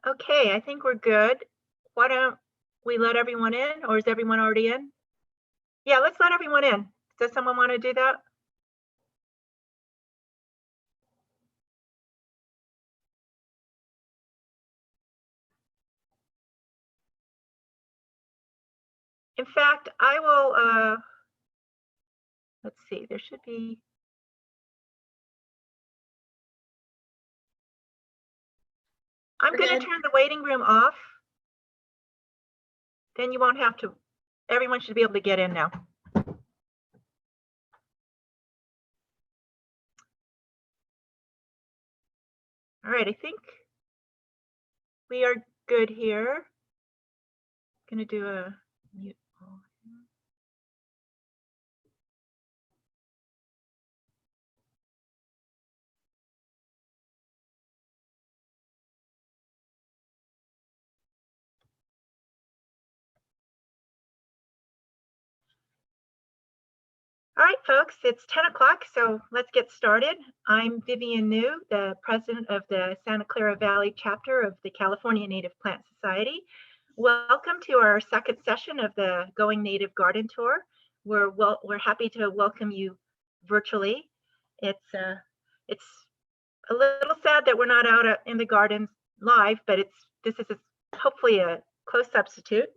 Okay, I think we're good. Why don't we let everyone in, or is everyone already in? Yeah, let's let everyone in. Does someone want to do that? In fact, I will, let's see, there should be. I'm going to turn the waiting room off. Then you won't have to, everyone should be able to get in now. All right, I think we are good here. I'm going to do a mute. All right, folks, it's 10 o'clock, so let's get started. I'm Vivian New, the president of the Santa Clara Valley chapter of the California Native Plant Society. Welcome to our second session of the Going Native Garden Tour. We're happy to welcome you virtually. It's a little sad that we're not out in the gardens live, but this is hopefully a close substitute.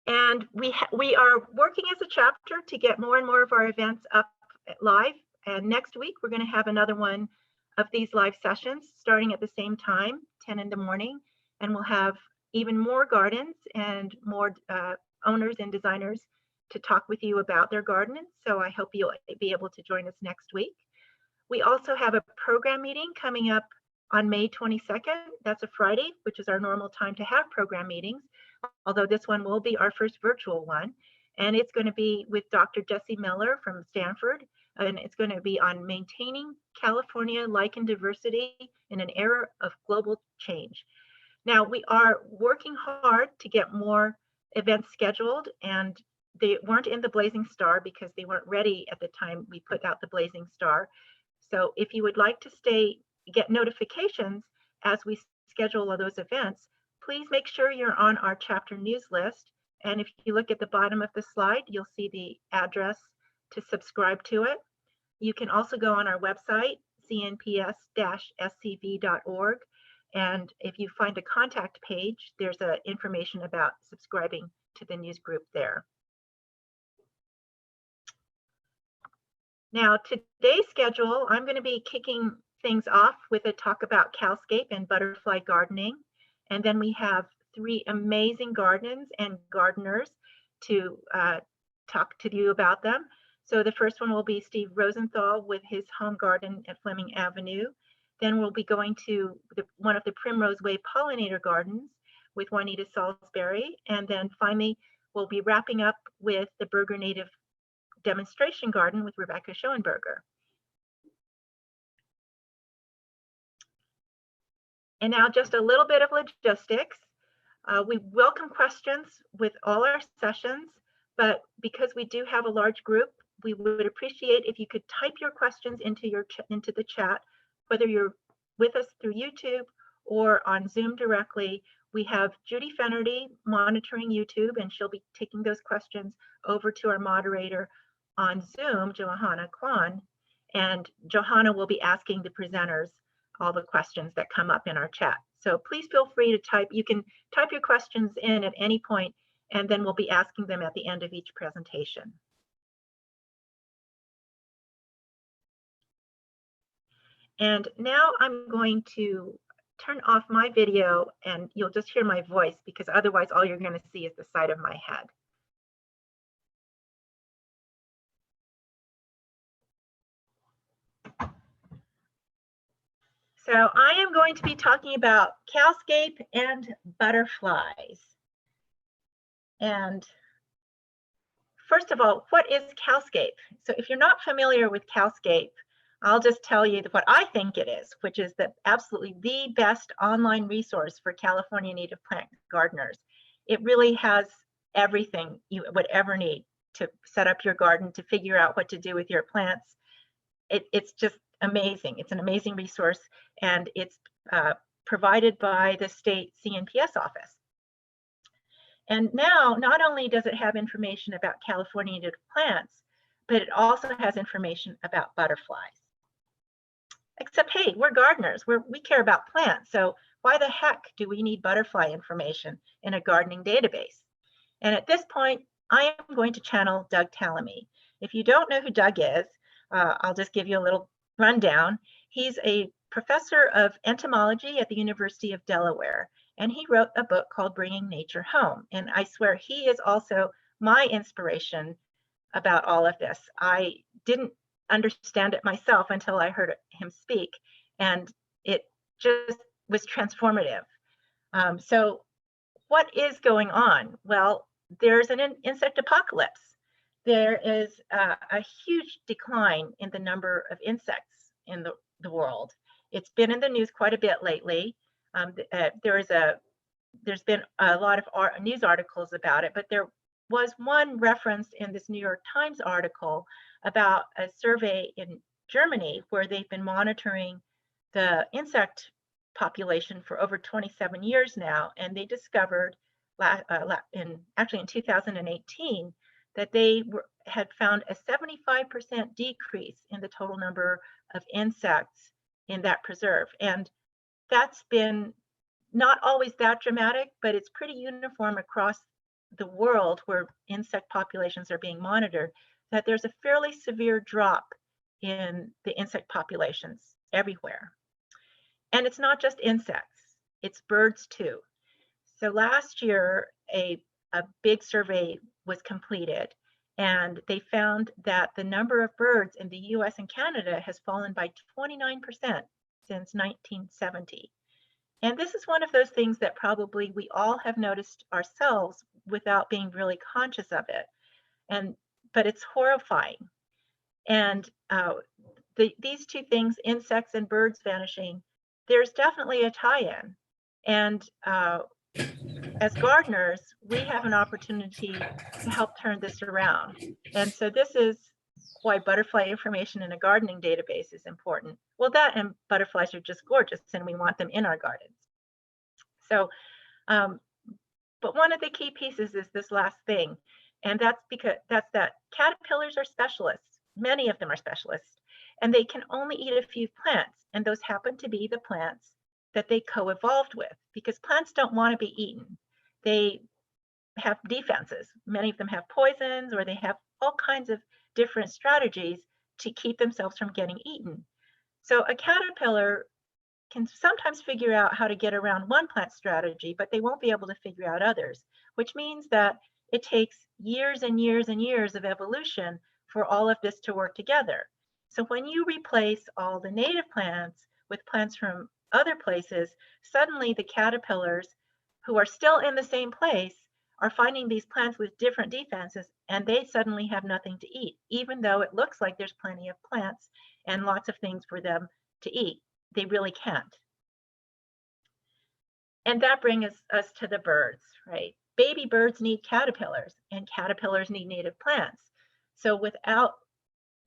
And we are working as a chapter to get more and more of our events up live. And next week, we're going to have another one of these live sessions starting at the same time, 10 in the morning. And we'll have even more gardens and more owners and designers to talk with you about their gardens. So I hope you'll be able to join us next week. We also have a program meeting coming up on May 22nd. That's a Friday, which is our normal time to have program meetings, although this one will be our first virtual one. And it's going to be with Dr. Jesse Miller from Stanford. And it's going to be on maintaining California lichen diversity in an era of global change. Now, we are working hard to get more events scheduled, and they weren't in the Blazing Star because they weren't ready at the time we put out the Blazing Star. So if you would like to get notifications as we schedule all those events, please make sure you're on our chapter news list. And if you look at the bottom of the slide, you'll see the address to subscribe to it. You can also go on our website, cnps-scv.org. And if you find a contact page, there's information about subscribing to the news group there. Now, today's schedule, I'm going to be kicking things off with a talk about Calscape and butterfly gardening. And then we have 3 amazing gardens and gardeners to talk to you about them. So the first one will be Steve Rosenthal with his home garden at Fleming Avenue. Then we'll be going to one of the Primrose Way pollinator gardens with Juanita Salisbury. And then finally, we'll be wrapping up with the Berger Native demonstration garden with Rebecca Schoenberger. And now just a little bit of logistics. We welcome questions with all our sessions, but because we do have a large group, we would appreciate if you could type your questions into the chat, whether you're with us through YouTube or on Zoom directly. We have Judy Fenerty monitoring YouTube, and she'll be taking those questions over to our moderator on Zoom, Johanna Kwan, and Johanna will be asking the presenters all the questions that come up in our chat. So please feel free to type. You can type your questions in at any point, and then we'll be asking them at the end of each presentation. And now I'm going to turn off my video, and you'll just hear my voice, because otherwise all you're going to see is the side of my head. So I am going to be talking about Calscape and butterflies. And first of all, what is Calscape? So if you're not familiar with Calscape, I'll just tell you what I think it is, which is absolutely the best online resource for California native plant gardeners. It really has everything you would ever need to set up your garden, to figure out what to do with your plants. It's just amazing. It's an amazing resource, and it's provided by the state CNPS office. And now, not only does it have information about California native plants, but it also has information about butterflies. Except, hey, we're gardeners. We care about plants. So why the heck do we need butterfly information in a gardening database? And at this point, I am going to channel Doug Tallamy. If you don't know who Doug is, I'll just give you a little rundown. He's a professor of entomology at the University of Delaware, and he wrote a book called Bringing Nature Home. And I swear he is also my inspiration about all of this. I didn't understand it myself until I heard him speak, and it just was transformative. So what is going on? Well, there's an insect apocalypse. There is a huge decline in the number of insects in the world. It's been in the news quite a bit lately. There's been a lot of news articles about it, but there was one reference in this New York Times article about a survey in Germany where they've been monitoring the insect population for over 27 years now, and they discovered actually in 2018 that they had found a 75% decrease in the total number of insects in that preserve. And that's been not always that dramatic, but it's pretty uniform across the world where insect populations are being monitored, that there's a fairly severe drop in the insect populations everywhere. And it's not just insects, it's birds too. So last year, a big survey was completed, and they found that the number of birds in the US and Canada has fallen by 29% since 1970. And this is one of those things that probably we all have noticed ourselves without being really conscious of it. But it's horrifying. And these two things, insects and birds vanishing, there's definitely a tie-in. And as gardeners, we have an opportunity to help turn this around. And so this is why butterfly information in a gardening database is important. Well, that and butterflies are just gorgeous, and we want them in our gardens. So, but one of the key pieces is this last thing, and that's that caterpillars are specialists. Many of them are specialists, and they can only eat a few plants, and those happen to be the plants that they co-evolved with, because plants don't want to be eaten. They have defenses. Many of them have poisons, or they have all kinds of different strategies to keep themselves from getting eaten. So a caterpillar can sometimes figure out how to get around one plant strategy, but they won't be able to figure out others, which means that it takes years and years and years of evolution for all of this to work together. So when you replace all the native plants with plants from other places, suddenly the caterpillars who are still in the same place are finding these plants with different defenses, and they suddenly have nothing to eat, even though it looks like there's plenty of plants and lots of things for them to eat. They really can't. And that brings us to the birds, right? Baby birds need caterpillars, and caterpillars need native plants. So without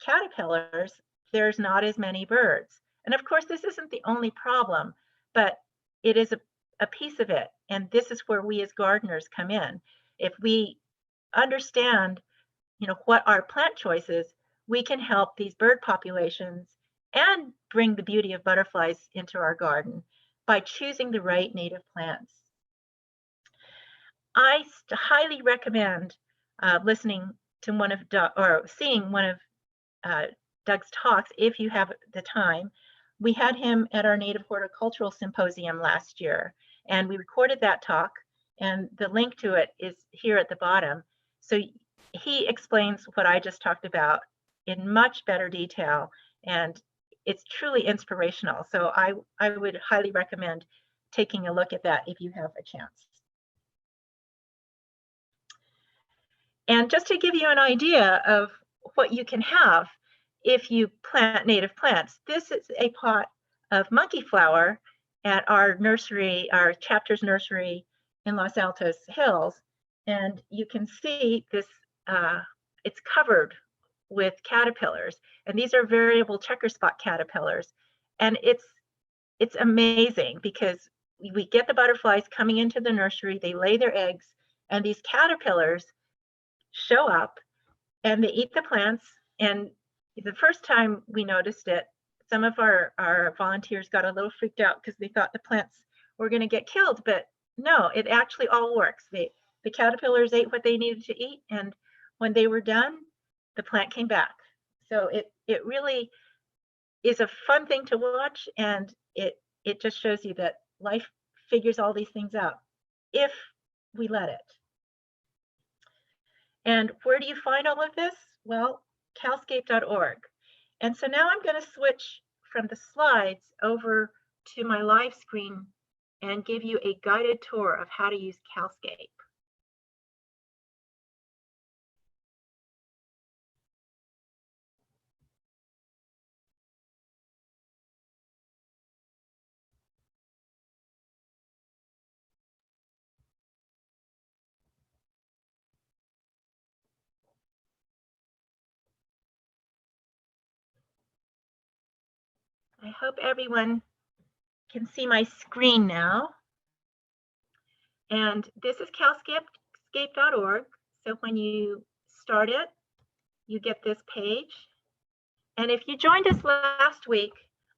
caterpillars, there's not as many birds. And of course, this isn't the only problem, but it is a piece of it. And this is where we as gardeners come in. If we understand, what our plant choices, we can help these bird populations and bring the beauty of butterflies into our garden by choosing the right native plants. I highly recommend listening to seeing one of Doug's talks if you have the time. We had him at our Native Horticultural Symposium last year, and we recorded that talk, and the link to it is here at the bottom. So he explains what I just talked about in much better detail, and it's truly inspirational. So I would highly recommend taking a look at that if you have a chance. And just to give you an idea of what you can have if you plant native plants, this is a pot of monkey flower at our nursery, our chapter's nursery in Los Altos Hills. And you can see this, it's covered with caterpillars, and these are variable checker spot caterpillars. And it's amazing because we get the butterflies coming into the nursery, they lay their eggs, and these caterpillars show up and they eat the plants. And the first time we noticed it, some of our volunteers got a little freaked out because they thought the plants were going to get killed, but no, it actually all works. The caterpillars ate what they needed to eat, and when they were done, the plant came back. So it really is a fun thing to watch, and it just shows you that life figures all these things out if we let it. And where do you find all of this? Well, calscape.org. And so now I'm going to switch from the slides over to my live screen and give you a guided tour of how to use Calscape. I hope everyone can see my screen now. And this is calscape.org. So when you start it, you get this page. And if you joined us last week,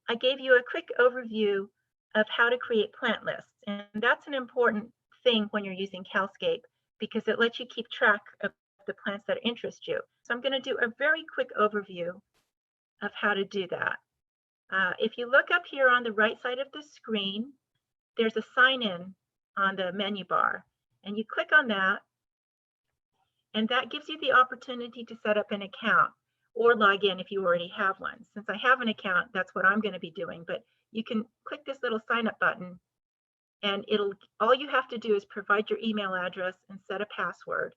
I gave you a quick overview of how to create plant lists. And that's an important thing when you're using Calscape because it lets you keep track of the plants that interest you. So I'm going to do a very quick overview of how to do that. If you look up here on the right side of the screen, there's a sign in on the menu bar, and you click on that, and that gives you the opportunity to set up an account or log in if you already have one. Since I have an account, that's what I'm going to be doing, but you can click this little sign up button, and all you have to do is provide your email address and set a password.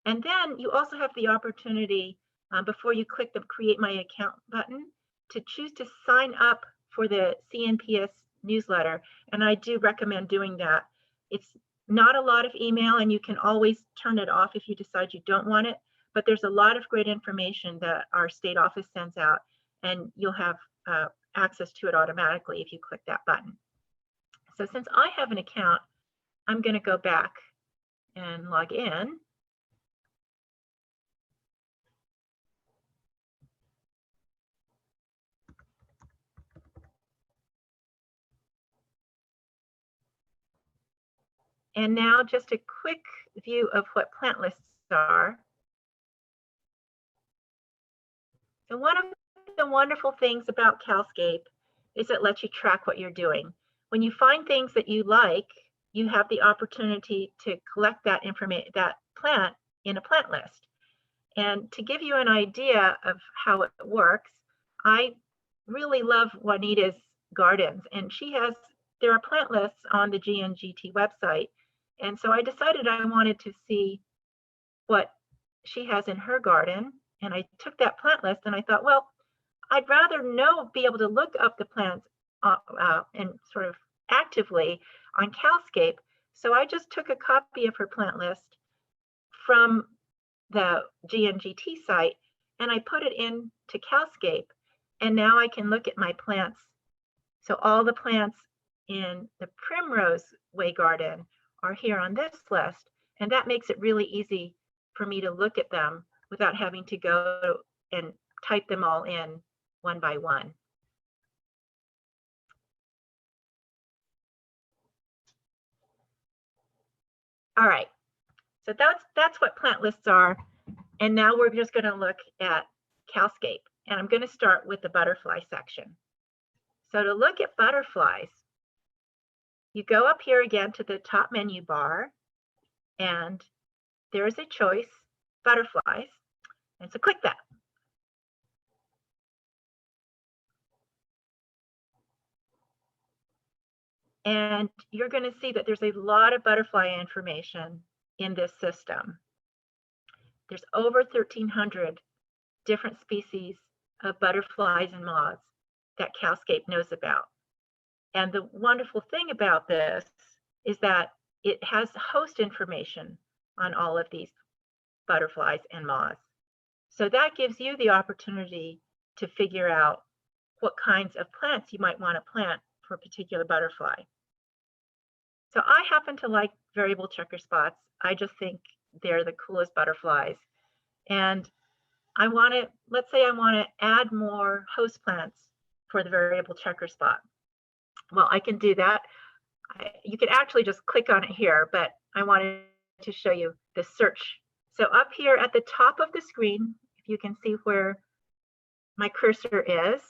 And then you also have the opportunity before you click the create my account button to choose to sign up for the CNPS newsletter. And I do recommend doing that. It's not a lot of email, and you can always turn it off if you decide you don't want it, but there's a lot of great information that our state office sends out, and you'll have access to it automatically if you click that button. So since I have an account, I'm going to go back and log in. And now just a quick view of what plant lists are. So one of the wonderful things about Calscape is it lets you track what you're doing. When you find things that you like, you have the opportunity to collect that information, that plant, in a plant list. And to give you an idea of how it works, I really love Juanita's gardens, and there are plant lists on the GNGT website. And so I decided I wanted to see what she has in her garden. And I took that plant list and I thought, well, I'd rather be able to look up the plants and sort of actively on Calscape. So I just took a copy of her plant list from the GNGT site and I put it into Calscape. And now I can look at my plants. So all the plants in the Primrose Way garden are here on this list, and that makes it really easy for me to look at them without having to go and type them all in one by one. All right, so that's what plant lists are, and now we're just going to look at Calscape, and I'm going to start with the butterfly section. So to look at butterflies, you go up here again to the top menu bar, and there is a choice, butterflies, and so click that. And you're going to see that there's a lot of butterfly information in this system. There's over 1,300 different species of butterflies and moths that Calscape knows about. And the wonderful thing about this is that it has host information on all of these butterflies and moths. So that gives you the opportunity to figure out what kinds of plants you might want to plant for a particular butterfly. So I happen to like variable checker spots. I just think they're the coolest butterflies. And I want to, let's say I want to add more host plants for the variable checker spot. Well, I can do that. You can actually just click on it here, but I wanted to show you the search. So up here at the top of the screen, if you can see where my cursor is,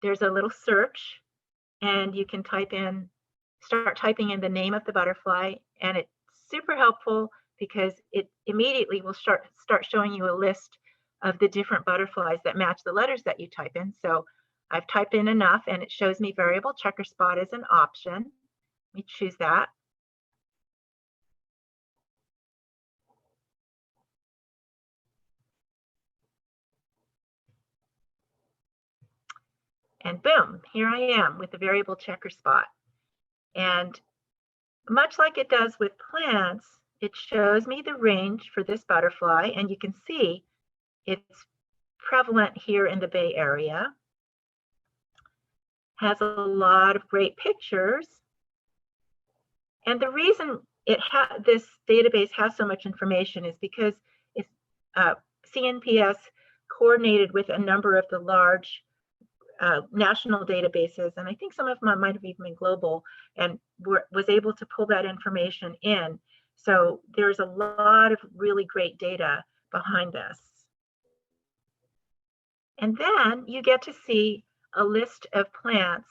there's a little search, and you can start typing in the name of the butterfly, and it's super helpful because it immediately will start showing you a list of the different butterflies that match the letters that you type in. So I've typed in enough, and it shows me variable checker spot as an option. Let me choose that. And boom, here I am with the variable checker spot. And much like it does with plants, it shows me the range for this butterfly, and you can see it's prevalent here in the Bay Area. Has a lot of great pictures. And the reason this database has so much information is because it's CNPS coordinated with a number of the large national databases, and I think some of them might have even been global, and was able to pull that information in. So there's a lot of really great data behind this. And then you get to see a list of plants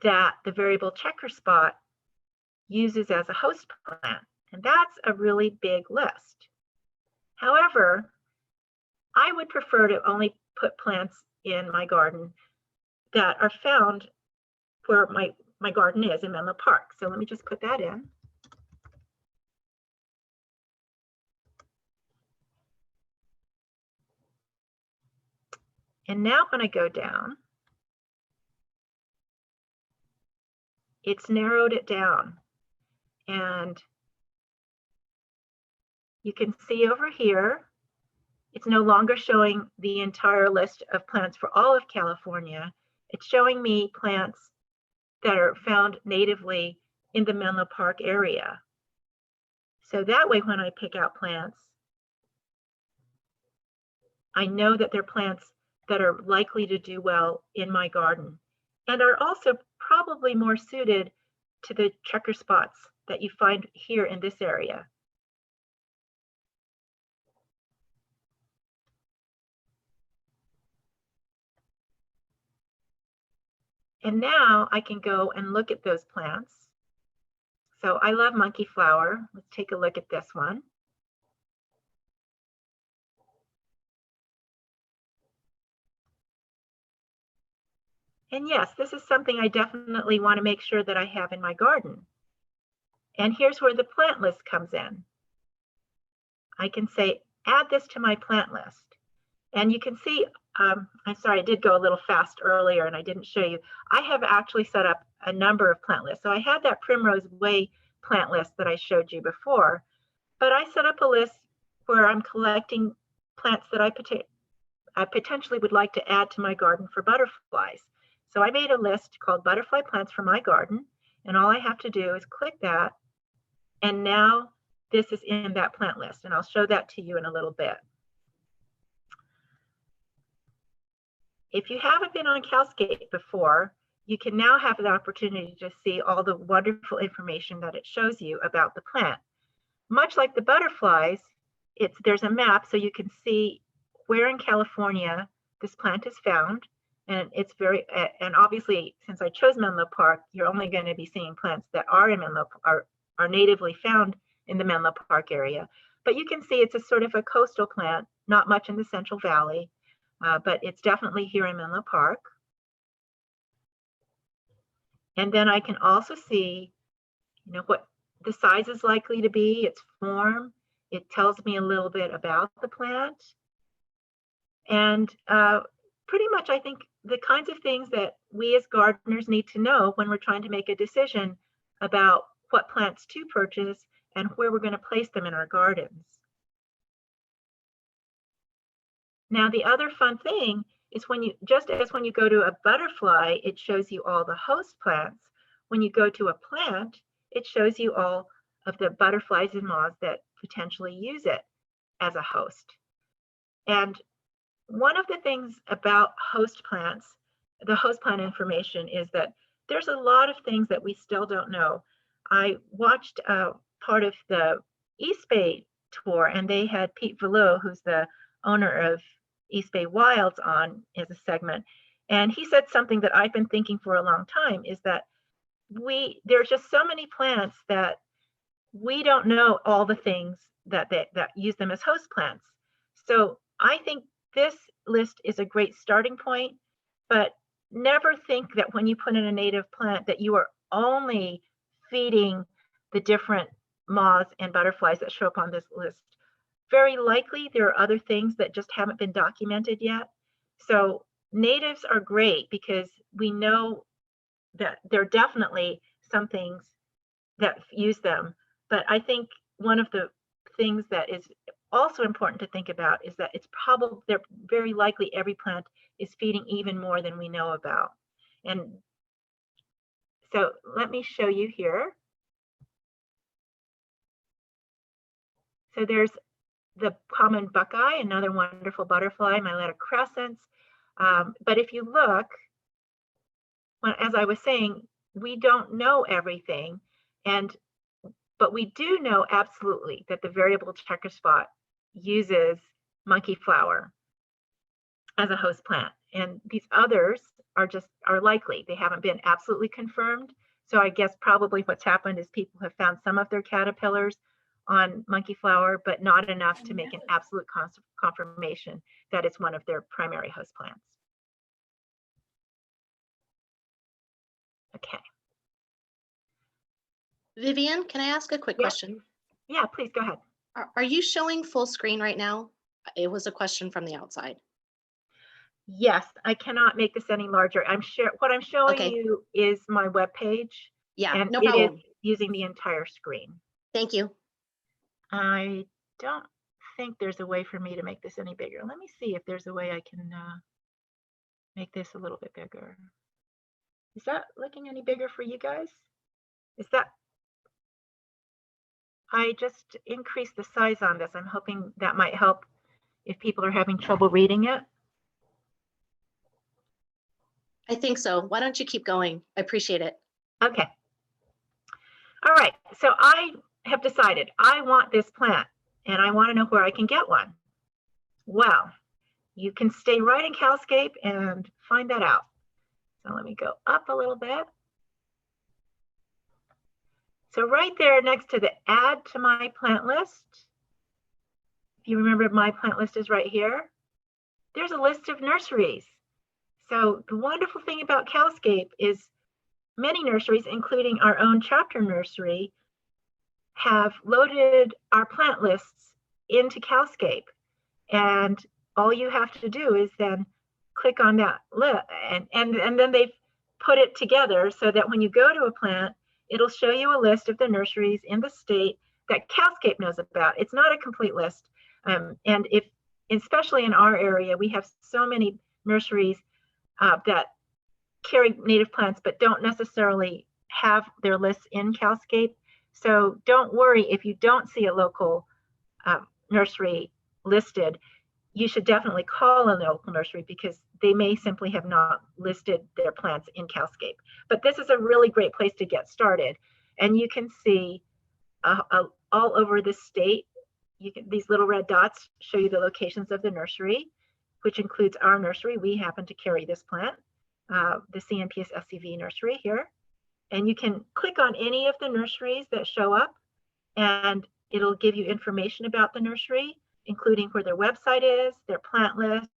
that the variable checker spot uses as a host plant, and that's a really big list. However, I would prefer to only put plants in my garden that are found where my garden is in Menlo Park. So let me just put that in. And now when I go down, it's narrowed it down. And you can see over here, it's no longer showing the entire list of plants for all of California. It's showing me plants that are found natively in the Menlo Park area. So that way, when I pick out plants, I know that they're plants that are likely to do well in my garden and are also probably more suited to the checker spots that you find here in this area. And now I can go and look at those plants. So I love monkey flower. Let's take a look at this one. And yes, this is something I definitely want to make sure that I have in my garden. And here's where the plant list comes in. I can say, add this to my plant list. And you can see, I'm sorry, I did go a little fast earlier and I didn't show you. I have actually set up a number of plant lists. So I had that Primrose Way plant list that I showed you before, but I set up a list where I'm collecting plants that I potentially would like to add to my garden for butterflies. So I made a list called Butterfly Plants for My Garden, and all I have to do is click that, and now this is in that plant list, and I'll show that to you in a little bit. If you haven't been on Calscape before, you can now have the opportunity to see all the wonderful information that it shows you about the plant. Much like the butterflies, there's a map so you can see where in California this plant is found. And it's and obviously, since I chose Menlo Park, you're only going to be seeing plants that are in are natively found in the Menlo Park area. But you can see it's a sort of a coastal plant, not much in the Central Valley, but it's definitely here in Menlo Park. And then I can also see, what the size is likely to be, its form. It tells me a little bit about the plant. And pretty much, I think, the kinds of things that we as gardeners need to know when we're trying to make a decision about what plants to purchase and where we're going to place them in our gardens. Now, the other fun thing is when you, just as when you go to a butterfly, it shows you all the host plants. When you go to a plant, it shows you all of the butterflies and moths that potentially use it as a host. And one of the things about host plants, the host plant information, is that there's a lot of things that we still don't know. I watched part of the East Bay tour, and they had Pete Vallot, who's the owner of East Bay Wilds, on as a segment. And he said something that I've been thinking for a long time, is that there's just so many plants that we don't know all the things that use them as host plants. So I think this list is a great starting point, but never think that when you put in a native plant that you are only feeding the different moths and butterflies that show up on this list. Very likely there are other things that just haven't been documented yet. So natives are great because we know that there are definitely some things that use them. But I think one of the things that is also important to think about is that it's probably, they're very likely every plant is feeding even more than we know about. And so let me show you here. So there's the common Buckeye, another wonderful butterfly, Myleta crescens. But if you look, as I was saying, we don't know everything, but we do know absolutely that the variable checker spot uses monkey flower as a host plant, and these others are likely. They haven't been absolutely confirmed. So I guess probably what's happened is people have found some of their caterpillars on monkey flower, but not enough to make an absolute confirmation that it's one of their primary host plants. Okay. Vivian, can I ask a quick question? Yeah, please go ahead. Are you showing full screen right now? It was a question from the outside. Yes, I cannot make this any larger. What I'm showing you is my web page. Yeah, and no it problem. is using the entire screen. Thank you. I don't think there's a way for me to make this any bigger. Let me see if there's a way I can make this a little bit bigger. Is that looking any bigger for you guys? I just increased the size on this. I'm hoping that might help if people are having trouble reading it. I think so. Why don't you keep going? I appreciate it. Okay. All right. So I have decided I want this plant and I want to know where I can get one. Well, you can stay right in Calscape and find that out. So let me go up a little bit. So right there next to the add to my plant list, if you remember my plant list is right here, there's a list of nurseries. So the wonderful thing about Calscape is many nurseries, including our own chapter nursery, have loaded our plant lists into Calscape. And all you have to do is then click on that list, and then they've put it together so that when you go to a plant, it'll show you a list of the nurseries in the state that Calscape knows about. It's not a complete list. And especially in our area, we have so many nurseries that carry native plants, but don't necessarily have their lists in Calscape. So don't worry if you don't see a local nursery listed. You should definitely call a local nursery because they may simply have not listed their plants in Calscape. But this is a really great place to get started. And you can see all over the state, these little red dots show you the locations of the nursery, which includes our nursery. We happen to carry this plant, the CNPS SCV nursery here. And you can click on any of the nurseries that show up, and it'll give you information about the nursery, including where their website is, their plant list,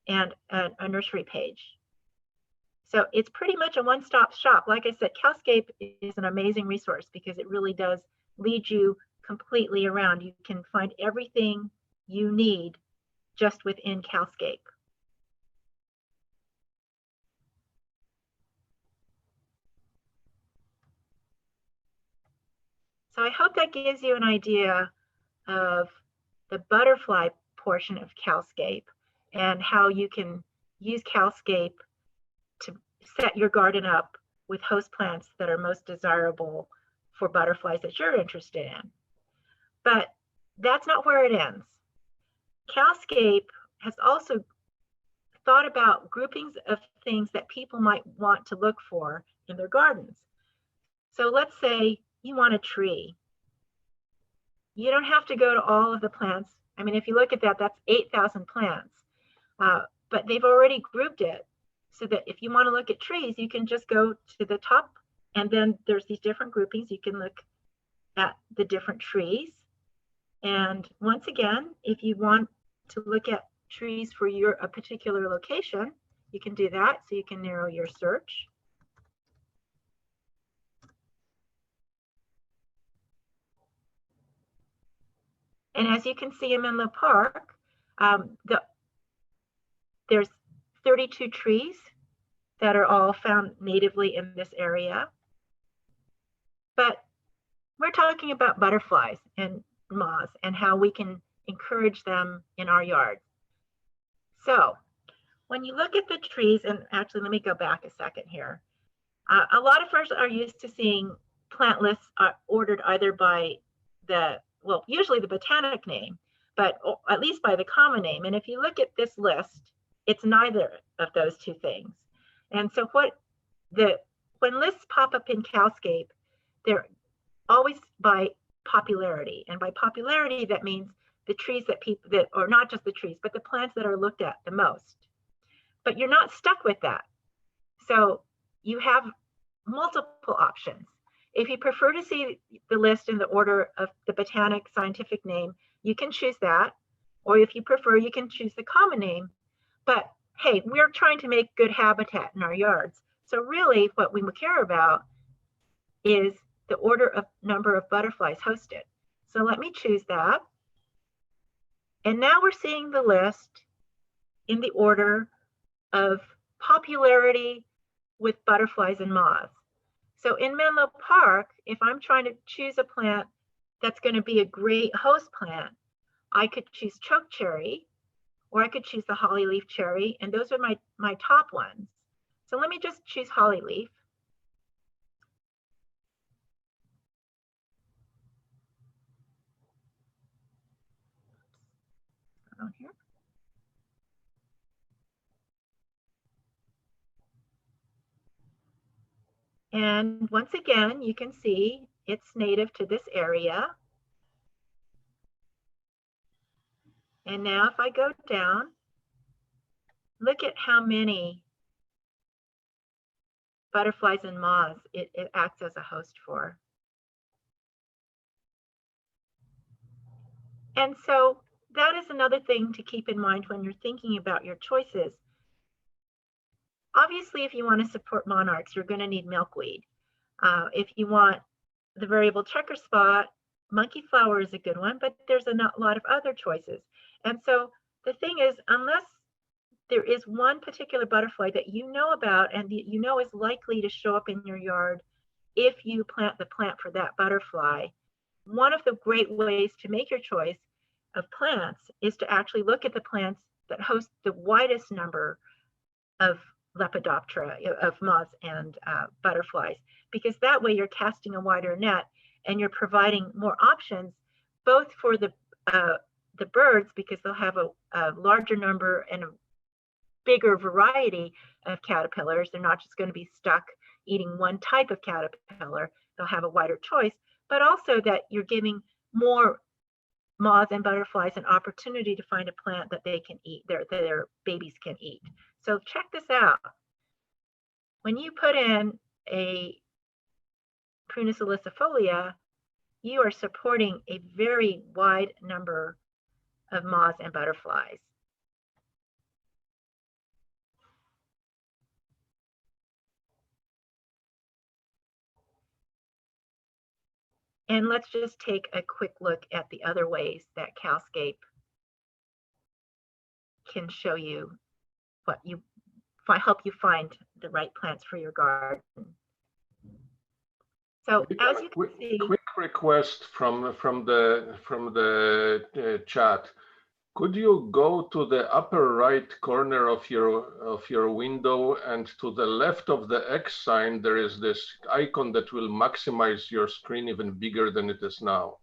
and a nursery page. So it's pretty much a one-stop shop. Like I said, Calscape is an amazing resource because it really does lead you completely around. You can find everything you need just within Calscape. So I hope that gives you an idea of the butterfly portion of Calscape. and how you can use Calscape to set your garden up with host plants that are most desirable for butterflies that you're interested in. But that's not where it ends. Calscape has also thought about groupings of things that people might want to look for in their gardens. So let's say you want a tree. You don't have to go to all of the plants. I mean, if you look at that, that's 8,000 plants. But they've already grouped it so that if you want to look at trees, you can just go to the top, and then there's these different groupings. You can look at the different trees. And once again, if you want to look at trees for a particular location, you can do that. So you can narrow your search. And as you can see in Menlo Park, there's 32 trees that are all found natively in this area. But we're talking about butterflies and moths and how we can encourage them in our yards. So when you look at the trees, and actually let me go back a second here. A lot of us are used to seeing plant lists ordered either by well, usually the botanic name, but at least by the common name. And if you look at this list, it's neither of those two things. And so when lists pop up in Calscape, they're always by popularity. And by popularity, that means the trees or not just the trees, but the plants that are looked at the most. But you're not stuck with that. So you have multiple options. If you prefer to see the list in the order of the botanic scientific name, you can choose that. Or if you prefer, you can choose the common name. But hey, we're trying to make good habitat in our yards. So really what we care about is the order of number of butterflies hosted. So let me choose that. And now we're seeing the list in the order of popularity with butterflies and moths. So in Menlo Park, if I'm trying to choose a plant that's going to be a great host plant, I could choose chokecherry, or I could choose the hollyleaf cherry, and those are my top ones. So let me just choose hollyleaf. On here. And once again, you can see it's native to this area. And now if I go down, look at how many butterflies and moths it acts as a host for. And so that is another thing to keep in mind when you're thinking about your choices. Obviously, if you want to support monarchs, you're going to need milkweed. If you want the variable checker spot, monkey flower is a good one, but there's a lot of other choices. And so the thing is, unless there is one particular butterfly that you know about and you know is likely to show up in your yard if you plant the plant for that butterfly, one of the great ways to make your choice of plants is to actually look at the plants that host the widest number of Lepidoptera, of moths and butterflies, because that way you're casting a wider net and you're providing more options, both for the birds, because they'll have a larger number and a bigger variety of caterpillars. They're not just going to be stuck eating one type of caterpillar. They'll have a wider choice, but also that you're giving more moths and butterflies an opportunity to find a plant that they can eat, their babies can eat. So check this out. When you put in a Prunus ilicifolia, you are supporting a very wide number of moths and butterflies. And let's just take a quick look at the other ways that Calscape can show you what you help you find the right plants for your garden. So as you can see, quick request from the chat. Could you go to the upper right corner of your window, and to the left of the X sign, there is this icon that will maximize your screen even bigger than it is now.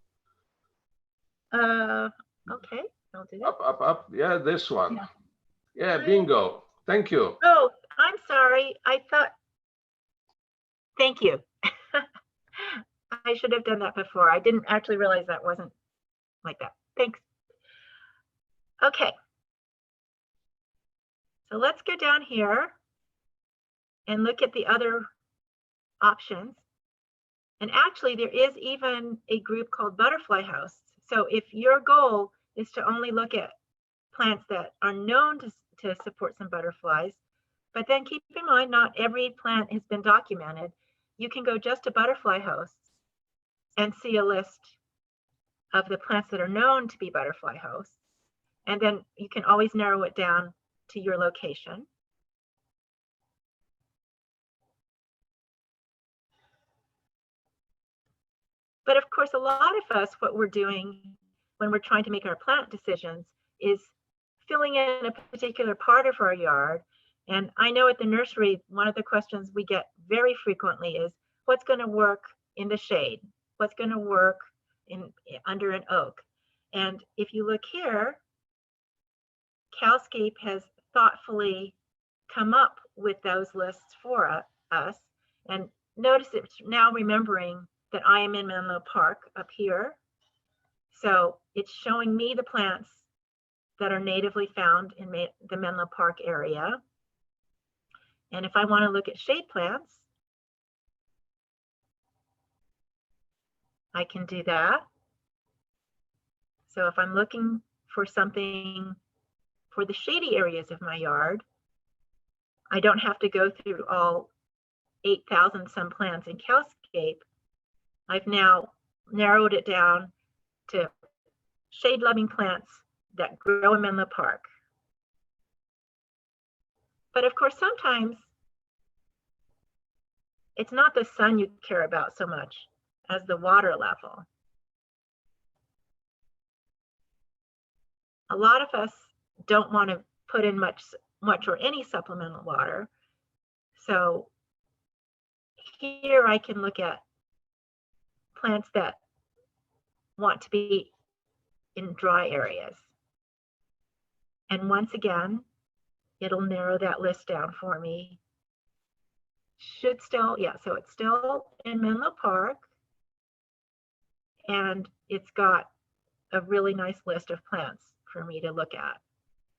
Okay, I'll do that. Up. Yeah, this one. Yeah, bingo. Thank you. Oh, I'm sorry. I thought, thank you. I should have done that before. I didn't actually realize that wasn't like that. Thanks. Okay. So let's go down here and look at the other options. And actually, there is even a group called Butterfly House. So if your goal is to only look at plants that are known to support some butterflies, but then keep in mind, not every plant has been documented. You can go just to Butterfly House and see a list of the plants that are known to be butterfly hosts. And then you can always narrow it down to your location. But of course, a lot of us, what we're doing when we're trying to make our plant decisions is filling in a particular part of our yard. And I know at the nursery, one of the questions we get very frequently is, what's going to work in the shade? What's going to work under an oak? And if you look here, Calscape has thoughtfully come up with those lists for us. And notice it's now remembering that I am in Menlo Park up here. So it's showing me the plants that are natively found in the Menlo Park area. And if I want to look at shade plants, I can do that. So if I'm looking for something for the shady areas of my yard, I don't have to go through all 8,000 some plants in Calscape. I've now narrowed it down to shade-loving plants that grow in Menlo Park. But of course, sometimes it's not the sun you care about so much as the water level. A lot of us don't want to put in much or any supplemental water. So here I can look at plants that want to be in dry areas. And once again, it'll narrow that list down for me. Should still, yeah, so it's still in Menlo Park. And it's got a really nice list of plants for me to look at.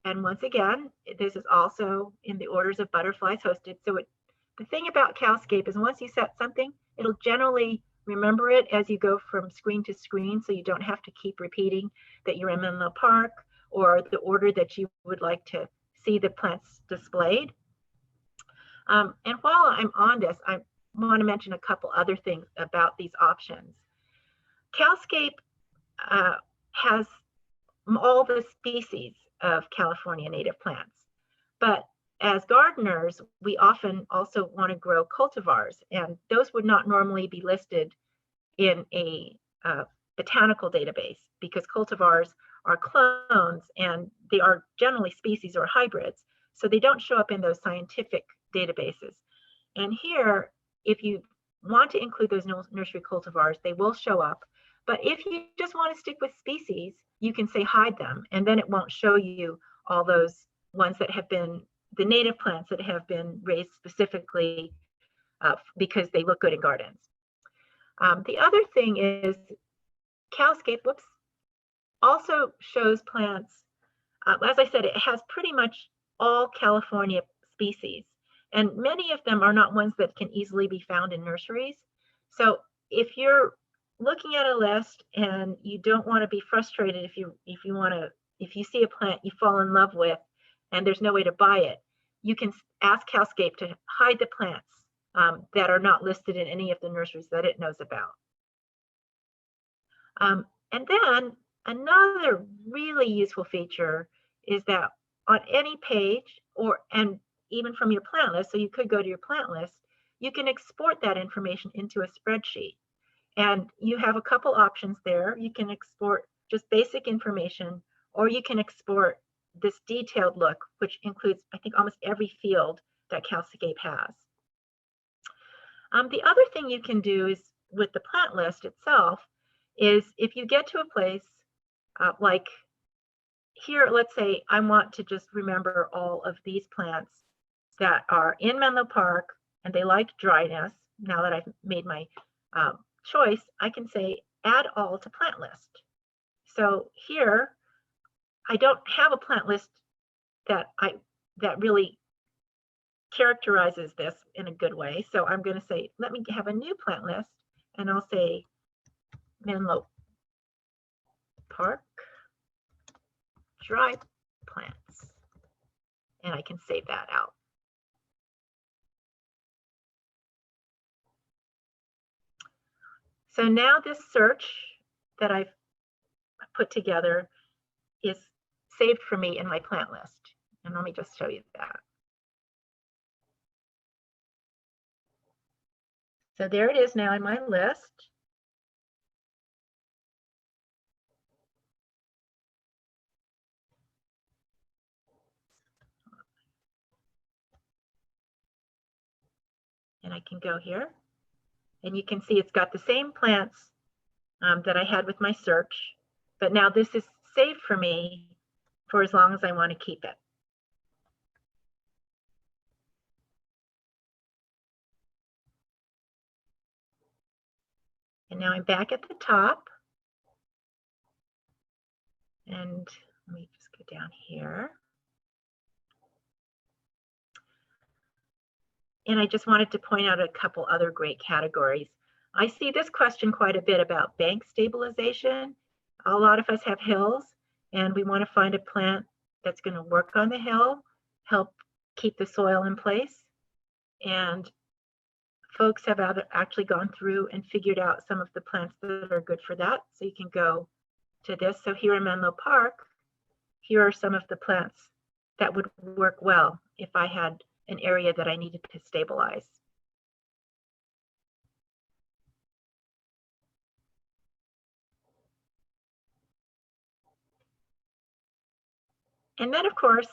And once again, this is also in the orders of butterflies hosted. So the thing about Calscape is once you set something, it'll generally remember it as you go from screen to screen, so you don't have to keep repeating that you're in Menlo Park or the order that you would like to see the plants displayed. And while I'm on this, I want to mention a couple other things about these options. Calscape has all the species of California native plants, but as gardeners, we often also want to grow cultivars, and those would not normally be listed in a botanical database because cultivars are clones and they are generally species or hybrids, so they don't show up in those scientific databases. And here, if you want to include those nursery cultivars, they will show up. But if you just want to stick with species, you can say hide them, and then it won't show you all those ones that have been the native plants that have been raised specifically because they look good in gardens. The other thing is Calscape, also shows plants. As I said, it has pretty much all California species, and many of them are not ones that can easily be found in nurseries. So if you're looking at a list and you don't want to be frustrated if you see a plant you fall in love with and there's no way to buy it, you can ask Calscape to hide the plants that are not listed in any of the nurseries that it knows about. And then another really useful feature is that on any page and even from your plant list, so you could go to your plant list, you can export that information into a spreadsheet. And you have a couple options there. You can export just basic information, or you can export this detailed look, which includes, I think, almost every field that Calscape has. The other thing you can do is with the plant list itself is if you get to a place like here, let's say I want to just remember all of these plants that are in Menlo Park and they like dryness. Now that I've made my choice, I can say add all to plant list. So here, I don't have a plant list that really characterizes this in a good way. So I'm going to say, let me have a new plant list, and I'll say Menlo Park dry plants, and I can save that out. So now this search that I've put together is saved for me in my plant list. And let me just show you that. So there it is now in my list. And I can go here, and you can see it's got the same plants that I had with my search, but now this is saved for me for as long as I want to keep it. And now I'm back at the top, and let me just go down here. And I just wanted to point out a couple other great categories. I see this question quite a bit about bank stabilization. A lot of us have hills, and we want to find a plant that's going to work on the hill, help keep the soil in place. And folks have actually gone through and figured out some of the plants that are good for that. So you can go to this. So here in Menlo Park, here are some of the plants that would work well if I had an area that I needed to stabilize. And then, of course,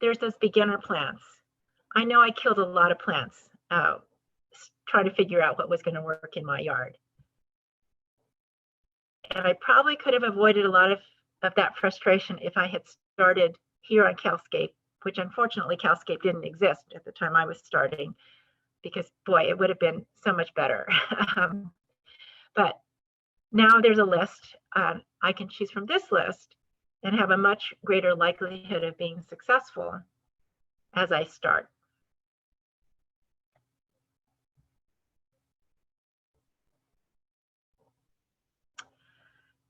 there's those beginner plants. I know I killed a lot of plants trying to figure out what was going to work in my yard. And I probably could have avoided a lot of that frustration if I had started here on Calscape, which unfortunately Calscape didn't exist at the time I was starting, because boy, it would have been so much better. But now there's a list. I can choose from this list and have a much greater likelihood of being successful as I start.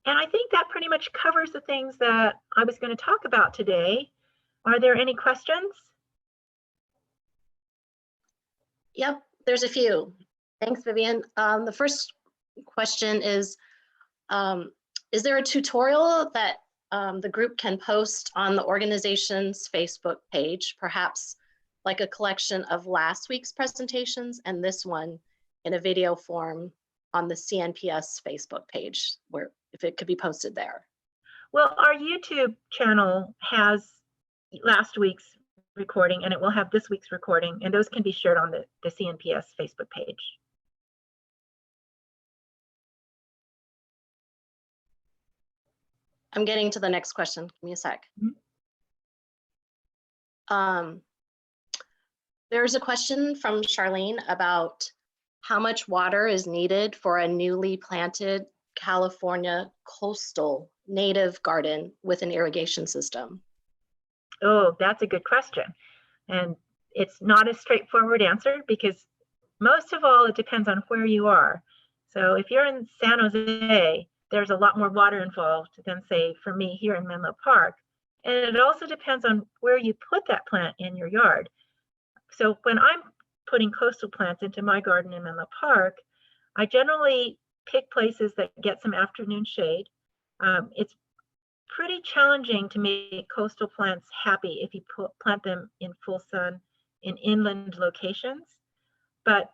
And I think that pretty much covers the things that I was going to talk about today. Are there any questions? Yep, there's a few. Thanks, Vivian. The first question is there a tutorial that the group can post on the organization's Facebook page, perhaps like a collection of last week's presentations and this one in a video form on the CNPS Facebook page, where if it could be posted there? Well, our YouTube channel has last week's recording, and it will have this week's recording, and those can be shared on the CNPS Facebook page. I'm getting to the next question. Give me a sec. Mm-hmm. There's a question from Charlene about how much water is needed for a newly planted California coastal native garden with an irrigation system. Oh, that's a good question. And it's not a straightforward answer, because most of all, it depends on where you are. So if you're in San Jose, there's a lot more water involved than, say, for me here in Menlo Park. And it also depends on where you put that plant in your yard. So when I'm putting coastal plants into my garden in Menlo Park, I generally pick places that get some afternoon shade. It's pretty challenging to make coastal plants happy if you plant them in full sun in inland locations, but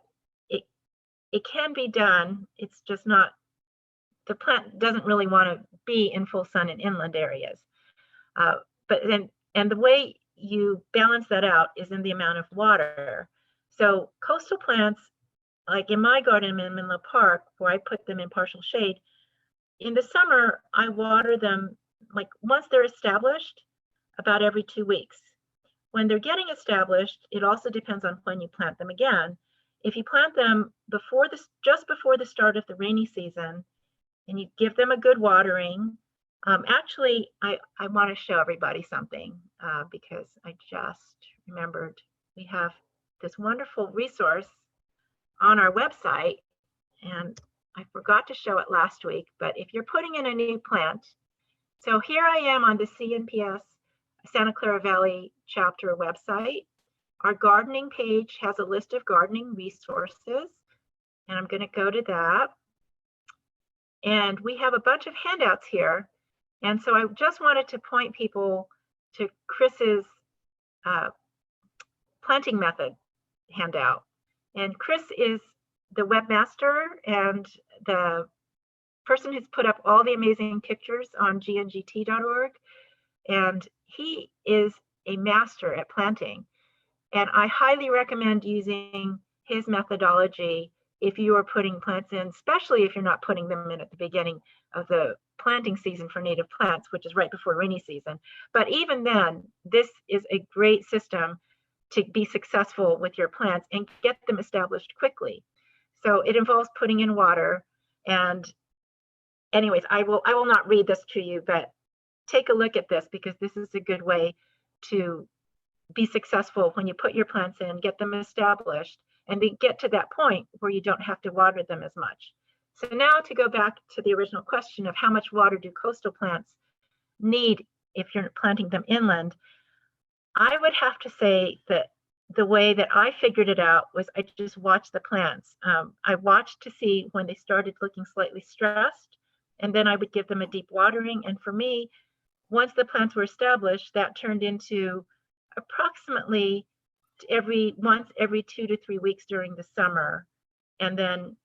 it can be done. It's just not, the plant doesn't really want to be in full sun in inland areas. And the way you balance that out is in the amount of water. So coastal plants, like in my garden in Menlo Park, where I put them in partial shade, in the summer, I water them like once they're established, about every 2 weeks. When they're getting established, it also depends on when you plant them again. If you plant them just before the start of the rainy season, and you give them a good watering, actually, I want to show everybody something because I just remembered we have this wonderful resource on our website, and I forgot to show it last week, but if you're putting in a new plant, so here I am on the CNPS Santa Clara Valley chapter website. Our gardening page has a list of gardening resources, and I'm going to go to that. And we have a bunch of handouts here. And so I just wanted to point people to Chris's planting method handout. And Chris is the webmaster and the person who's put up all the amazing pictures on gngt.org. And he is a master at planting. And I highly recommend using his methodology if you are putting plants in, especially if you're not putting them in at the beginning of the planting season for native plants, which is right before rainy season. But even then, this is a great system to be successful with your plants and get them established quickly. So it involves putting in water. And anyways, I will not read this to you, but take a look at this because this is a good way to be successful when you put your plants in, get them established, and then get to that point where you don't have to water them as much. So now to go back to the original question of how much water do coastal plants need if you're planting them inland, I would have to say that the way that I figured it out was I just watched the plants. I watched to see when they started looking slightly stressed, and then I would give them a deep watering. And for me, once the plants were established, that turned into approximately once every 2 to 3 weeks during the summer. And then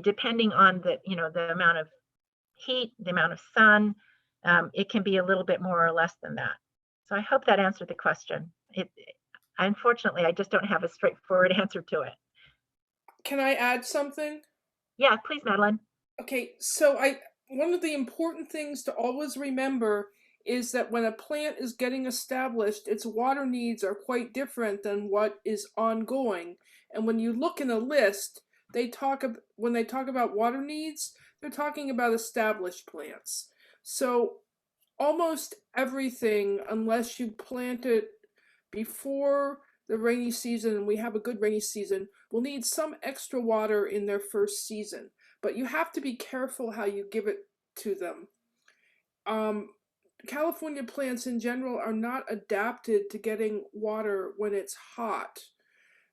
depending on the amount of heat, the amount of sun, it can be a little bit more or less than that. So I hope that answered the question. Unfortunately, I just don't have a straightforward answer to it. Can I add something? Yeah, please, Madeline. Okay, so one of the important things to always remember is that when a plant is getting established, its water needs are quite different than what is ongoing. And when you look in a list, when they talk about water needs, they're talking about established plants. So almost everything, unless you plant it before the rainy season, and we have a good rainy season, will need some extra water in their first season. But you have to be careful how you give it to them. California plants in general are not adapted to getting water when it's hot.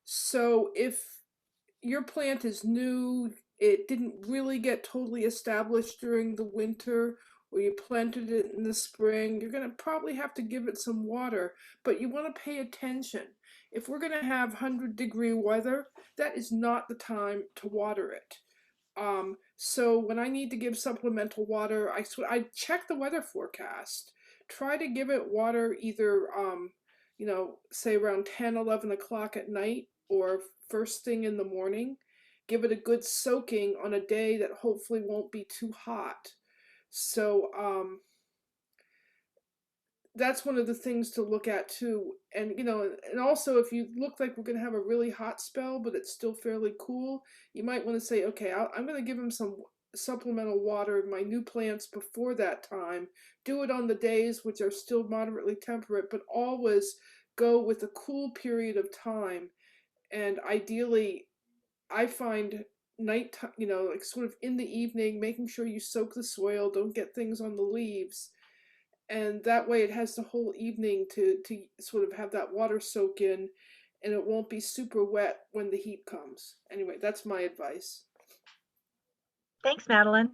So if your plant is new, it didn't really get totally established during the winter, or you planted it in the spring, you're going to probably have to give it some water, but you want to pay attention. If we're going to have 100-degree weather, that is not the time to water it. So when I need to give supplemental water, I check the weather forecast. Try to give it water either, say around 10, 11 o'clock at night or first thing in the morning. Give it a good soaking on a day that hopefully won't be too hot. So that's one of the things to look at too. And and also if you look like we're going to have a really hot spell, but it's still fairly cool, you might want to say, okay, I'm going to give them some supplemental water in my new plants before that time. Do it on the days which are still moderately temperate, but always go with a cool period of time. And ideally, I find nighttime, like sort of in the evening, making sure you soak the soil, don't get things on the leaves. And that way it has the whole evening to sort of have that water soak in, and it won't be super wet when the heat comes. Anyway, that's my advice. Thanks, Madeline.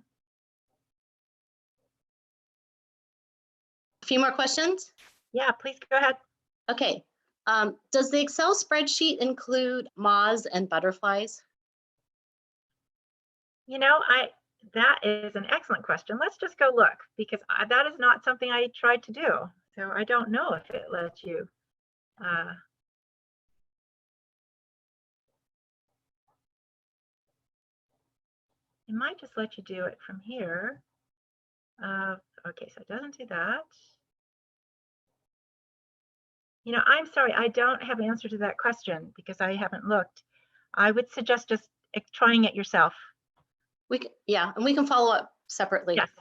A few more questions? Yeah, please go ahead. Okay. Does the Excel spreadsheet include moths and butterflies? that is an excellent question. Let's just go look, because that is not something I tried to do. So I don't know if it lets you. It might just let you do it from here. Okay, so it doesn't do that. You know, I'm sorry, I don't have an answer to that question because I haven't looked. I would suggest just trying it yourself. Yeah, and we can follow up separately. Yes.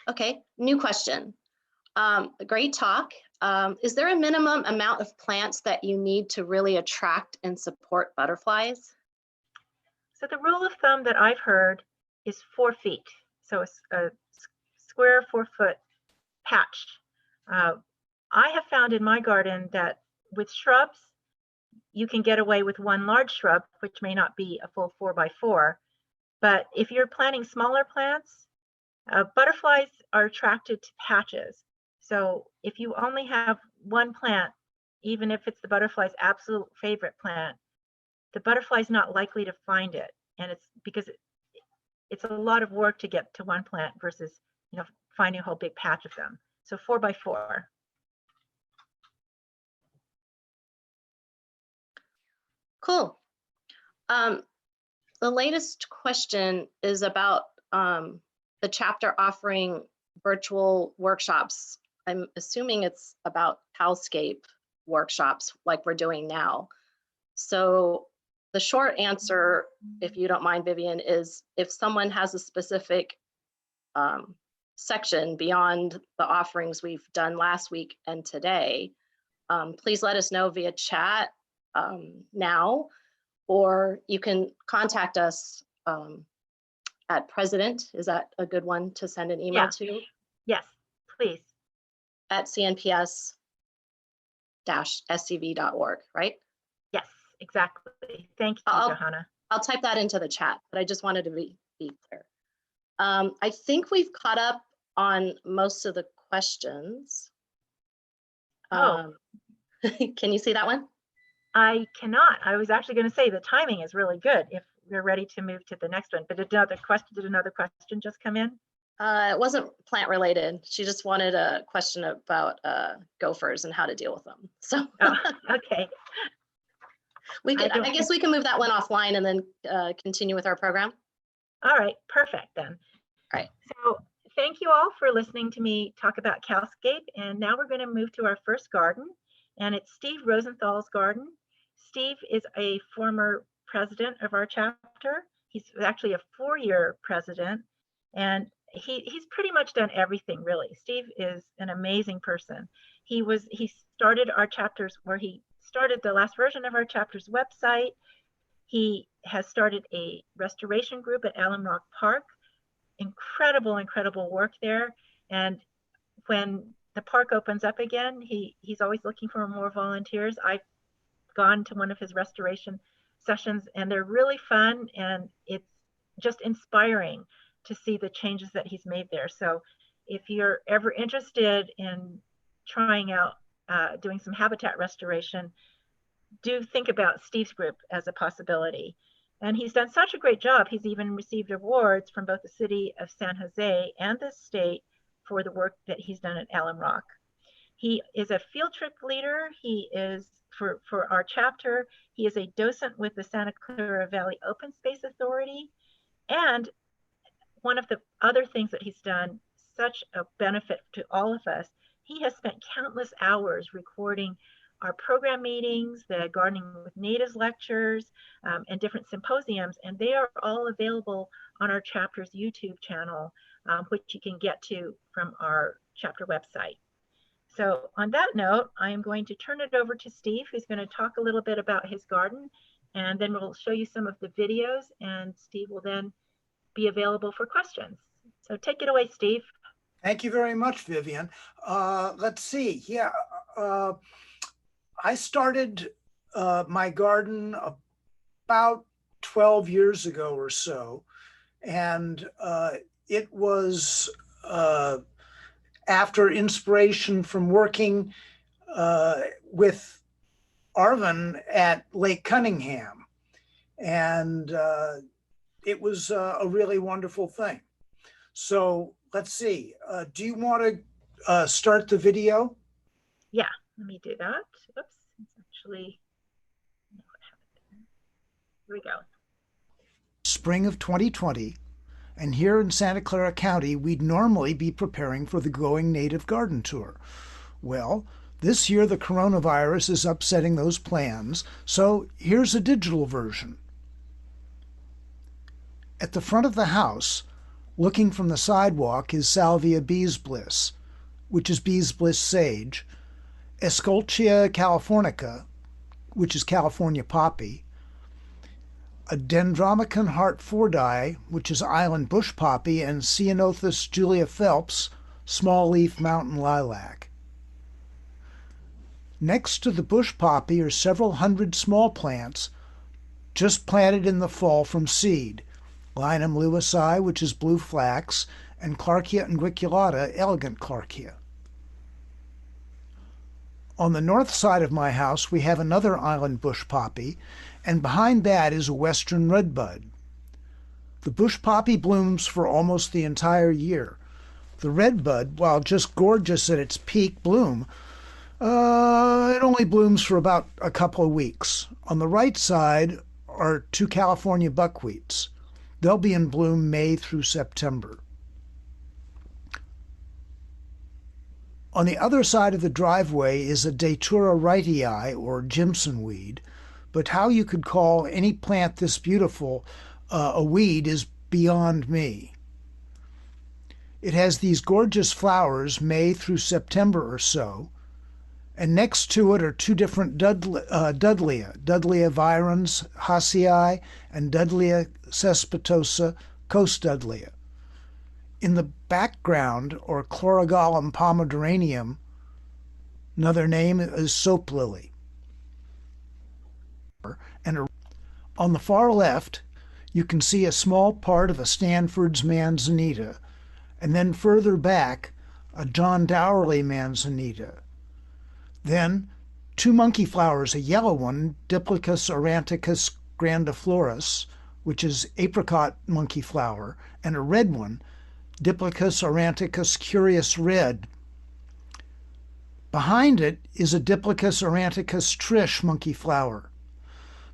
Okay, new question. Great talk. Is there a minimum amount of plants that you need to really attract and support butterflies? So the rule of thumb that I've heard is 4 feet. So a square 4-foot patch. I have found in my garden that with shrubs, you can get away with one large shrub, which may not be a full 4x4. But if you're planting smaller plants, butterflies are attracted to patches. So if you only have one plant, even if it's the butterfly's absolute favorite plant, the butterfly's not likely to find it. And it's because it's a lot of work to get to one plant versus, you know, finding a whole big patch of them. So 4x4. Cool. The latest question is about the chapter offering virtual workshops. I'm assuming it's about Calscape workshops like we're doing now. So the short answer, if you don't mind, Vivian, is if someone has a specific section beyond the offerings we've done last week and today, please let us know via chat now, or you can contact us at President. Is that a good one to send an email to? Yes, please. At cnps-scv.org, right? Yes, exactly. Thank you, Johanna. I'll type that into the chat, but I just wanted to be clear. I think we've caught up on most of the questions. Can you see that one? I cannot. I was actually going to say the timing is really good if we're ready to move to the next one. But did another question just come in? It wasn't plant related. She just wanted a question about gophers and how to deal with them. So okay. I guess we can move that one offline and then continue with our program. All right, perfect then. All right. So thank you all for listening to me talk about Calscape. And now we're going to move to our first garden, and it's Steve Rosenthal's garden. Steve is a former president of our chapter. He's actually a 4-year president, and he's pretty much done everything, really. Steve is an amazing person. He started our chapters where he started the last version of our chapter's website. He has started a restoration group at Alum Rock Park. Incredible work there. And when the park opens up again, he's always looking for more volunteers. I've gone to one of his restoration sessions, and they're really fun, and it's just inspiring to see the changes that he's made there. So if you're ever interested in trying out doing some habitat restoration, do think about Steve's group as a possibility. And he's done such a great job. He's even received awards from both the city of San Jose and the state for the work that he's done at Alum Rock. He is a field trip leader. He is, for our chapter, he is a docent with the Santa Clara Valley Open Space Authority. And one of the other things that he's done, such a benefit to all of us, he has spent countless hours recording our program meetings, the Gardening with Natives lectures, and different symposiums, and they are all available on our chapter's YouTube channel, which you can get to from our chapter website. So on that note, I am going to turn it over to Steve, who's going to talk a little bit about his garden, and then we'll show you some of the videos, and Steve will then be available for questions. So take it away, Steve. Thank you very much, Vivian. Let's see. Yeah, I started my garden about 12 years ago or so, and it was after inspiration from working with Arvin at Lake Cunningham. And it was a really wonderful thing. So let's see. Do you want to start the video? Yeah, let me do that. Oops, it's actually, here we go. Spring of 2020, and here in Santa Clara County, we'd normally be preparing for the Going Native Garden Tour. Well, this year the coronavirus is upsetting those plans, so here's a digital version. At the front of the house, looking from the sidewalk, is Salvia bees bliss, which is bees bliss sage, Escultia californica, which is California poppy, a Dendromicon hartfordi, which is island bush poppy, and Ceanothus Julia Phelps, small leaf mountain lilac. Next to the bush poppy are several hundred small plants just planted in the fall from seed. Linum lewisi, which is blue flax, and Clarkia unguiculata, elegant Clarkia. On the north side of my house, we have another island bush poppy, and behind that is a western redbud. The bush poppy blooms for almost the entire year. The redbud, while just gorgeous at its peak bloom, it only blooms for about a couple of weeks. On the right side are two California buckwheats. They'll be in bloom May through September. On the other side of the driveway is a Datura wrightii, or Jimson weed, but how you could call any plant this beautiful a weed is beyond me. It has these gorgeous flowers May through September or so, and next to it are two different Dudleya virens Hassii and Dudleya cespitosa coast Dudleya. In the background, or Chlorogalum pomoderanium, another name is soap lily. And on the far left, you can see a small part of a Stanford's manzanita, and then further back, a John Dowerly manzanita. Then two monkey flowers, a yellow one, Diplicus auranticus grandiflorus, which is apricot monkey flower, and a red one, Diplicus auranticus curious red. Behind it is a Diplicus auranticus trish monkey flower.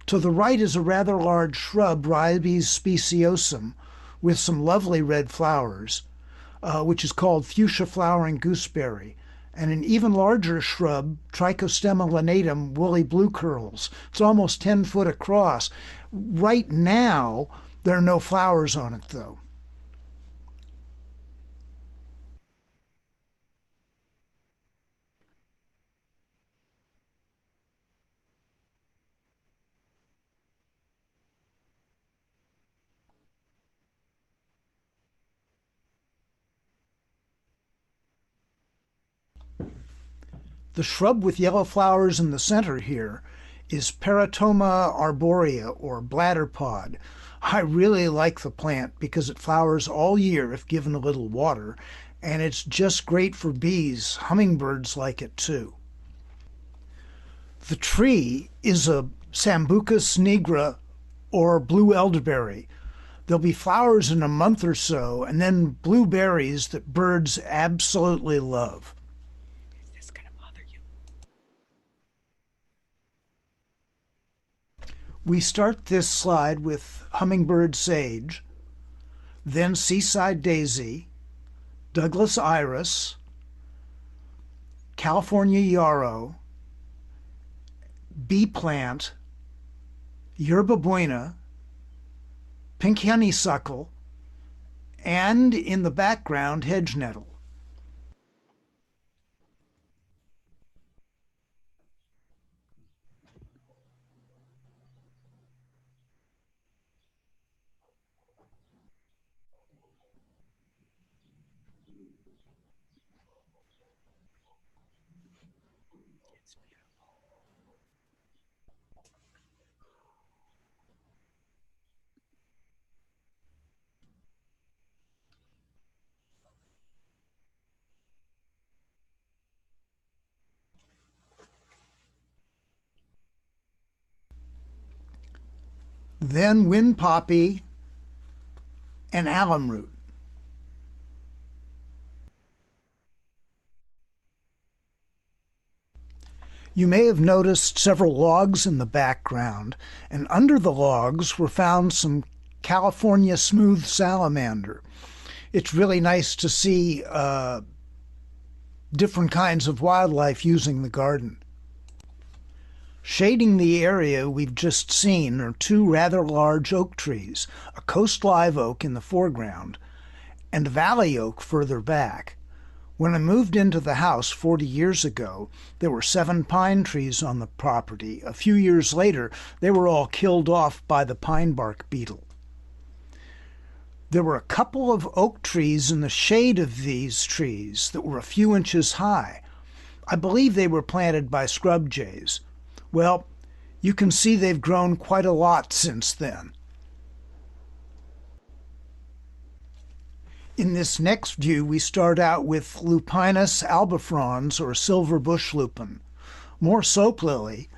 To the right is a rather large shrub, Ribes speciosum, with some lovely red flowers, which is called fuchsia flowering gooseberry, and an even larger shrub, Trichostemma lanatum, woolly blue curls. It's almost 10 foot across. Right now, there are no flowers on it, though. The shrub with yellow flowers in the center here is Peritoma arborea, or bladder pod. I really like the plant because it flowers all year if given a little water, and it's just great for bees. Hummingbirds like it too. The tree is a Sambucus nigra, or blue elderberry. There'll be flowers in a month or so, and then blueberries that birds absolutely love. We start this slide with Hummingbird Sage, then Seaside Daisy, Douglas Iris, California Yarrow, Bee Plant, Yerba Buena, Pink Honeysuckle, and in the background, Hedge Nettle. Then wind poppy, and alum root. You may have noticed several logs in the background, and under the logs were found some California smooth salamander. It's really nice to see different kinds of wildlife using the garden. Shading the area we've just seen are two rather large oak trees, a coast live oak in the foreground and a valley oak further back. When I moved into the house 40 years ago, there were 7 pine trees on the property. A few years later, they were all killed off by the pine bark beetle. There were a couple of oak trees in the shade of these trees that were a few inches high. I believe they were planted by scrub jays. Well, you can see they've grown quite a lot since then. In this next view, we start out with Lupinus albifrons, or silver bush lupin, more soap lily,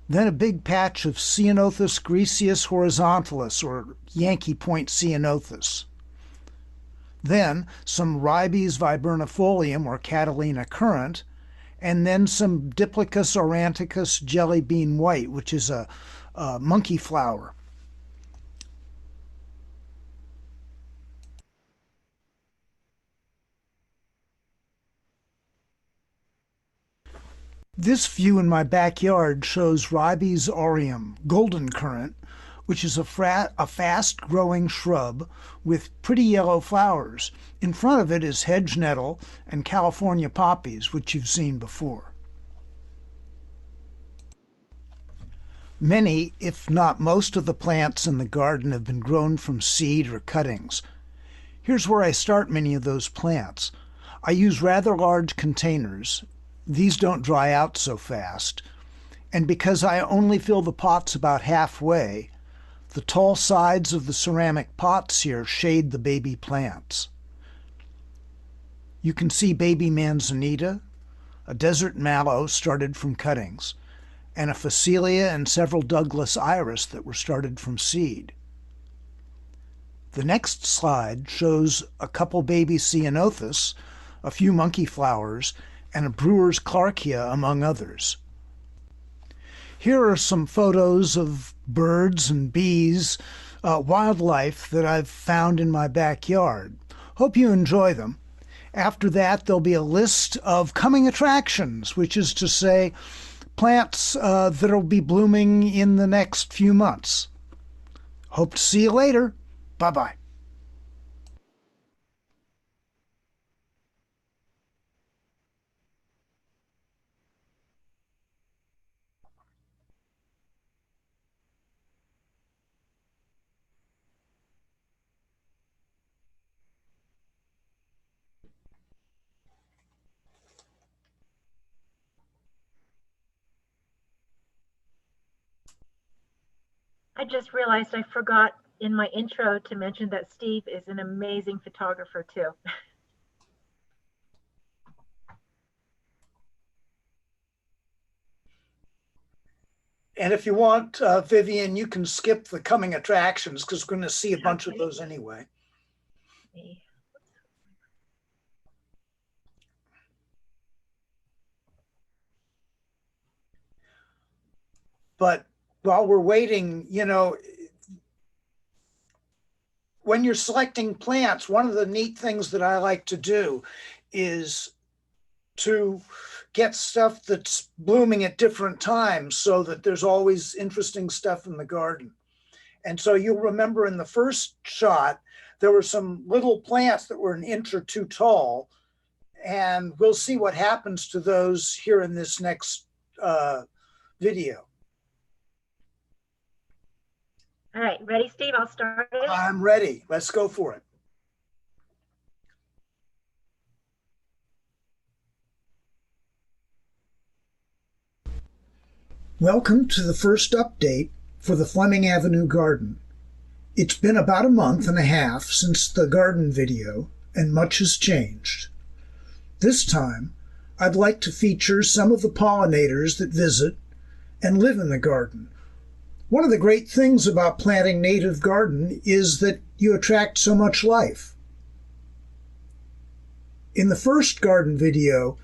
then a big patch of Ceanothus griseus horizontalis, or Yankee Point ceanothus. Then some Ribes viburnifolium, or Catalina currant, and then some Diplicus auranticus jelly bean white, which is a monkey flower. This view in my backyard shows Ribes aureum, golden currant, which is a fast-growing shrub with pretty yellow flowers. In front of it is hedge nettle and California poppies, which you've seen before. Many, if not most, of the plants in the garden have been grown from seed or cuttings. Here's where I start many of those plants. I use rather large containers. These don't dry out so fast. And because I only fill the pots about halfway, the tall sides of the ceramic pots here shade the baby plants. You can see baby manzanita, a desert mallow started from cuttings, and a Phacelia and several Douglas iris that were started from seed. The next slide shows a couple baby ceanothus, a few monkey flowers, and a brewer's clarkia, among others. Here are some photos of birds and bees, wildlife that I've found in my backyard. Hope you enjoy them. After that, there'll be a list of coming attractions, which is to say, plants that'll be blooming in the next few months. Hope to see you later. Bye-bye. I just realized I forgot in my intro to mention that Steve is an amazing photographer too. And if you want, Vivian, you can skip the coming attractions because we're going to see a bunch of those anyway. But while we're waiting, you know, when you're selecting plants, one of the neat things that I like to do is to get stuff that's blooming at different times so that there's always interesting stuff in the garden. And so you'll remember in the first shot, there were some little plants that were an inch or two tall, and we'll see what happens to those here in this next video. All right, ready, Steve? I'll start it. I'm ready. Let's go for it. Welcome to the first update for the Fleming Avenue garden. It's been about a month and a half since the garden video, and much has changed. This time, I'd like to feature some of the pollinators that visit and live in the garden, One of the great things about planting native garden is that you attract so much life. In the first garden video,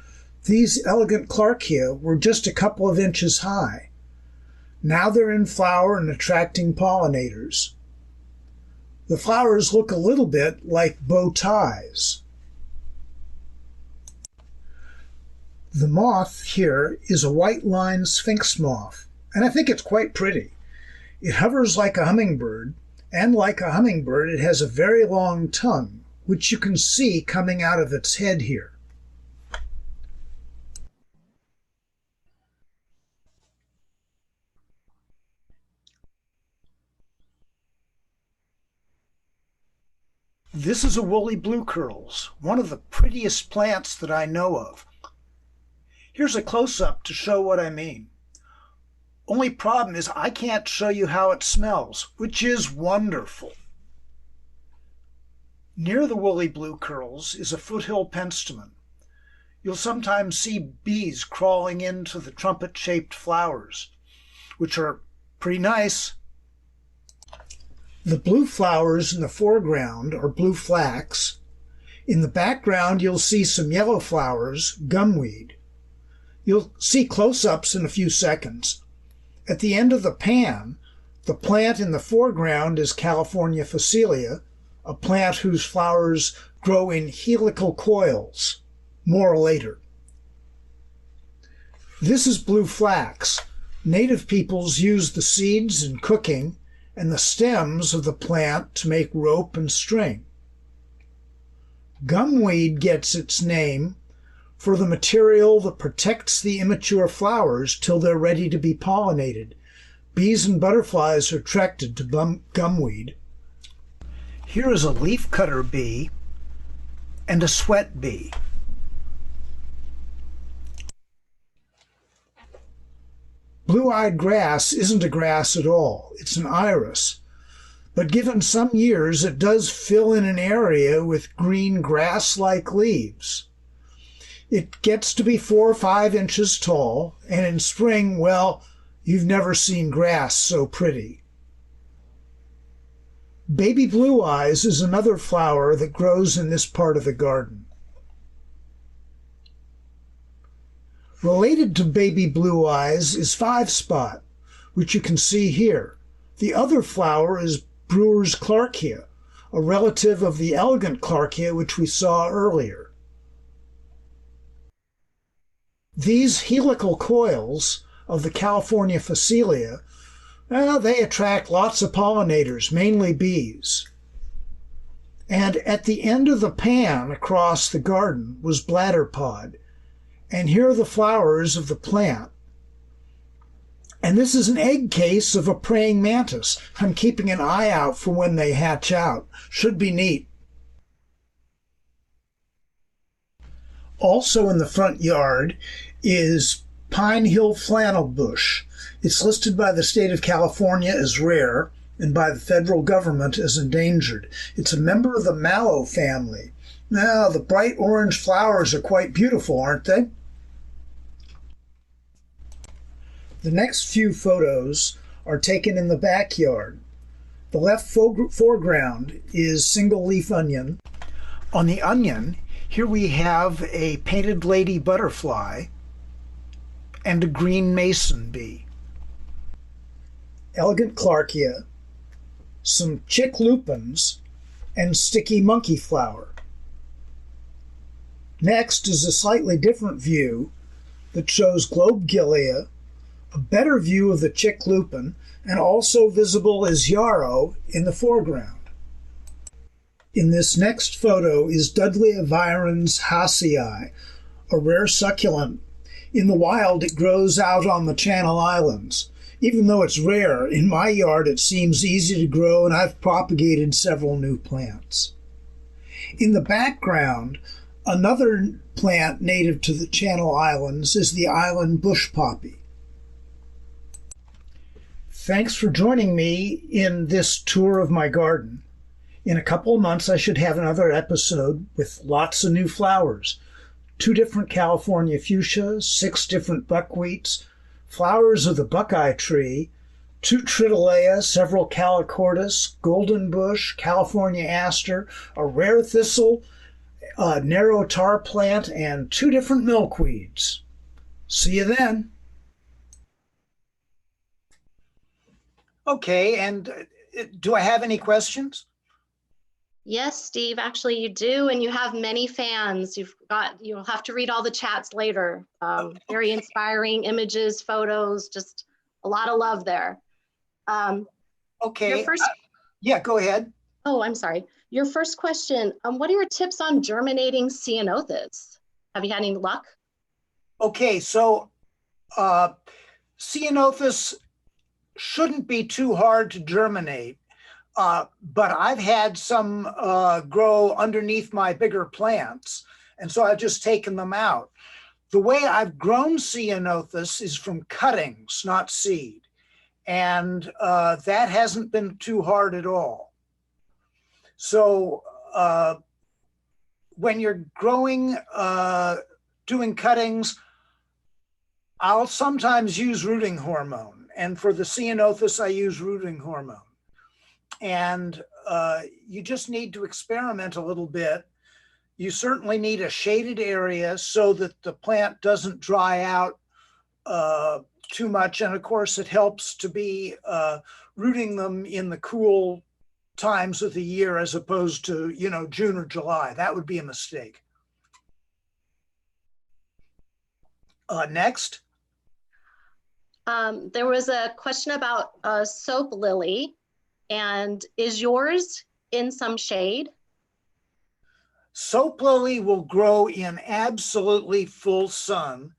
these elegant Clarkia were just a couple of inches high. Now they're in flower and attracting pollinators. The flowers look a little bit like bow ties. The moth here is a white-lined Sphinx moth, and I think it's quite pretty. It hovers like a hummingbird, and like a hummingbird, it has a very long tongue, which you can see coming out of its head here. This is a woolly blue curls, one of the prettiest plants that I know of. Here's a close-up to show what I mean. Only problem is I can't show you how it smells, which is wonderful. Near the woolly blue curls is a foothill penstemon. You'll sometimes see bees crawling into the trumpet-shaped flowers, which are pretty nice. The blue flowers in the foreground are blue flax. In the background, you'll see some yellow flowers, gumweed. You'll see close-ups in a few seconds. At the end of the pan, the plant in the foreground is California Phacelia, a plant whose flowers grow in helical coils. More later. This is blue flax. Native peoples use the seeds in cooking and the stems of the plant to make rope and string. Gumweed gets its name for the material that protects the immature flowers till they're ready to be pollinated. Bees and butterflies are attracted to gumweed. Here is a leafcutter bee and a sweat bee. Blue-eyed grass isn't a grass at all. It's an iris. But given some years, it does fill in an area with green grass-like leaves. It gets to be 4 or 5 inches tall, and in spring, well, you've never seen grass so pretty. Baby blue eyes is another flower that grows in this part of the garden. Related to baby blue eyes is 5-spot, which you can see here. The other flower is Brewer's Clarkia, a relative of the elegant Clarkia which we saw earlier. These helical coils of the California Phacelia, they attract lots of pollinators, mainly bees. And at the end of the pan across the garden was Bladder Pod. And here are the flowers of the plant. And this is an egg case of a praying mantis. I'm keeping an eye out for when they hatch out. Should be neat. Also in the front yard is Pine Hill Flannelbush. It's listed by the state of California as rare and by the federal government as endangered. It's a member of the mallow family. Now, the bright orange flowers are quite beautiful, aren't they? The next few photos are taken in the backyard. The left foreground is single leaf onion. On the onion, here we have a painted lady butterfly and a green mason bee. Elegant Clarkia, some chick lupins, and sticky monkey flower. Next is a slightly different view that shows globegilia, a better view of the chick lupin, and also visible is yarrow in the foreground. In this next photo is Dudleya virens haasii, a rare succulent. In the wild, it grows out on the Channel Islands. Even though it's rare, in my yard it seems easy to grow, and I've propagated several new plants. In the background, another plant native to the Channel Islands is the island bush poppy. Thanks for joining me in this tour of my garden. In a couple of months, I should have another episode with lots of new flowers. 2 different California fuchsias, 6 different buckwheats, flowers of the Buckeye tree, two Tritolea, several Calicortus, golden bush, California aster, a rare thistle, a narrow tar plant, and two different milkweeds. See you then. Okay, and do I have any questions? Yes, Steve, actually you do, and you have many fans. You'll have to read all the chats later. Very inspiring images, photos, just a lot of love there. Okay, your first, yeah, go ahead. Oh, I'm sorry. Your first question, what are your tips on germinating ceanothus? Have you had any luck? Okay, so ceanothus shouldn't be too hard to germinate, but I've had some grow underneath my bigger plants, and so I've just taken them out. The way I've grown ceanothus is from cuttings, not seed, and that hasn't been too hard at all. So when you're growing, doing cuttings, I'll sometimes use rooting hormone. And for the ceanothus, I use rooting hormone. And you just need to experiment a little bit. You certainly need a shaded area so that the plant doesn't dry out too much. And of course, it helps to be rooting them in the cool times of the year as opposed to, June or July. That would be a mistake. Next. There was a question about soap lily, and is yours in some shade? Soap lily will grow in absolutely full sun,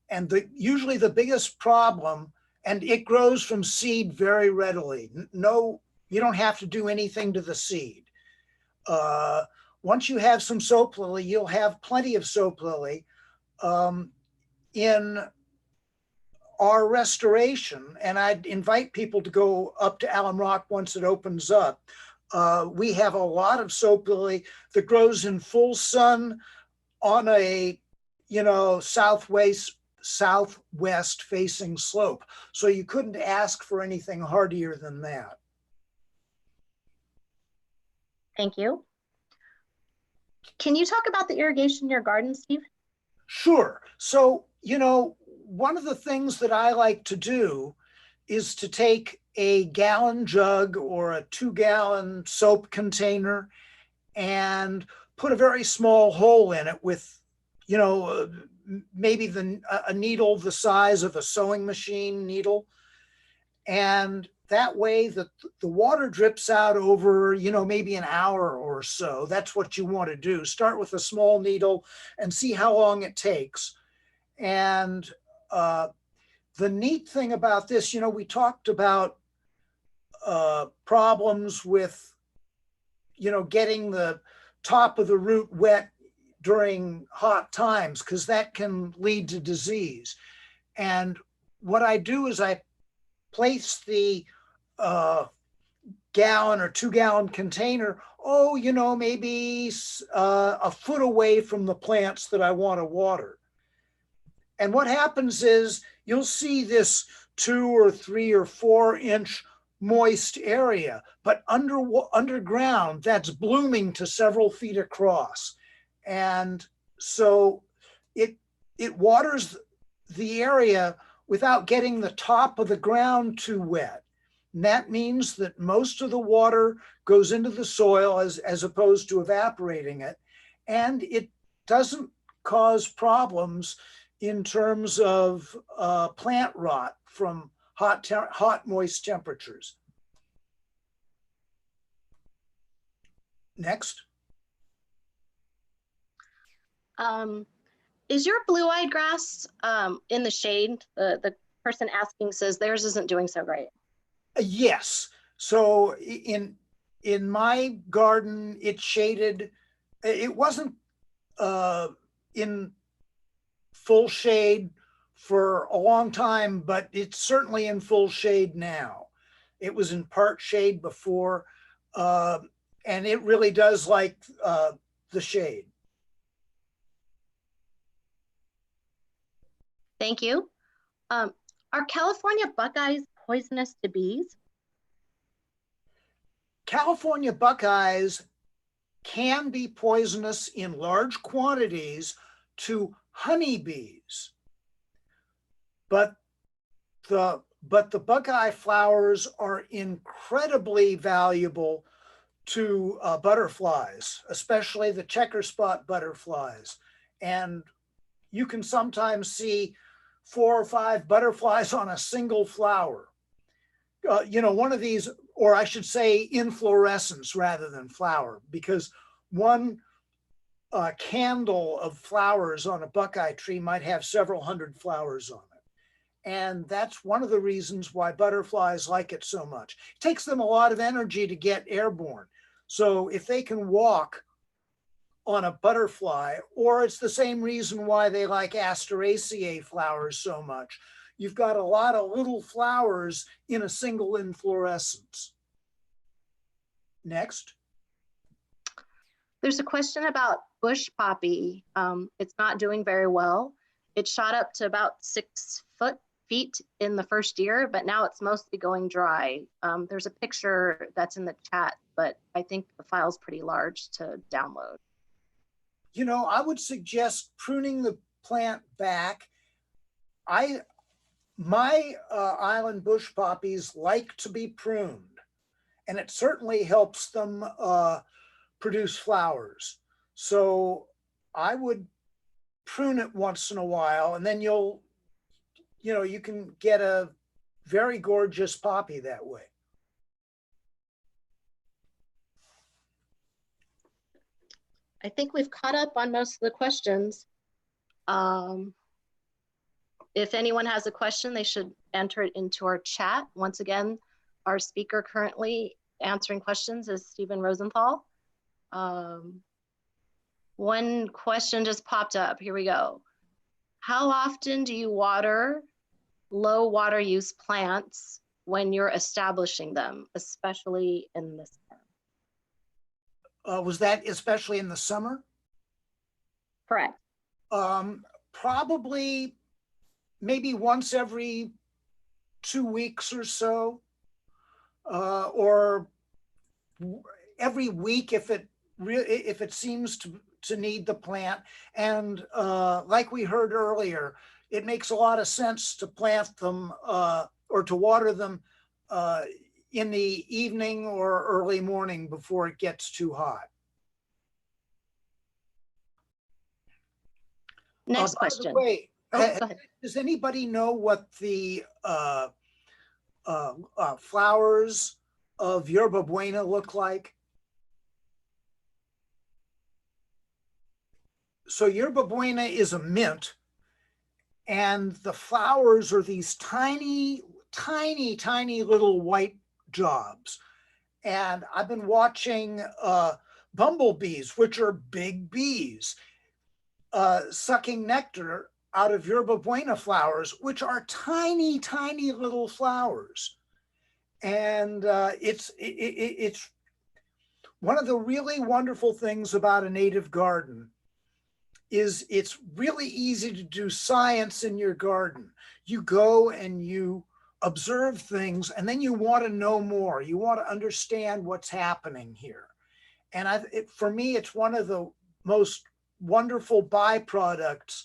and usually the biggest problem, and it grows from seed very readily. No, you don't have to do anything to the seed. Once you have some soap lily, you'll have plenty of soap lily. In our restoration, and I'd invite people to go up to Alum Rock once it opens up. We have a lot of soap lily that grows in full sun on a, southwest facing slope. So you couldn't ask for anything hardier than that. Thank you. Can you talk about the irrigation in your garden, Steve? Sure. So, one of the things that I like to do is to take a gallon jug or a 2-gallon soap container and put a very small hole in it with, maybe a needle the size of a sewing machine needle. And that way the water drips out over, maybe an hour or so. That's what you want to do. Start with a small needle and see how long it takes. And the neat thing about this, we talked about problems with, getting the top of the root wet during hot times, because that can lead to disease. And what I do is I place the gallon or 2-gallon container, maybe a foot away from the plants that I want to water. And what happens is you'll see this 2 or 3 or 4 inch moist area, but underground that's blooming to several feet across. And so it waters the area without getting the top of the ground too wet. And that means that most of the water goes into the soil as opposed to evaporating it. And it doesn't cause problems in terms of plant rot from hot, moist temperatures. Next. Is your blue-eyed grass in the shade? The person asking says theirs isn't doing so great. Yes. So in my garden, it's shaded. It wasn't in full shade for a long time, but it's certainly in full shade now. It was in part shade before, and it really does like the shade. Thank you. Are California Buckeyes poisonous to bees? California buckeyes can be poisonous in large quantities to honeybees, but the buckeye flowers are incredibly valuable to butterflies, especially the checker spot butterflies. And you can sometimes see 4 or 5 butterflies on a single flower. One of these, or I should say inflorescence rather than flower, because one candle of flowers on a buckeye tree might have several hundred flowers on it. And that's one of the reasons why butterflies like it so much. It takes them a lot of energy to get airborne. So if they can walk on a butterfly, or it's the same reason why they like Asteraceae flowers so much, you've got a lot of little flowers in a single inflorescence. Next. There's a question about bush poppy. It's not doing very well. It shot up to about 6 feet in the first year, but now it's mostly going dry. There's a picture that's in the chat, but I think the file's pretty large to download. I would suggest pruning the plant back. My island bush poppies like to be pruned, and it certainly helps them produce flowers. So I would prune it once in a while, and then you can get a very gorgeous poppy that way. I think we've caught up on most of the questions. If anyone has a question, they should enter it into our chat. Once again, our speaker currently answering questions is Stephen Rosenthal. One question just popped up. Here we go. How often do you water low water use plants when you're establishing them, especially in the summer? Was that especially in the summer? Correct. Probably maybe once every 2 weeks or so, or every week if it seems to need the plant. And like we heard earlier, it makes a lot of sense to plant them or to water them in the evening or early morning before it gets too hot. Next question. By the way, go ahead. Does anybody know what the flowers of Yerba Buena look like? So Yerba Buena is a mint, and the flowers are these tiny, tiny, tiny little white jobs. And I've been watching bumblebees, which are big bees, sucking nectar out of Yerba Buena flowers, which are tiny, tiny little flowers. And it's one of the really wonderful things about a native garden is it's really easy to do science in your garden. You go and you observe things, and then you want to know more. You want to understand what's happening here. And for me, it's one of the most wonderful byproducts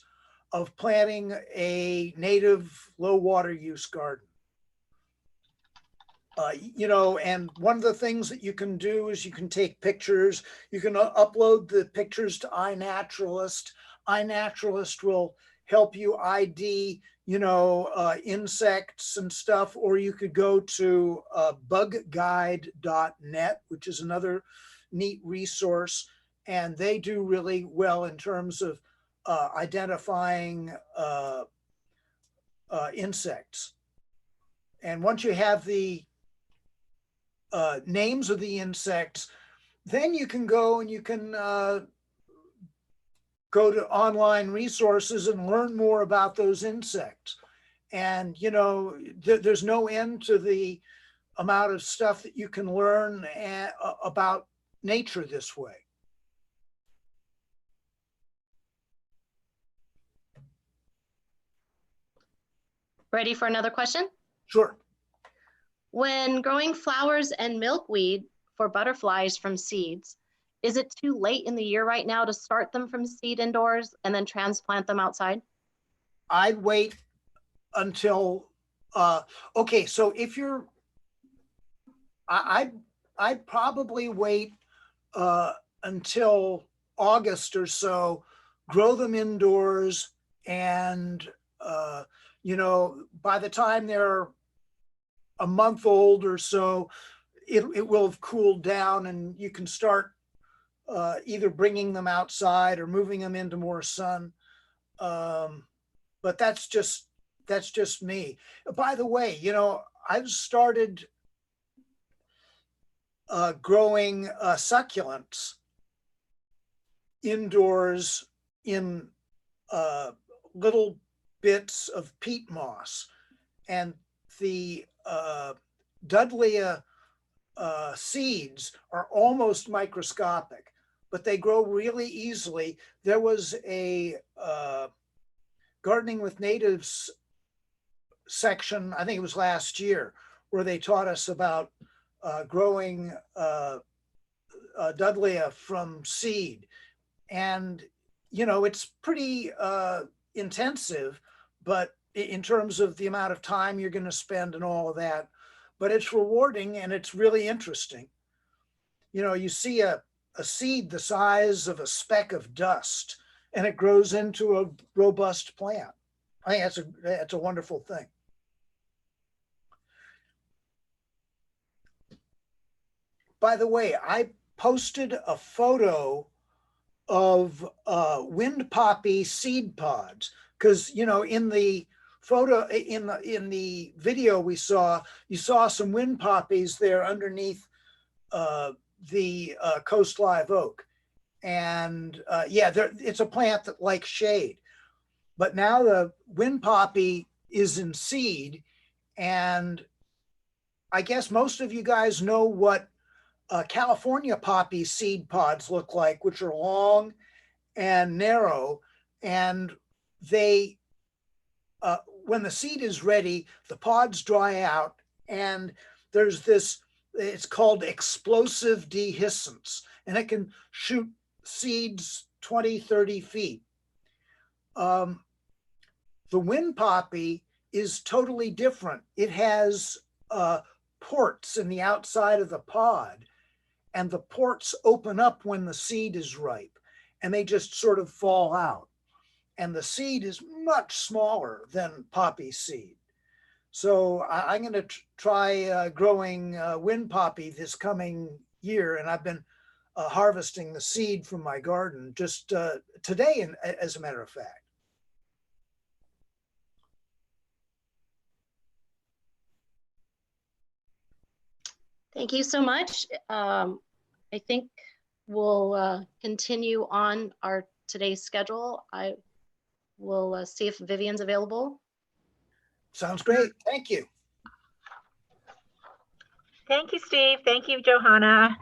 of planting a native low water use garden. And one of the things that you can do is you can take pictures. You can upload the pictures to iNaturalist. iNaturalist will help you ID, insects and stuff, or you could go to bugguide.net, which is another neat resource. And they do really well in terms of identifying insects. And once you have the names of the insects, then you can go and you can go to online resources and learn more about those insects. And, there's no end to the amount of stuff that you can learn about nature this way. Ready for another question? Sure. When growing flowers and milkweed for butterflies from seeds, is it too late in the year right now to start them from seed indoors and then transplant them outside? I'd wait until, okay, so if you're, I'd probably wait until August or so, grow them indoors, and you know, by the time they're a month old or so, it will have cooled down, and you can start either bringing them outside or moving them into more sun. But that's just me. By the way, you know, I've started growing succulents indoors in little bits of peat moss, and the Dudleya seeds are almost microscopic, but they grow really easily. There was a Gardening with Natives section, I think it was last year, where they taught us about growing Dudleya from seed. And, you know, it's pretty intensive, but in terms of the amount of time you're going to spend and all of that, but it's rewarding and it's really interesting. You know, you see a seed the size of a speck of dust, and it grows into a robust plant. I think that's a wonderful thing. By the way, I posted a photo of wind poppy seed pods, because, you know, in the photo, in the video we saw, you saw some wind poppies there underneath the coast live oak. And yeah, it's a plant that likes shade. But now the wind poppy is in seed, and I guess most of you guys know what California poppy seed pods look like, which are long and narrow, and they, when the seed is ready, the pods dry out, and there's this, it's called explosive dehiscence, and it can shoot seeds 20, 30 feet. The wind poppy is totally different. It has ports in the outside of the pod, and the ports open up when the seed is ripe, and they just sort of fall out. And the seed is much smaller than poppy seed. So I'm going to try growing wind poppy this coming year, and I've been harvesting the seed from my garden just today, as a matter of fact. Thank you so much. I think we'll continue on our today's schedule. I will see if Vivian's available. Sounds great. Thank you. Thank you, Steve. Thank you, Johanna.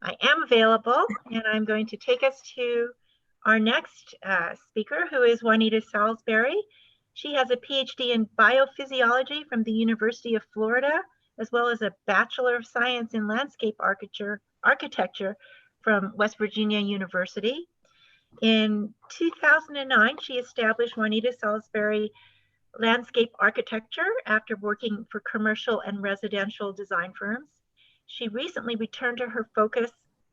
I am available, and I'm going to take us to our next speaker, who is Juanita Salisbury. She has a PhD in biophysiology from the University of Florida, as well as a Bachelor of Science in Landscape Architecture from West Virginia University. In 2009, she established Juanita Salisbury Landscape Architecture after working for commercial and residential design firms. She recently returned her focus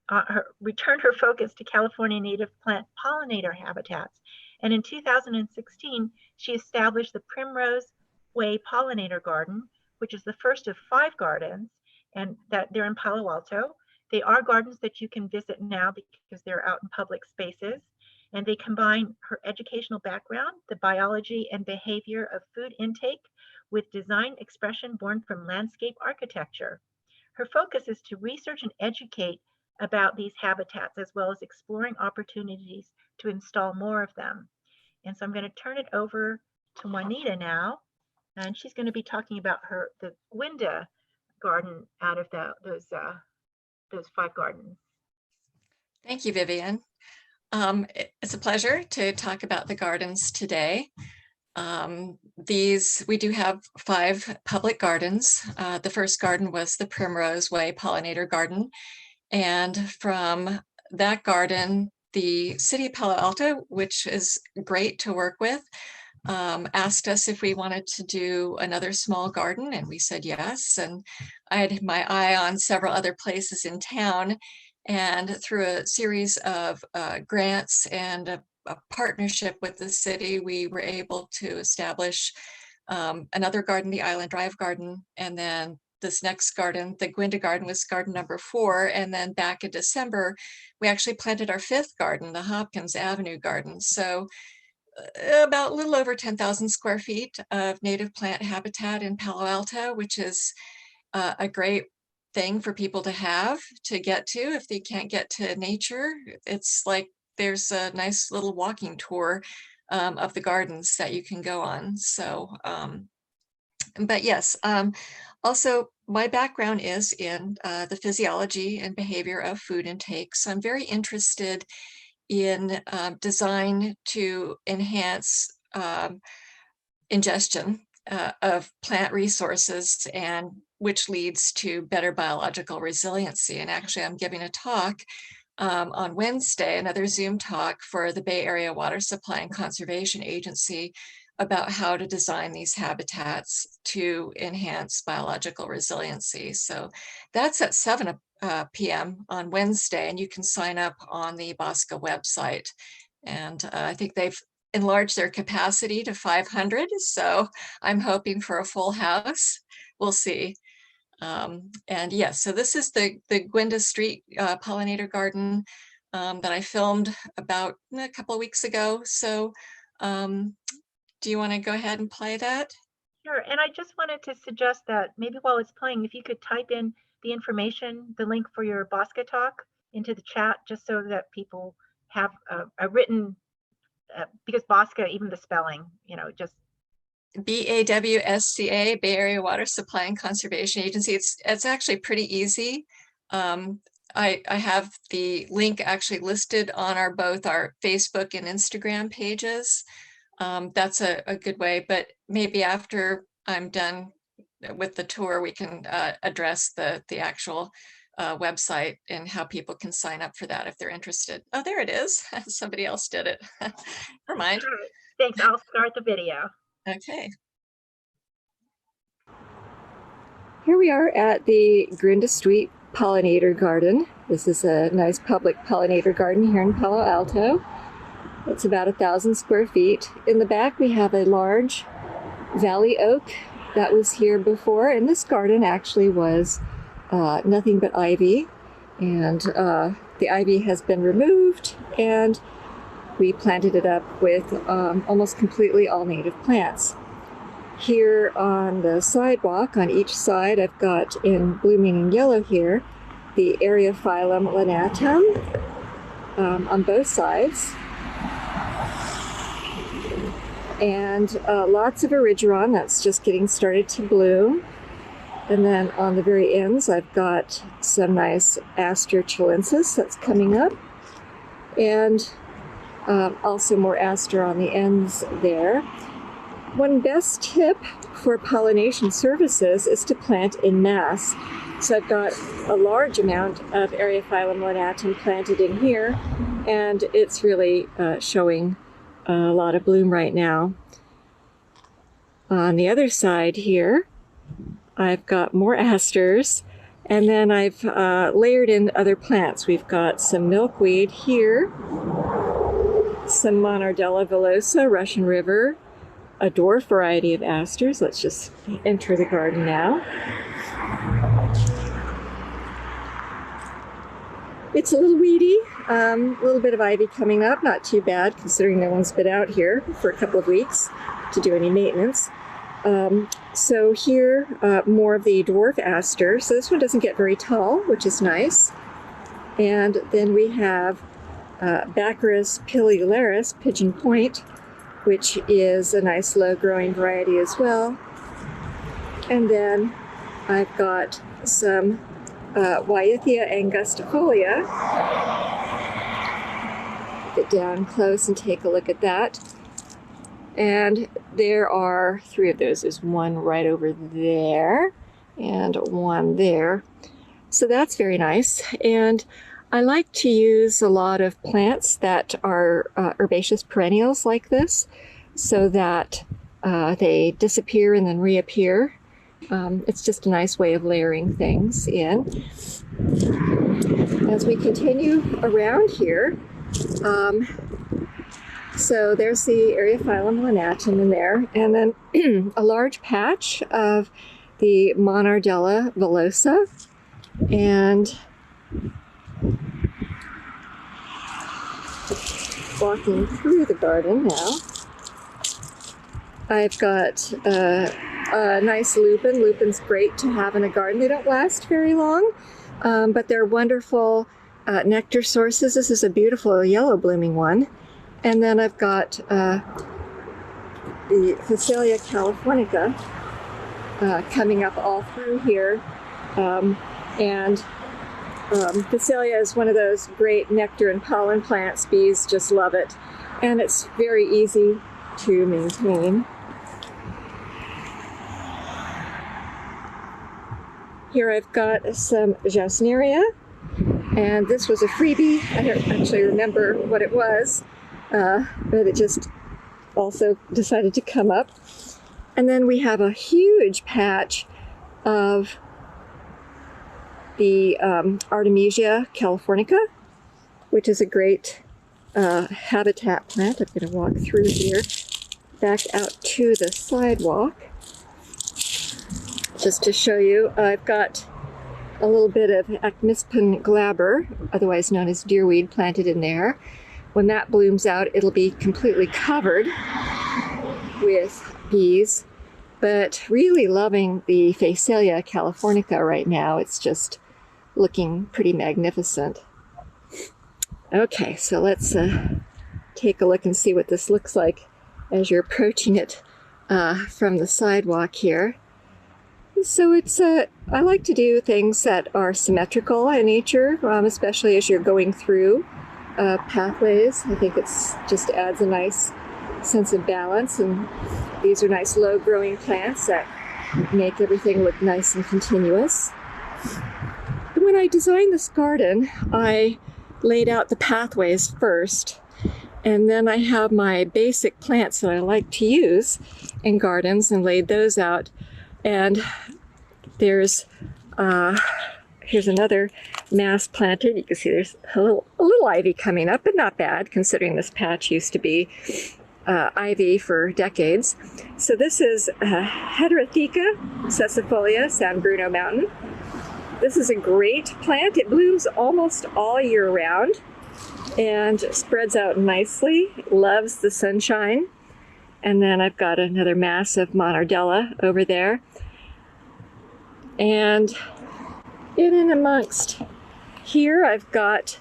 to California native plant pollinator habitats. And in 2016, she established the Primrose Way Pollinator Garden, which is the first of 5 gardens, and that they're in Palo Alto. They are gardens that you can visit now because they're out in public spaces, and they combine her educational background, the biology and behavior of food intake, with design expression born from landscape architecture. Her focus is to research and educate about these habitats, as well as exploring opportunities to install more of them. And so I'm going to turn it over to Juanita now, and she's going to be talking about the Gwenda garden out of those 5 gardens. Thank you, Vivian. It's a pleasure to talk about the gardens today. We do have 5 public gardens. The first garden was the Primrose Way Pollinator Garden. And from that garden, the city of Palo Alto, which is great to work with, asked us if we wanted to do another small garden, and we said yes. And I had my eye on several other places in town, and through a series of grants and a partnership with the city, we were able to establish another garden, the Island Drive Garden, and then this next garden, the Gwenda garden, was garden number 4. And then back in December, we actually planted our 5th garden, the Hopkins Avenue Garden. So about a little over 10,000 square feet of native plant habitat in Palo Alto, which is a great thing for people to get to if they can't get to nature. It's like there's a nice little walking tour of the gardens that you can go on. So, but yes, also my background is in the physiology and behavior of food intake. So I'm very interested in design to enhance ingestion of plant resources, and which leads to better biological resiliency. And actually, I'm giving a talk on Wednesday, another Zoom talk for the Bay Area Water Supply and Conservation Agency, about how to design these habitats to enhance biological resiliency. So that's at 7 p.m. on Wednesday, and you can sign up on the Bosca website. And I think they've enlarged their capacity to 500, so I'm hoping for a full house. We'll see. And yes, so this is the Gwenda Street Pollinator Garden that I filmed about a couple of weeks ago. So do you want to go ahead and play that? Sure, and I just wanted to suggest that maybe while it's playing, if you could type in the information, the link for your Bosca talk into the chat, just so that people have a written, because Bosca, even the spelling, you know, just BAWSCA, Bay Area Water Supply and Conservation Agency. It's actually pretty easy. I have the link actually listed on both our Facebook and Instagram pages. That's a good way, but maybe after I'm done with the tour, we can address the actual website and how people can sign up for that if they're interested. Oh, there it is. Somebody else did it. Never mind. Right. Thanks. I'll start the video. Okay. Here we are at the Grandest Street Pollinator Garden. This is a nice public pollinator garden here in Palo Alto. It's about 1,000 square feet. In the back we have a large valley oak that was here before, and this garden actually was nothing but ivy, and the ivy has been removed, and we planted it up with almost completely all native plants. Here on the sidewalk, on each side, I've got in blooming in yellow here, the Eriophyllum lanatum on both sides. And lots of erigeron that's just getting started to bloom. And then on the very ends, I've got some nice Aster chilensis that's coming up. And also more Aster on the ends there. One best tip for pollination services is to plant in mass. So I've got a large amount of Eriophyllum lanatum planted in here, and it's really showing a lot of bloom right now. On the other side here, I've got more asters, and then I've layered in other plants. We've got some milkweed here, some Monardella villosa, Russian River, a dwarf variety of asters. Let's just enter the garden now. It's a little weedy, a little bit of ivy coming up, not too bad considering no one's been out here for a couple of weeks to do any maintenance. So here, more of the dwarf aster. So this one doesn't get very tall, which is nice. And then we have Baccharis pileolaris, pigeon point, which is a nice low-growing variety as well. And then I've got some Wyethia angustifolia. Get down close and take a look at that. And there are 3 of those. There's one right over there and one there. So that's very nice. And I like to use a lot of plants that are herbaceous perennials like this, so that they disappear and then reappear. It's just a nice way of layering things in. As we continue around here, so there's the Eriophyllum linatum in there, and then a large patch of the Monardella villosa, and walking through the garden now, I've got a nice lupin. Lupin's great to have in a garden. They don't last very long, but they're wonderful nectar sources. This is a beautiful yellow blooming one. And then I've got the Phacelia Californica coming up all through here. Phacelia is one of those great nectar and pollen plants. Bees just love it. And it's very easy to maintain. Here I've got some Jasneria, and this was a freebie. I don't actually remember what it was, but it just also decided to come up. And then we have a huge patch of the Artemisia Californica, which is a great habitat plant. I'm going to walk through here, back out to the sidewalk, just to show you. I've got a little bit of Acmispon glaber, otherwise known as deerweed, planted in there. When that blooms out, it'll be completely covered with bees, but really loving the Phacelia Californica right now. It's just looking pretty magnificent. Okay, so let's take a look and see what this looks like as you're approaching it from the sidewalk here. So it's I like to do things that are symmetrical in nature, especially as you're going through pathways. I think it's just adds a nice sense of balance, and these are nice low-growing plants that make everything look nice and continuous. When I designed this garden, I laid out the pathways first, and then I have my basic plants that I like to use in gardens and laid those out. And there's here's another mass planted. You can see there's a little ivy coming up, but not bad considering this patch used to be ivy for decades. So this is Heterotheca cecifolia, San Bruno Mountain. This is a great plant. It blooms almost all year round and spreads out nicely, loves the sunshine. And then I've got another mass of Monardella over there. And in and amongst here, I've got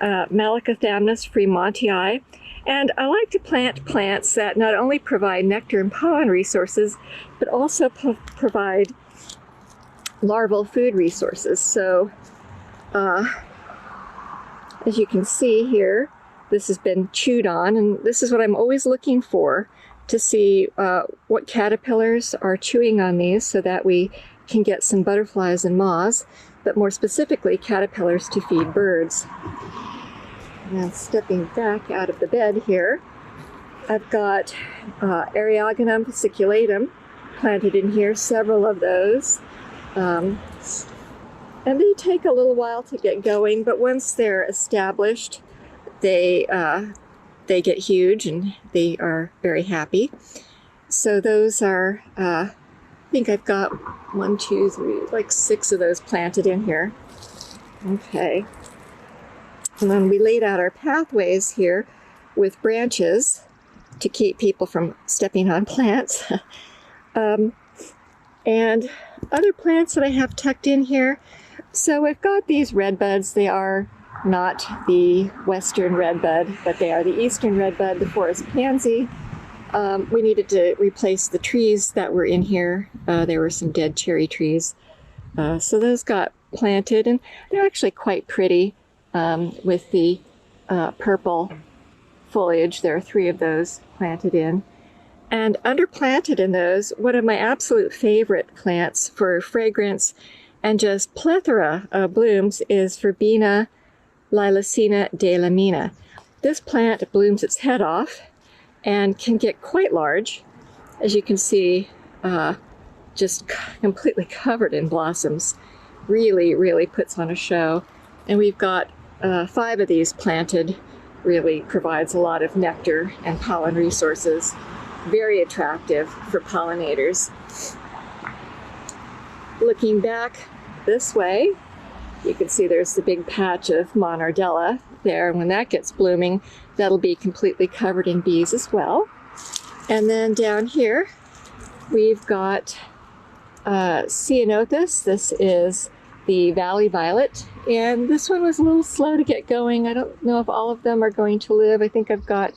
Malacothamnus fremontii. And I like to plant plants that not only provide nectar and pollen resources, but also provide larval food resources. So as you can see here, this has been chewed on, and this is what I'm always looking for, to see what caterpillars are chewing on these so that we can get some butterflies and moths, but more specifically caterpillars to feed birds. Now stepping back out of the bed here, I've got Eriogonum fasciculatum planted in here, several of those. And they take a little while to get going, but once they're established, they get huge and they are very happy. So those are, I think I've got 1, 2, 3, like 6 of those planted in here. Okay. And then we laid out our pathways here with branches to keep people from stepping on plants. And other plants that I have tucked in here. So we've got these redbuds. They are not the western redbud, but they are the eastern redbud, the forest pansy. We needed to replace the trees that were in here. There were some dead cherry trees. So those got planted, and they're actually quite pretty with the purple foliage. There are 3 of those planted in. And underplanted in those, one of my absolute favorite plants for fragrance and just plethora of blooms is Verbena lilacina de la Mina. This plant blooms its head off and can get quite large, as you can see, just completely covered in blossoms. Really, really puts on a show. And we've got 5 of these planted. Really provides a lot of nectar and pollen resources. Very attractive for pollinators. Looking back this way, you can see there's the big patch of Monardella there, and when that gets blooming, that'll be completely covered in bees as well. And then down here, we've got Ceanothus. This is the Valley Violet, and this one was a little slow to get going. I don't know if all of them are going to live. I think I've got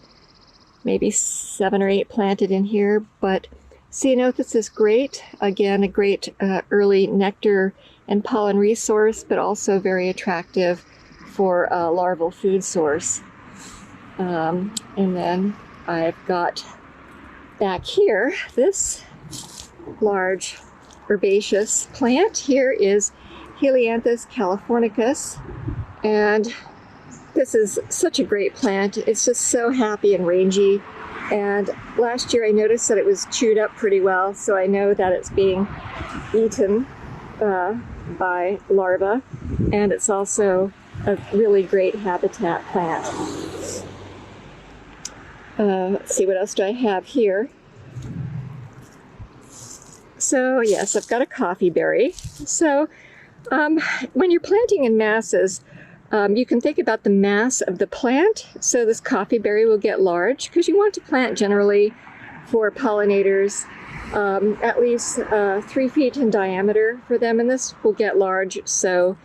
maybe 7 or 8 planted in here, but Ceanothus is great. Again, a great early nectar and pollen resource, but also very attractive for a larval food source. And then I've got back here this large herbaceous plant. Here is Helianthus Californica, and this is such a great plant. It's just so happy and rangy. And last year I noticed that it was chewed up pretty well, so I know that it's being eaten by larvae, and it's also a really great habitat plant. Let's see, what else do I have here? So yes, I've got a coffee berry. So when you're planting in masses, you can think about the mass of the plant. So this coffee berry will get large because you want to plant generally for pollinators at least 3 feet in diameter for them, and this will get large. So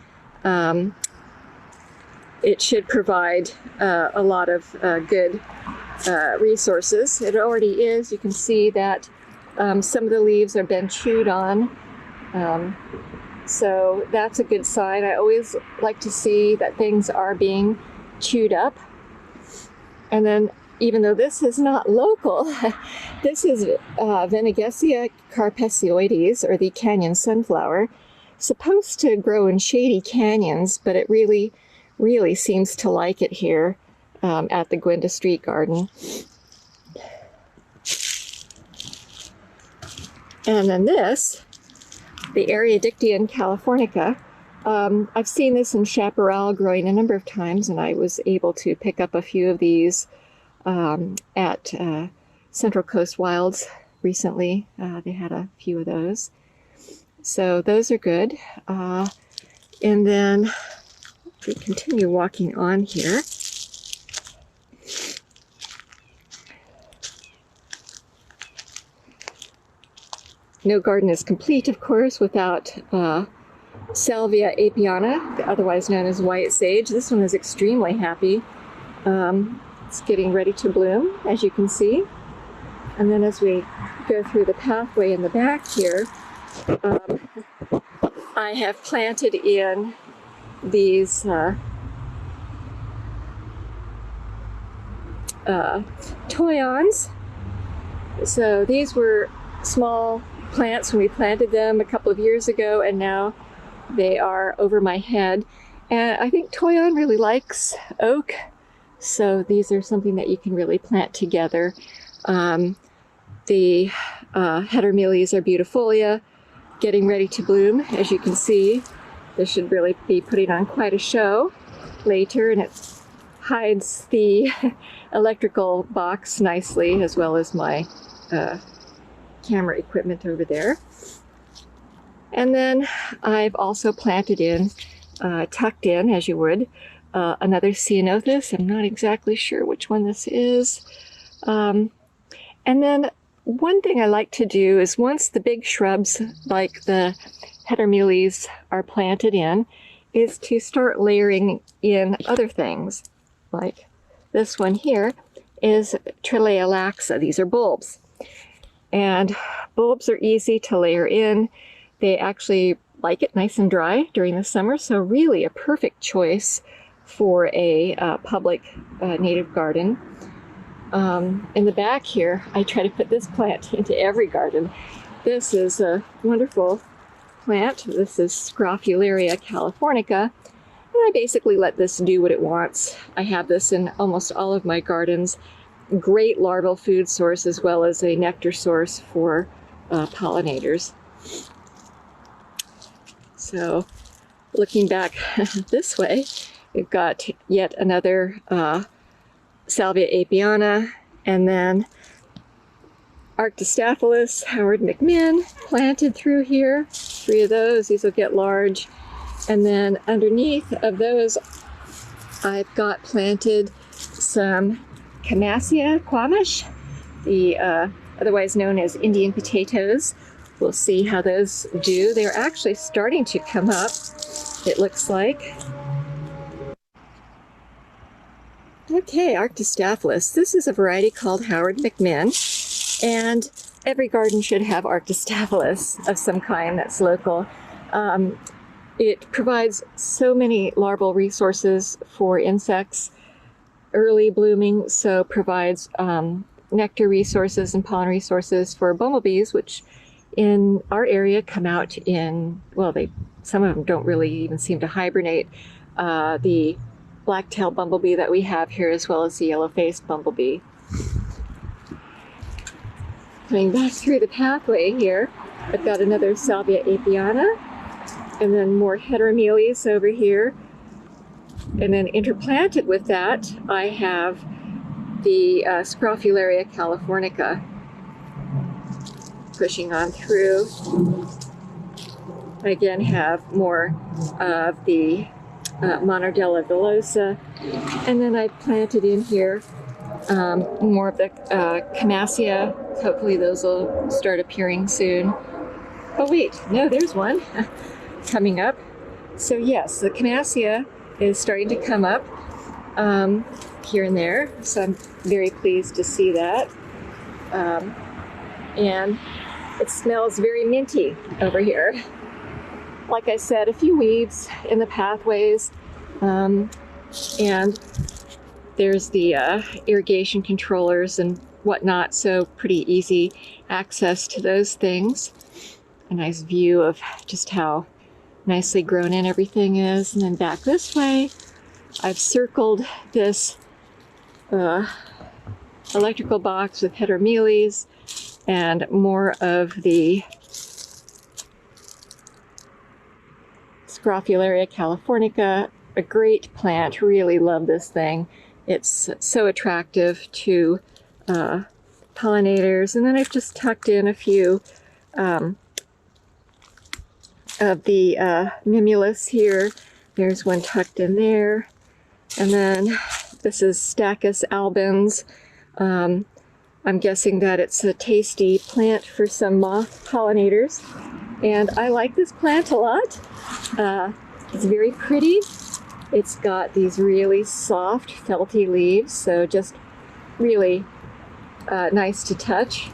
it should provide a lot of good resources. It already is. You can see that some of the leaves have been chewed on. So that's a good sign. I always like to see that things are being chewed up. And then, even though this is not local, this is Venegesia carpecioides, or the canyon sunflower, supposed to grow in shady canyons, but it really, really seems to like it here at the Gwenda Street Garden. And then this, the Irrigation Californica. I've seen this in chaparral growing a number of times, and I was able to pick up a few of these at Central Coast Wilds recently. They had a few of those. So those are good. And then if we continue walking on here, no garden is complete, of course, without Salvia apiana, otherwise known as white sage. This one is extremely happy. It's getting ready to bloom, as you can see. And then as we go through the pathway in the back here, I have planted in these toyons. So these were small plants when we planted them a couple of years ago, and now they are over my head. And I think toyon really likes oak, so these are something that you can really plant together. The Heteromelias arbutifolia, getting ready to bloom, as you can see. This should really be putting on quite a show later, and it hides the electrical box nicely, as well as my camera equipment over there. And then I've also planted in, tucked in, as you would, another Ceanothus. I'm not exactly sure which one this is. And then one thing I like to do is, once the big shrubs like the Heteromelias are planted in, is to start layering in other things. Like this one here is Trelea laxa. These are bulbs. And bulbs are easy to layer in. They actually like it nice and dry during the summer, so really a perfect choice for a public native garden. in the back here, I try to put this plant into every garden. This is a wonderful plant. This is Scrophularia californica. And I basically let this do what it wants. I have this in almost all of my gardens. Great larval food source as well as a nectar source for pollinators. So looking back this way, we've got yet another Salvia apiana, and then Arctostaphylos, Howard McMinn, planted through here. 3 of those, these will get large. And then underneath of those, I've got planted some Camassia quamash, the otherwise known as Indian potatoes. We'll see how those do. They're actually starting to come up, it looks like. Okay, Arctostaphylos. This is a variety called Howard McMinn, and every garden should have Arctostaphylos of some kind that's local. It provides so many larval resources for insects, early blooming, so provides nectar resources and pollen resources for bumblebees, which in our area come out in, well, some of them don't really even seem to hibernate. The black-tailed bumblebee that we have here, as well as the yellow-faced bumblebee. Coming back through the pathway here, I've got another Salvia apiana, and then more heteromelias over here. And then interplanted with that, I have the Scrophularia californica pushing on through. I again have more of the Monardella villosa, and then I've planted in here more of the Camassia. Hopefully those will start appearing soon. Oh wait, no, there's one coming up. So yes, the Camassia is starting to come up here and there, so I'm very pleased to see that. And it smells very minty over here. Like I said, a few weeds in the pathways, and there's the irrigation controllers and whatnot, so pretty easy access to those things. A nice view of just how nicely grown in everything is. And then back this way, I've circled this electrical box with heteromelias and more of the Scrophularia californica, a great plant. Really love this thing. It's so attractive to pollinators. And then I've just tucked in a few of the mimulus here. There's one tucked in there. And then this is Stachys albens. I'm guessing that it's a tasty plant for some moth pollinators. And I like this plant a lot. It's very pretty. It's got these really soft, felty leaves, so just really nice to touch,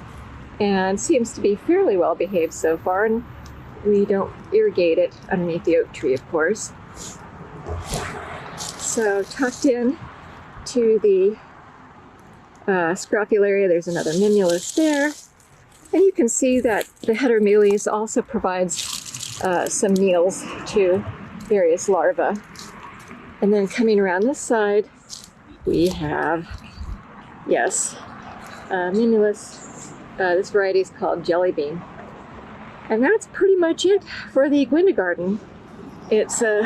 and seems to be fairly well behaved so far. And we don't irrigate it underneath the oak tree, of course. So tucked in to the Scrophularia, there's another mimulus there. And you can see that the heteromelias also provides some meals to various larvae. And then coming around this side, we have, yes, mimulus. This variety is called jellybean. And that's pretty much it for the Gwenda garden. It's a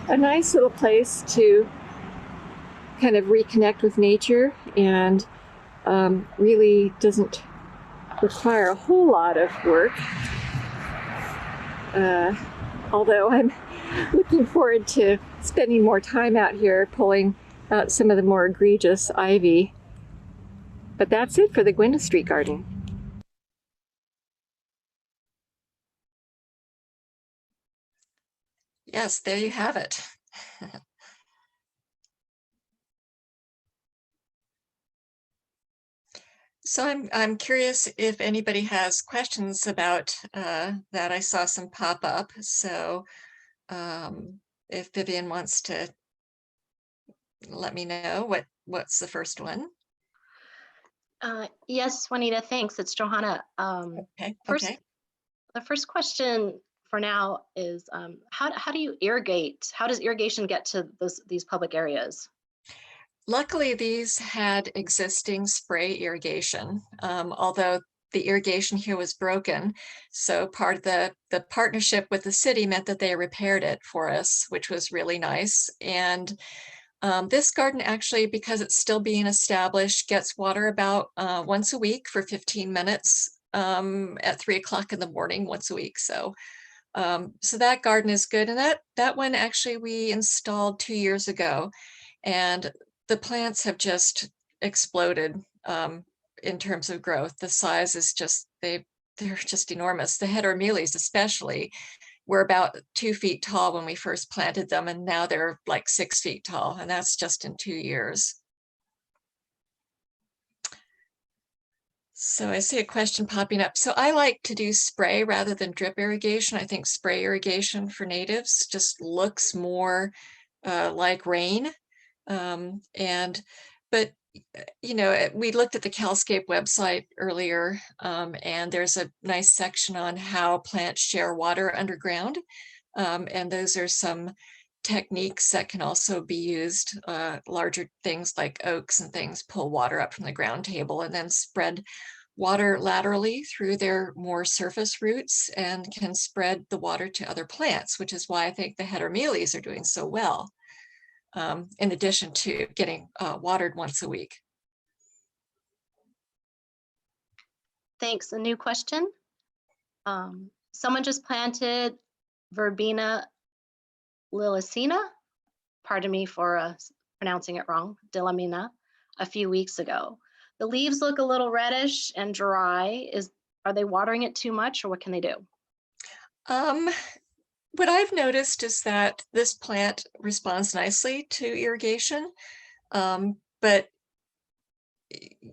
nice little place to kind of reconnect with nature, and really doesn't require a whole lot of work. Although I'm looking forward to spending more time out here pulling out some of the more egregious ivy. But that's it for the Gwenda Street Garden. Yes, there you have it. So I'm curious if anybody has questions about that. I saw some pop up. So if Vivian wants to let me know what's the first one? Yes, Juanita, thanks. It's Johanna. Okay. The first question for now is how do you irrigate? How does irrigation get to these public areas? Luckily, these had existing spray irrigation, although the irrigation here was broken. So part of the partnership with the city meant that they repaired it for us, which was really nice. And this garden actually, because it's still being established, gets water about once a week for 15 minutes at 3 o'clock in the morning once a week. So that garden is good. And that one actually we installed 2 years ago. And the plants have just exploded in terms of growth. The size is just, they're just enormous. The heteromelies especially were about 2 feet tall when we first planted them, and now they're like 6 feet tall, and that's just in 2 years. So I see a question popping up. So I like to do spray rather than drip irrigation. I think spray irrigation for natives just looks more like rain. But you know, we looked at the Calscape website earlier, and there's a nice section on how plants share water underground. And those are some techniques that can also be used. Larger things like oaks and things pull water up from the ground table and then spread water laterally through their more surface roots and can spread the water to other plants, which is why I think the heteromelies are doing so well. In addition to getting watered once a week. Thanks. A new question. Someone just planted Verbena lilacina, pardon me for pronouncing it wrong, dilamina, a few weeks ago. The leaves look a little reddish and dry. Are they watering it too much, or what can they do? What I've noticed is that this plant responds nicely to irrigation, but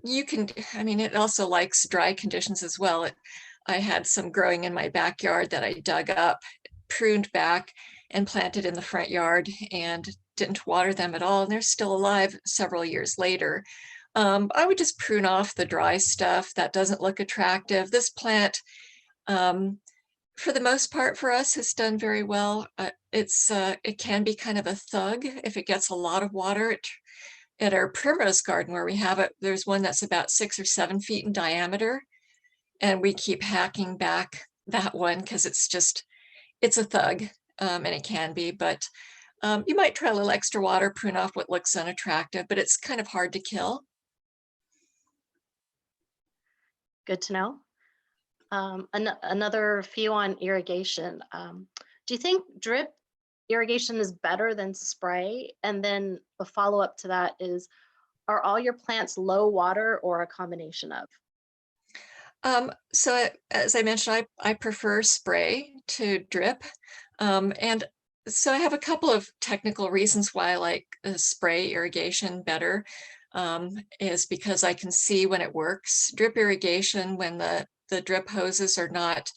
you can, I mean, it also likes dry conditions as well. I had some growing in my backyard that I dug up, pruned back, and planted in the front yard and didn't water them at all. And they're still alive several years later. I would just prune off the dry stuff that doesn't look attractive. This plant, for the most part for us, has done very well. It can be kind of a thug if it gets a lot of water. At our Primrose garden where we have it, there's one that's about 6 or 7 feet in diameter, and we keep hacking back that one because it's a thug, and it can be, but you might try a little extra water, prune off what looks unattractive, but it's kind of hard to kill. Good to know. Another few on irrigation. Do you think drip irrigation is better than spray? And then the follow-up to that is, are all your plants low water or a combination of? So as I mentioned, I prefer spray to drip. And so I have a couple of technical reasons why I like spray irrigation better, is because I can see when it works. Drip irrigation, when the drip hoses are not,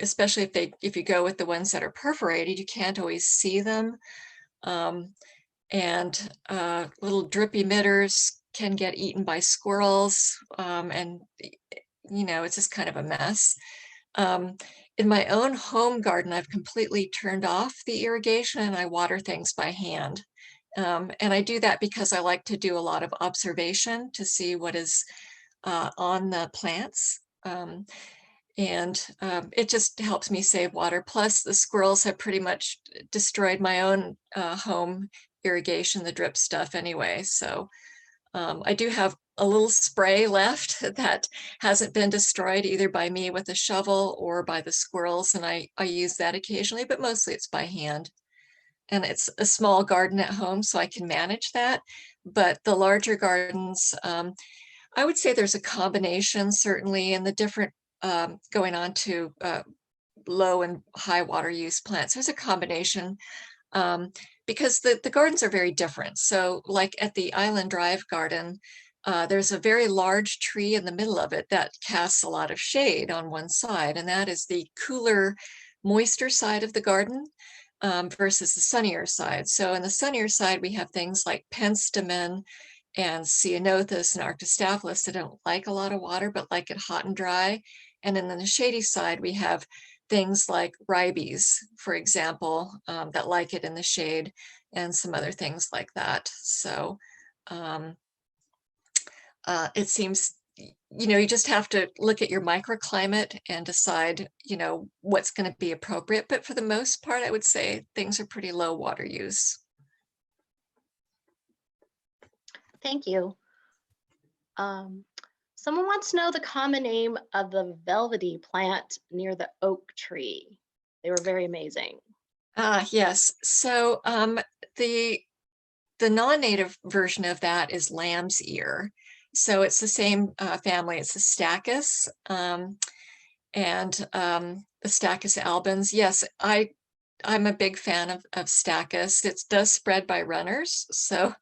especially if you go with the ones that are perforated, you can't always see them. And little drip emitters can get eaten by squirrels, and you know, it's just kind of a mess. In my own home garden, I've completely turned off the irrigation and I water things by hand. And I do that because I like to do a lot of observation to see what is on the plants. It just helps me save water. Plus the squirrels have pretty much destroyed my own home irrigation, the drip stuff anyway. So I do have a little spray left that hasn't been destroyed either by me with a shovel or by the squirrels. And I use that occasionally, but mostly it's by hand. And it's a small garden at home, so I can manage that. But the larger gardens, I would say there's a combination certainly in the different going on to low and high water use plants. There's a combination because the gardens are very different. So like at the Island Drive garden, there's a very large tree in the middle of it that casts a lot of shade on one side, and that is the cooler, moister side of the garden. versus the sunnier side. So in the sunnier side, we have things like penstemon and ceanothus and arctostaphylos that don't like a lot of water, but like it hot and dry. And then on the shady side, we have things like ribes, for example, that like it in the shade, and some other things like that. So it seems, you just have to look at your microclimate and decide, what's going to be appropriate. But for the most part, I would say things are pretty low water use. Thank you. Someone wants to know the common name of the velvety plant near the oak tree. They were very amazing. Yes. So the non-native version of that is lamb's ear. So it's the same family. It's the Stachys and the Stachys albans. Yes, I'm a big fan of Stachys. It does spread by runners, so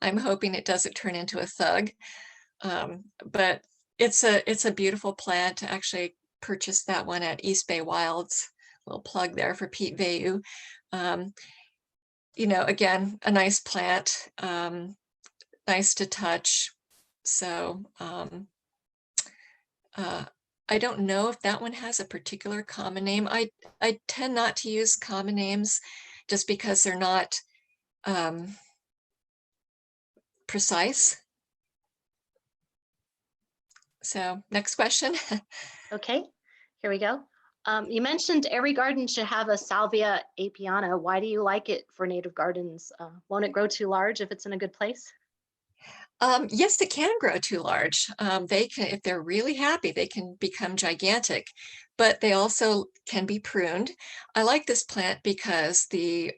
I'm hoping it doesn't turn into a thug. But it's a beautiful plant. I actually purchased that one at East Bay Wilds. A little plug there for Pete Vayu. Again, a nice plant, nice to touch. So I don't know if that one has a particular common name. I tend not to use common names just because they're not precise. So next question. Okay, here we go. You mentioned every garden should have a Salvia apiana. Why do you like it for native gardens? Won't it grow too large if it's in a good place? Yes, it can grow too large. They can, if they're really happy, they can become gigantic, but they also can be pruned. I like this plant because the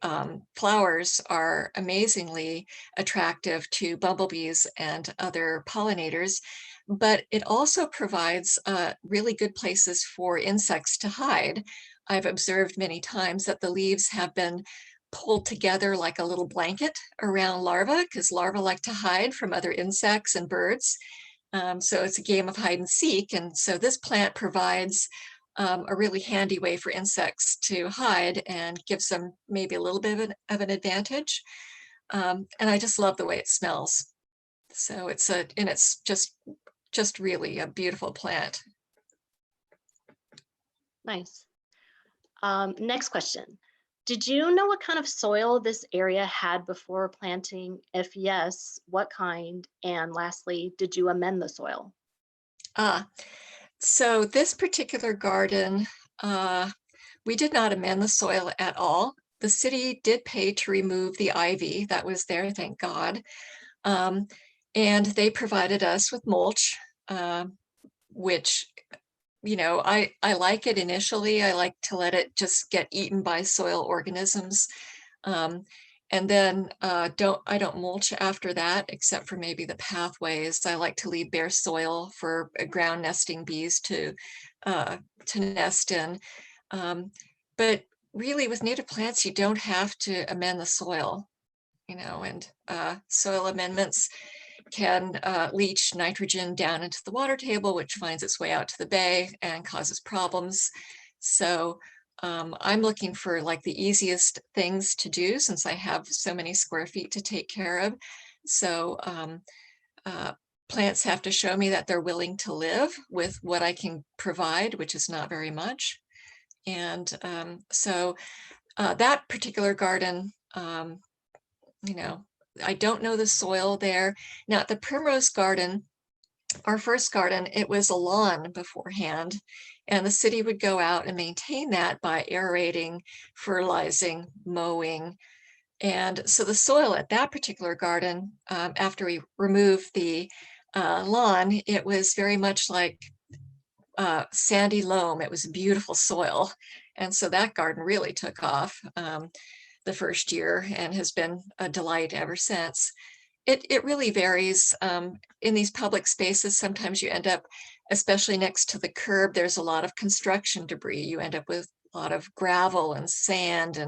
flowers are amazingly attractive to bumblebees and other pollinators, but it also provides really good places for insects to hide. I've observed many times that the leaves have been pulled together like a little blanket around larvae, because larvae like to hide from other insects and birds. So it's a game of hide and seek. And so this plant provides a really handy way for insects to hide and gives them maybe a little bit of an advantage. And I just love the way it smells. So it's just really a beautiful plant. Nice. Next question. Did you know what kind of soil this area had before planting? If yes, what kind? And lastly, did you amend the soil? So this particular garden, we did not amend the soil at all. The city did pay to remove the ivy that was there, thank God. And they provided us with mulch, which I like it initially. I like to let it just get eaten by soil organisms. And then I don't mulch after that, except for maybe the pathways. I like to leave bare soil for ground nesting bees to nest in. But really with native plants, you don't have to amend the soil, and soil amendments can leach nitrogen down into the water table, which finds its way out to the bay and causes problems. So I'm looking for like the easiest things to do since I have so many square feet to take care of. So plants have to show me that they're willing to live with what I can provide, which is not very much. And so that particular garden, I don't know the soil there. Now at the Primrose garden, our first garden, it was a lawn beforehand, and the city would go out and maintain that by aerating, fertilizing, mowing. And so the soil at that particular garden, after we removed the lawn, it was very much like sandy loam. It was beautiful soil. And so that garden really took off the first year and has been a delight ever since. It really varies. In these public spaces, sometimes you end up, especially next to the curb, there's a lot of construction debris. You end up with a lot of gravel and sand,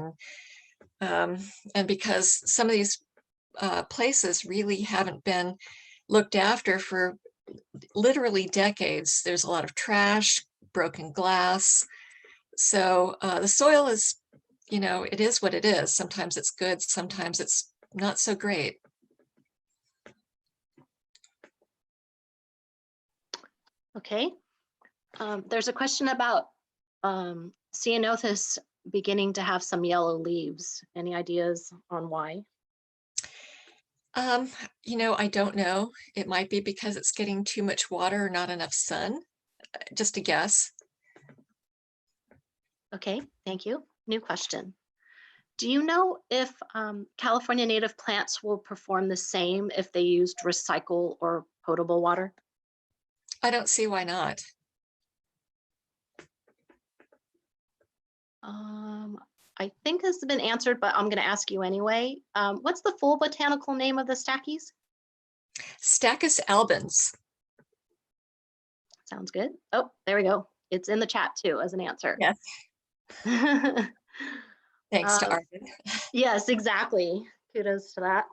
and because some of these places really haven't been looked after for literally decades, there's a lot of trash, broken glass. So the soil is you know, it is what it is. Sometimes it's good, sometimes it's not so great. Okay. There's a question about Ceanothus beginning to have some yellow leaves. Any ideas on why? You know, I don't know. It might be because it's getting too much water or not enough sun. Just a guess. Okay, thank you. New question. Do you know if California native plants will perform the same if they used recycle or potable water? I don't see why not. I think this has been answered, but I'm going to ask you anyway. What's the full botanical name of the stackies? Stachys albans. Sounds good. Oh, there we go. It's in the chat too as an answer. Yes. Thanks to Arvin. Yes, exactly. Kudos to that.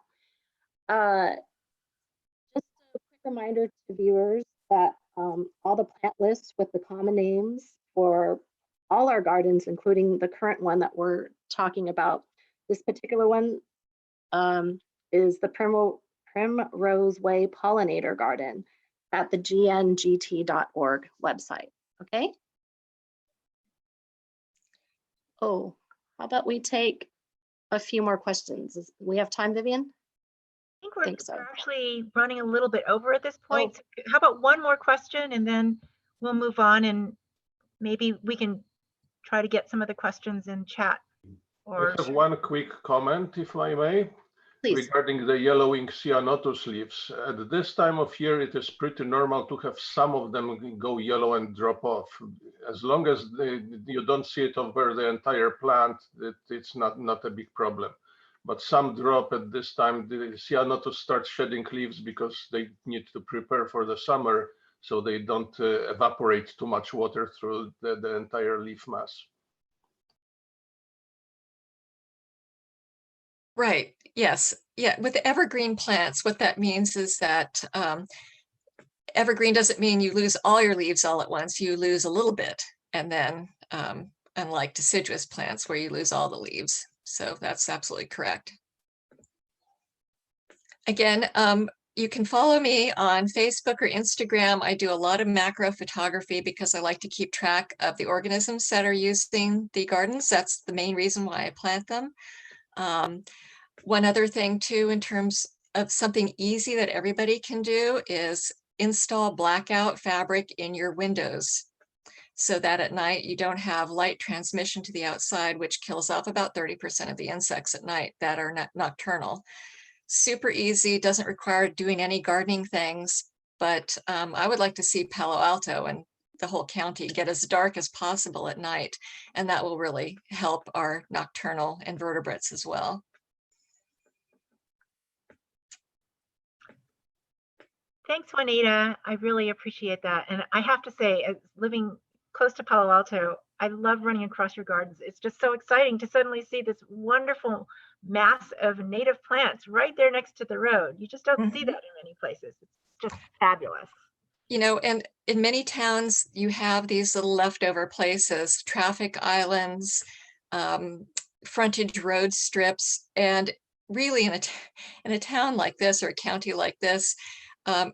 Just a quick reminder to viewers that all the plant lists with the common names for all our gardens, including the current one that we're talking about. This particular one is the Primrose Way Pollinator Garden at the GNGT.org website. Okay. Oh, how about we take a few more questions? We have time, Vivian? I think we're actually running a little bit over at this point. Oh. So how about one more question and then we'll move on, and maybe we can try to get some of the questions in chat. Or I have one quick comment, if I may. Please. Regarding the yellowing Ceanothus leaves. At this time of year, it is pretty normal to have some of them go yellow and drop off. As long as you don't see it over the entire plant, it's not a big problem. But some drop at this time. The Ceanothus start shedding leaves because they need to prepare for the summer, so they don't evaporate too much water through the entire leaf mass. Right. Yes. Yeah. With the evergreen plants, what that means is that evergreen doesn't mean you lose all your leaves all at once. You lose a little bit, and then unlike deciduous plants where you lose all the leaves. So that's absolutely correct. Again, you can follow me on Facebook or Instagram. I do a lot of macro photography because I like to keep track of the organisms that are using the gardens. That's the main reason why I plant them. One other thing too, in terms of something easy that everybody can do, is install blackout fabric in your windows so that at night you don't have light transmission to the outside, which kills off about 30% of the insects at night that are nocturnal. Super easy, doesn't require doing any gardening things, but I would like to see Palo Alto and the whole county get as dark as possible at night, and that will really help our nocturnal invertebrates as well. thanks, Juanita. I really appreciate that. And I have to say, as living close to Palo Alto, I love running across your gardens. It's just so exciting to suddenly see this wonderful mass of native plants right there next to the road. You just don't see that in many places. It's just fabulous. You know, and in many towns, you have these little leftover places, traffic islands, frontage road strips, and really in a town like this or a county like this,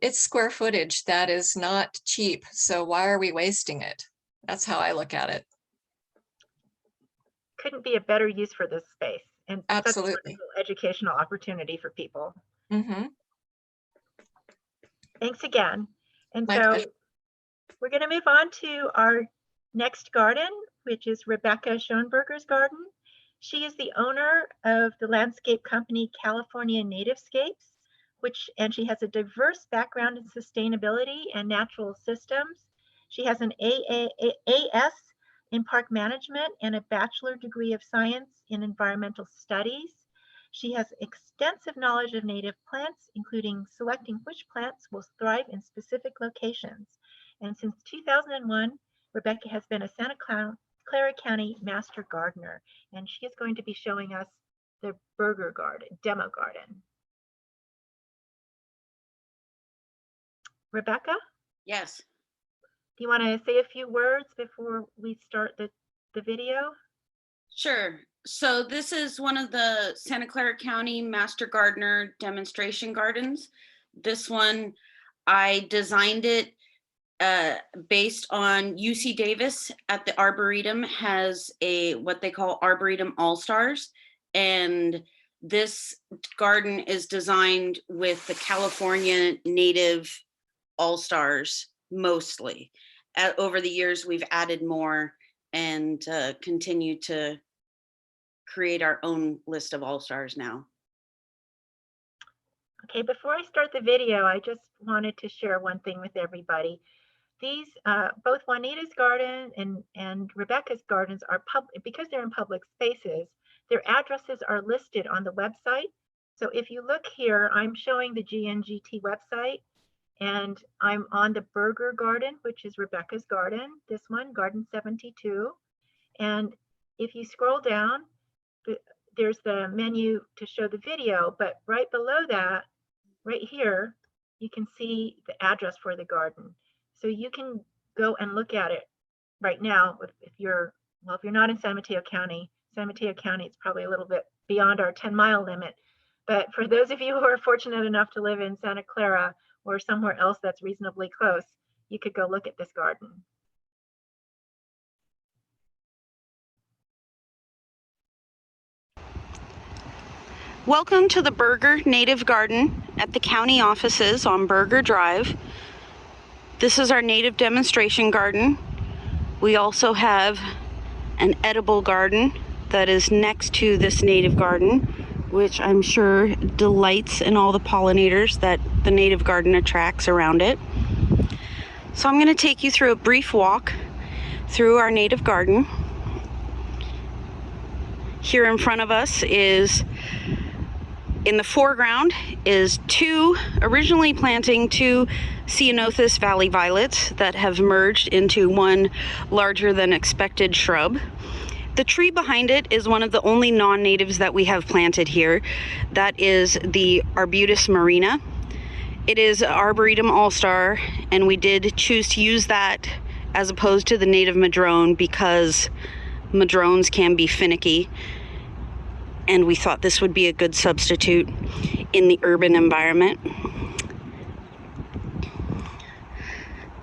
it's square footage that is not cheap. So why are we wasting it? That's how I look at it. Couldn't be a better use for this space, and absolutely such a wonderful educational opportunity for people. Thanks again. And My so pleasure. we're going to move on to our next garden, which is Rebecca Schoenberger's garden. She is the owner of the landscape company California Nativescapes, and she has a diverse background in sustainability and natural systems. She has an AS in park management and a bachelor degree of science in environmental studies. She has extensive knowledge of native plants, including selecting which plants will thrive in specific locations. And since 2001, Rebecca has been a Santa Clara County Master Gardener, and she is going to be showing us the Berger garden, demo garden. Rebecca? Yes. Do you want to say a few words before we start the video? Sure. So this is one of the Santa Clara County Master Gardener demonstration gardens. This one, I designed it based on UC Davis at the Arboretum has what they call Arboretum All-Stars. And this garden is designed with the California native All-Stars mostly. Over the years, we've added more and continue to create our own list of All-Stars now. Okay, before I start the video, I just wanted to share one thing with everybody. These, both Juanita's garden and Rebecca's gardens are public, because they're in public spaces, their addresses are listed on the website. So if you look here, I'm showing the GNGT website, and I'm on the Berger garden, which is Rebecca's garden, this one, Garden 72. And if you scroll down, there's the menu to show the video, but right below that, right here, you can see the address for the garden. So you can go and look at it right now if you're not in San Mateo County. San Mateo County, it's probably a little bit beyond our 10-mile limit. But for those of you who are fortunate enough to live in Santa Clara or somewhere else that's reasonably close, you could go look at this garden. Welcome to the Berger Native Garden at the county offices on Berger Drive. This is our native demonstration garden. We also have an edible garden that is next to this native garden, which I'm sure delights in all the pollinators that the native garden attracts around it. So I'm going to take you through a brief walk through our native garden. Here in front of us is, in the foreground, is originally planting two Ceanothus valley violets that have merged into one larger than expected shrub. The tree behind it is one of the only non-natives that we have planted here. That is the Arbutus Marina. It is Arboretum All-Star, and we did choose to use that as opposed to the native madrone because madrones can be finicky, and we thought this would be a good substitute in the urban environment.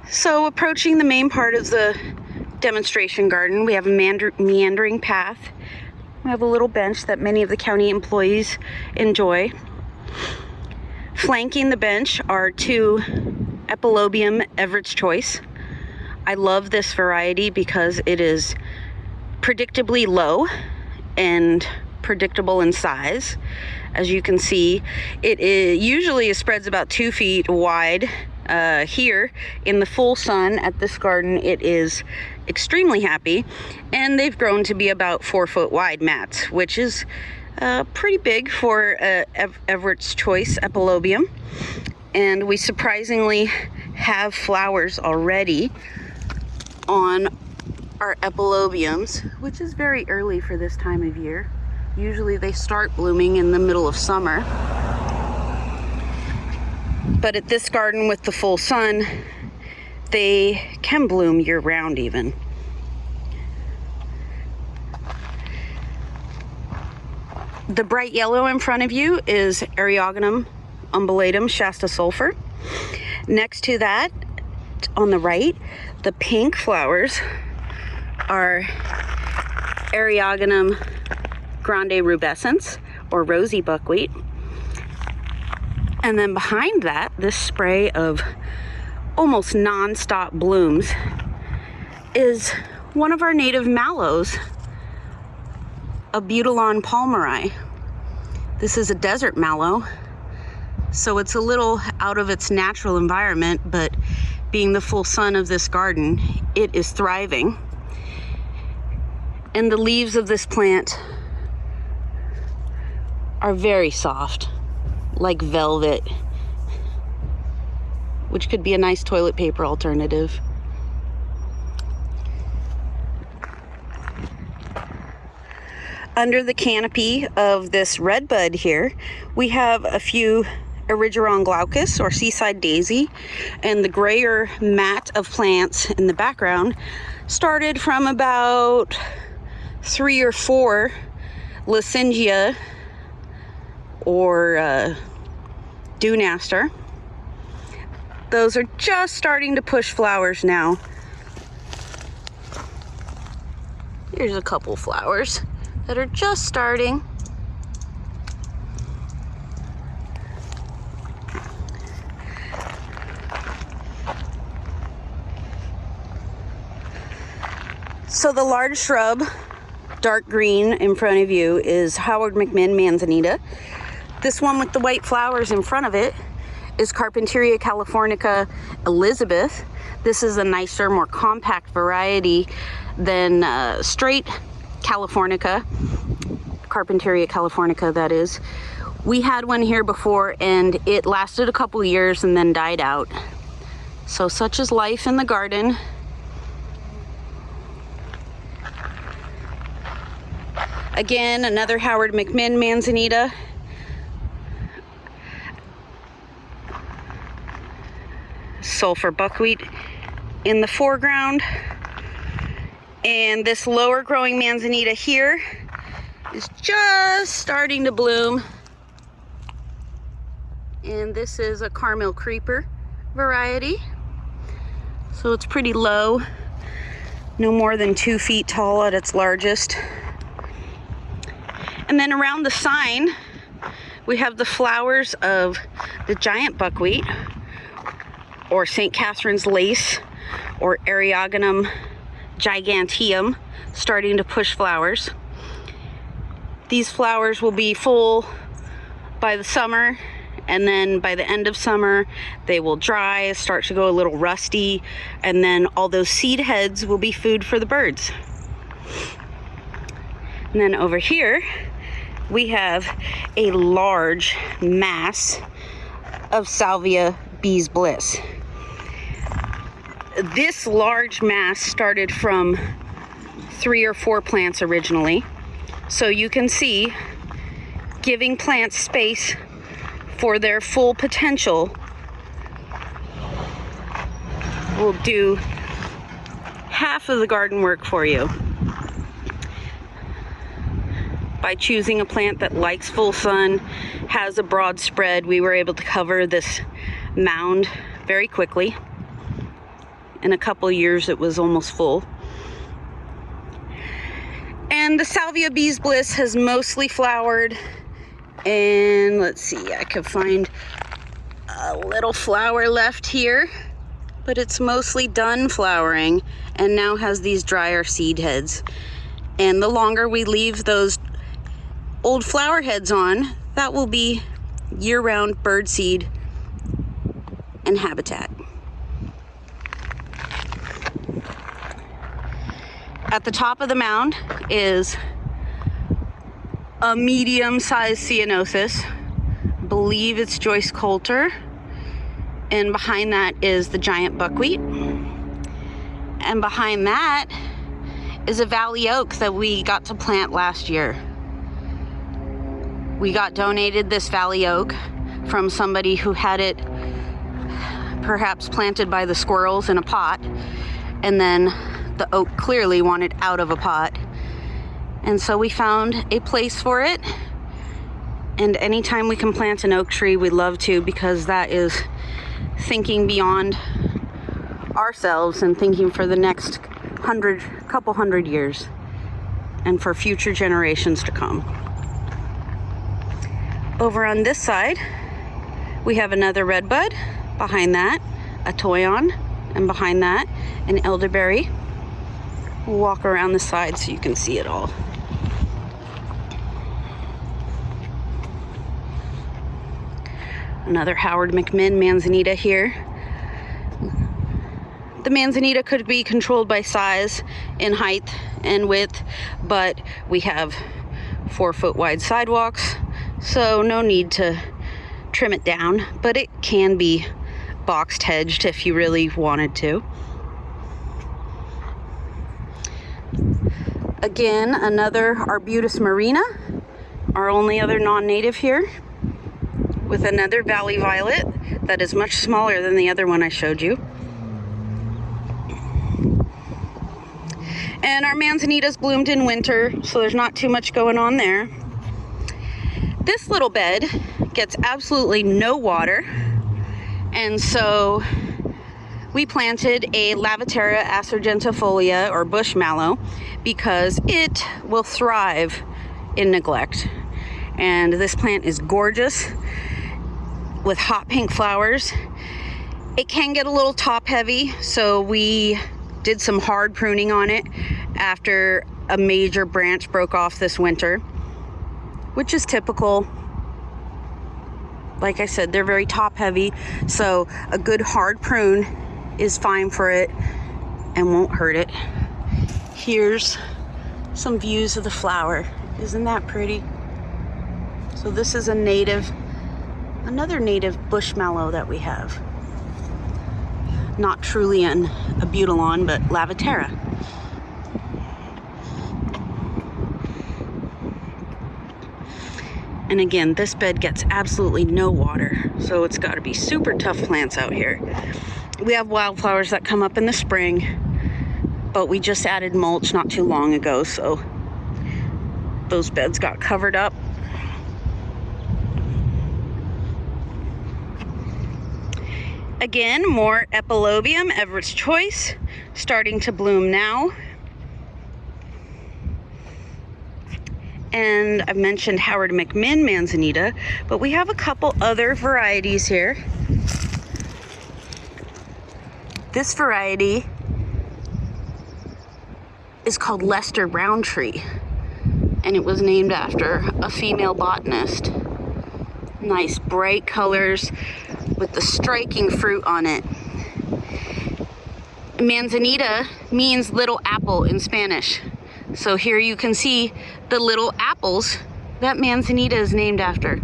So approaching the main part of the demonstration garden, we have a meandering path. We have a little bench that many of the county employees enjoy. Flanking the bench are two Epilobium Everett's Choice. I love this variety because it is predictably low and predictable in size. As you can see, it usually spreads about 2 feet wide. Here in the full sun at this garden, it is extremely happy, and they've grown to be about 4 foot wide mats, which is pretty big for Everett's Choice Epilobium. And we surprisingly have flowers already on our epilobiums, which is very early for this time of year. Usually they start blooming in the middle of summer. But at this garden with the full sun, they can bloom year-round even. The bright yellow in front of you is Eriogonum umbulatum Shasta sulfur. Next to that, on the right, the pink flowers are Eriogonum grande rubescens, or rosy buckwheat. And then behind that, this spray of almost non-stop blooms is one of our native mallows, Abutilon palmeri. This is a desert mallow, so it's a little out of its natural environment, but being the full sun of this garden, it is thriving. And the leaves of this plant are very soft, like velvet, which could be a nice toilet paper alternative. Under the canopy of this redbud here, we have a few Erigeron glaucus, or seaside daisy, and the grayer mat of plants in the background started from about 3 or 4 Lysandria or Dune Aster. Those are just starting to push flowers now. Here's a couple flowers that are just starting. So the large shrub, dark green in front of you, is Howard McMinn manzanita. This one with the white flowers in front of it is Carpenteria Californica Elizabeth. This is a nicer, more compact variety than straight Californica, Carpenteria Californica that is. We had one here before and it lasted a couple years and then died out. So such is life in the garden. Again, another Howard McMinn manzanita. Sulfur buckwheat in the foreground. And this lower growing manzanita here is just starting to bloom. And this is a Carmel creeper variety. So it's pretty low, no more than 2 feet tall at its largest. And then around the sign, we have the flowers of the giant buckwheat, or St. Catherine's lace, or Eriogonum giganteum, starting to push flowers. These flowers will be full by the summer, and then by the end of summer, they will dry, start to go a little rusty, and then all those seed heads will be food for the birds. And then over here, we have a large mass of Salvia bee's bliss. This large mass started from 3 or 4 plants originally. So you can see, giving plants space for their full potential will do half of the garden work for you. By choosing a plant that likes full sun, has a broad spread, we were able to cover this mound very quickly. In a couple years, it was almost full. And the Salvia bee's bliss has mostly flowered. And let's see, I could find a little flower left here, but it's mostly done flowering and now has these drier seed heads. And the longer we leave those old flower heads on, that will be year-round bird seed and habitat. At the top of the mound is a medium-sized ceanothus. I believe it's Joyce Coulter. And behind that is the giant buckwheat. And behind that is a valley oak that we got to plant last year. We got donated this valley oak from somebody who had it perhaps planted by the squirrels in a pot, and then the oak clearly wanted out of a pot. And so we found a place for it. And anytime we can plant an oak tree, we love to, because that is thinking beyond ourselves and thinking for the next couple hundred years and for future generations to come. Over on this side, we have another redbud. Behind that, a toyon, and behind that, an elderberry. We'll walk around the side so you can see it all. Another Howard McMinn manzanita here. The manzanita could be controlled by size in height and width, but we have 4-foot wide sidewalks, so no need to trim it down, but it can be boxed hedged if you really wanted to. Again, another Arbutus Marina, our only other non-native here, with another valley violet that is much smaller than the other one I showed you. And our manzanitas bloomed in winter, so there's not too much going on there. This little bed gets absolutely no water, and so we planted a Lavaterra acergentifolia, or bush mallow, because it will thrive in neglect. And this plant is gorgeous with hot pink flowers. It can get a little top heavy, so we did some hard pruning on it after a major branch broke off this winter, which is typical. Like I said, they're very top heavy, so a good hard prune is fine for it and won't hurt it. Here's some views of the flower. Isn't that pretty? So this is another native bush mallow that we have. Not truly a Butylon, but Lavaterra. And again, this bed gets absolutely no water, so it's got to be super tough plants out here. We have wildflowers that come up in the spring, but we just added mulch not too long ago, so those beds got covered up. Again, more Epilobium, Everett's Choice, starting to bloom now. And I've mentioned Howard McMinn manzanita, but we have a couple other varieties here. This variety is called Lester Roundtree, and it was named after a female botanist. Nice bright colors with the striking fruit on it. Manzanita means little apple in Spanish. So here you can see the little apples that manzanita is named after.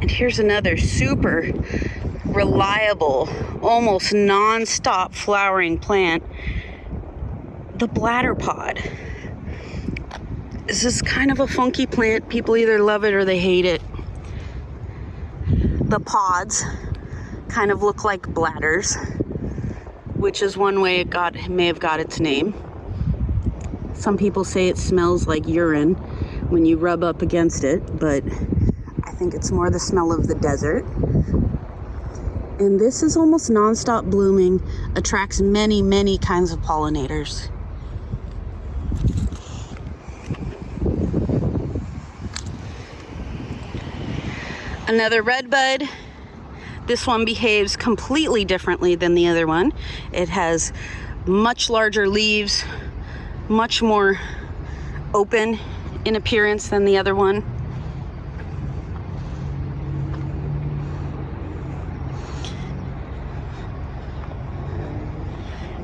And here's another super reliable, almost non-stop flowering plant, the Bladder Pod. This is kind of a funky plant. People either love it or they hate it. The pods kind of look like bladders, which is one way it may have got its name. Some people say it smells like urine when you rub up against it, but I think it's more the smell of the desert. And this is almost non-stop blooming, attracts many, many kinds of pollinators. Another redbud. This one behaves completely differently than the other one. It has much larger leaves, much more open in appearance than the other one.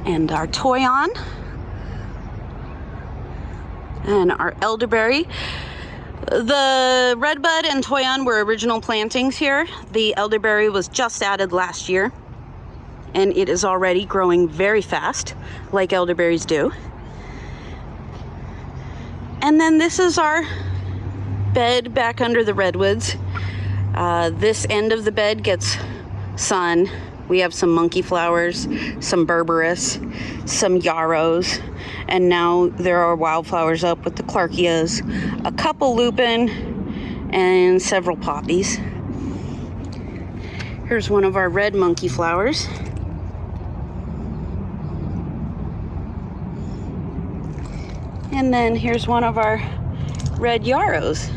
And our Toyon and our elderberry. The redbud and Toyon were original plantings here. The elderberry was just added last year, and it is already growing very fast, like elderberries do. And then this is our bed back under the redwoods. This end of the bed gets sun. We have some monkey flowers, some berberis, some yarrows, and now there are wildflowers up with the clarkias, a couple lupin, and several poppies. Here's one of our red monkey flowers. And then here's one of our red yarrows.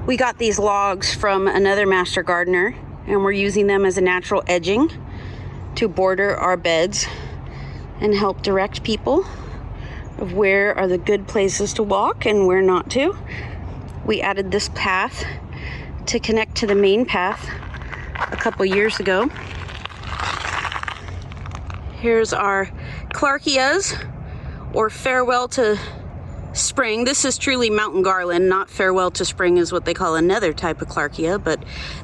We got these logs from another master gardener, and we're using them as a natural edging to border our beds and help direct people of where are the good places to walk and where not to. We added this path to connect to the main path a couple years ago. Here's our Clarkias, or Farewell to Spring. This is truly mountain garland, not Farewell to Spring is what they call another type of Clarkia, but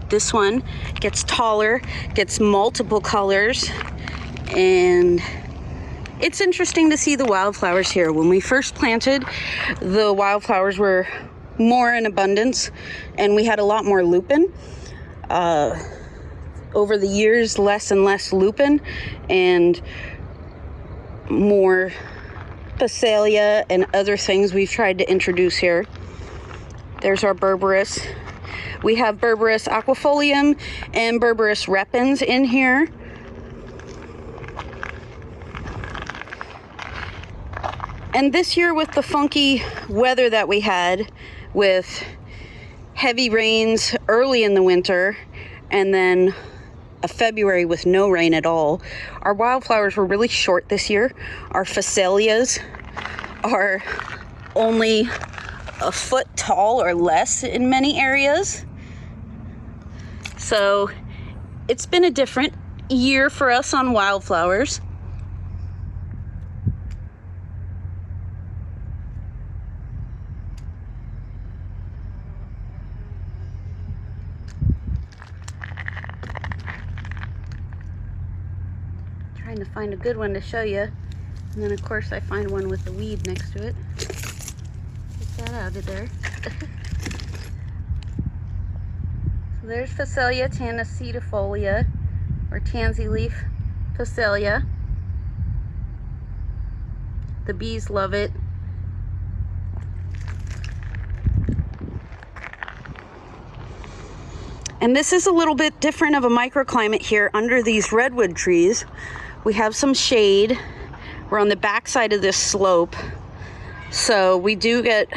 this one gets taller, gets multiple colors, And it's interesting to see the wildflowers here. When we first planted, the wildflowers were more in abundance and we had a lot more lupin. Over the years, less and less lupin and more Phacelia and other things we've tried to introduce here. There's our berberis. We have berberis aquifolium and berberis repens in here. And this year, with the funky weather that we had, with heavy rains early in the winter and then a February with no rain at all, our wildflowers were really short this year. Our Phacelias are only a foot tall or less in many areas. So it's been a different year for us on wildflowers. Trying to find a good one to show you. And then of course I find one with a weed next to it. Get that out of there. So there's Phacelia tansicifolia, or tansy leaf Phacelia. The bees love it. And this is a little bit different of a microclimate here under these redwood trees. We have some shade. We're on the back side of this slope. So we do get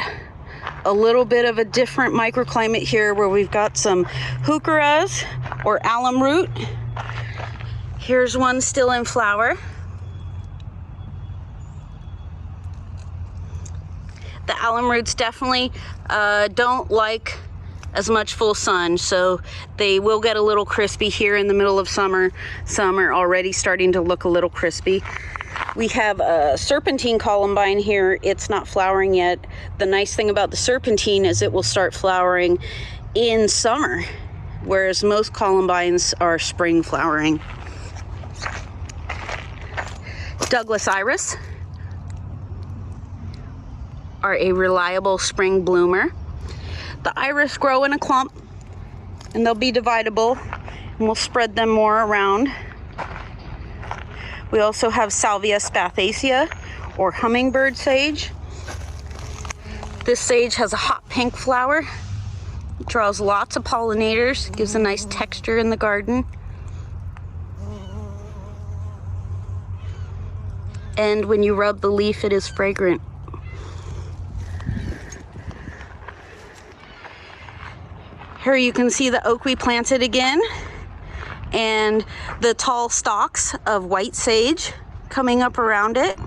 a little bit of a different microclimate here where we've got some heucheras or alum root. Here's one still in flower. The alum roots definitely don't like as much full sun, so they will get a little crispy here in the middle of summer. Some are already starting to look a little crispy. We have a Serpentine Columbine here. It's not flowering yet. The nice thing about the Serpentine is it will start flowering in summer, whereas most Columbines are spring flowering. Douglas iris are a reliable spring bloomer. The iris grow in a clump and they'll be dividable, and we'll spread them more around. We also have Salvia spathacea or hummingbird sage. This sage has a hot pink flower. It draws lots of pollinators, gives a nice texture in the garden. And when you rub the leaf, it is fragrant. Here you can see the oak we planted again, and the tall stalks of white sage coming up around it.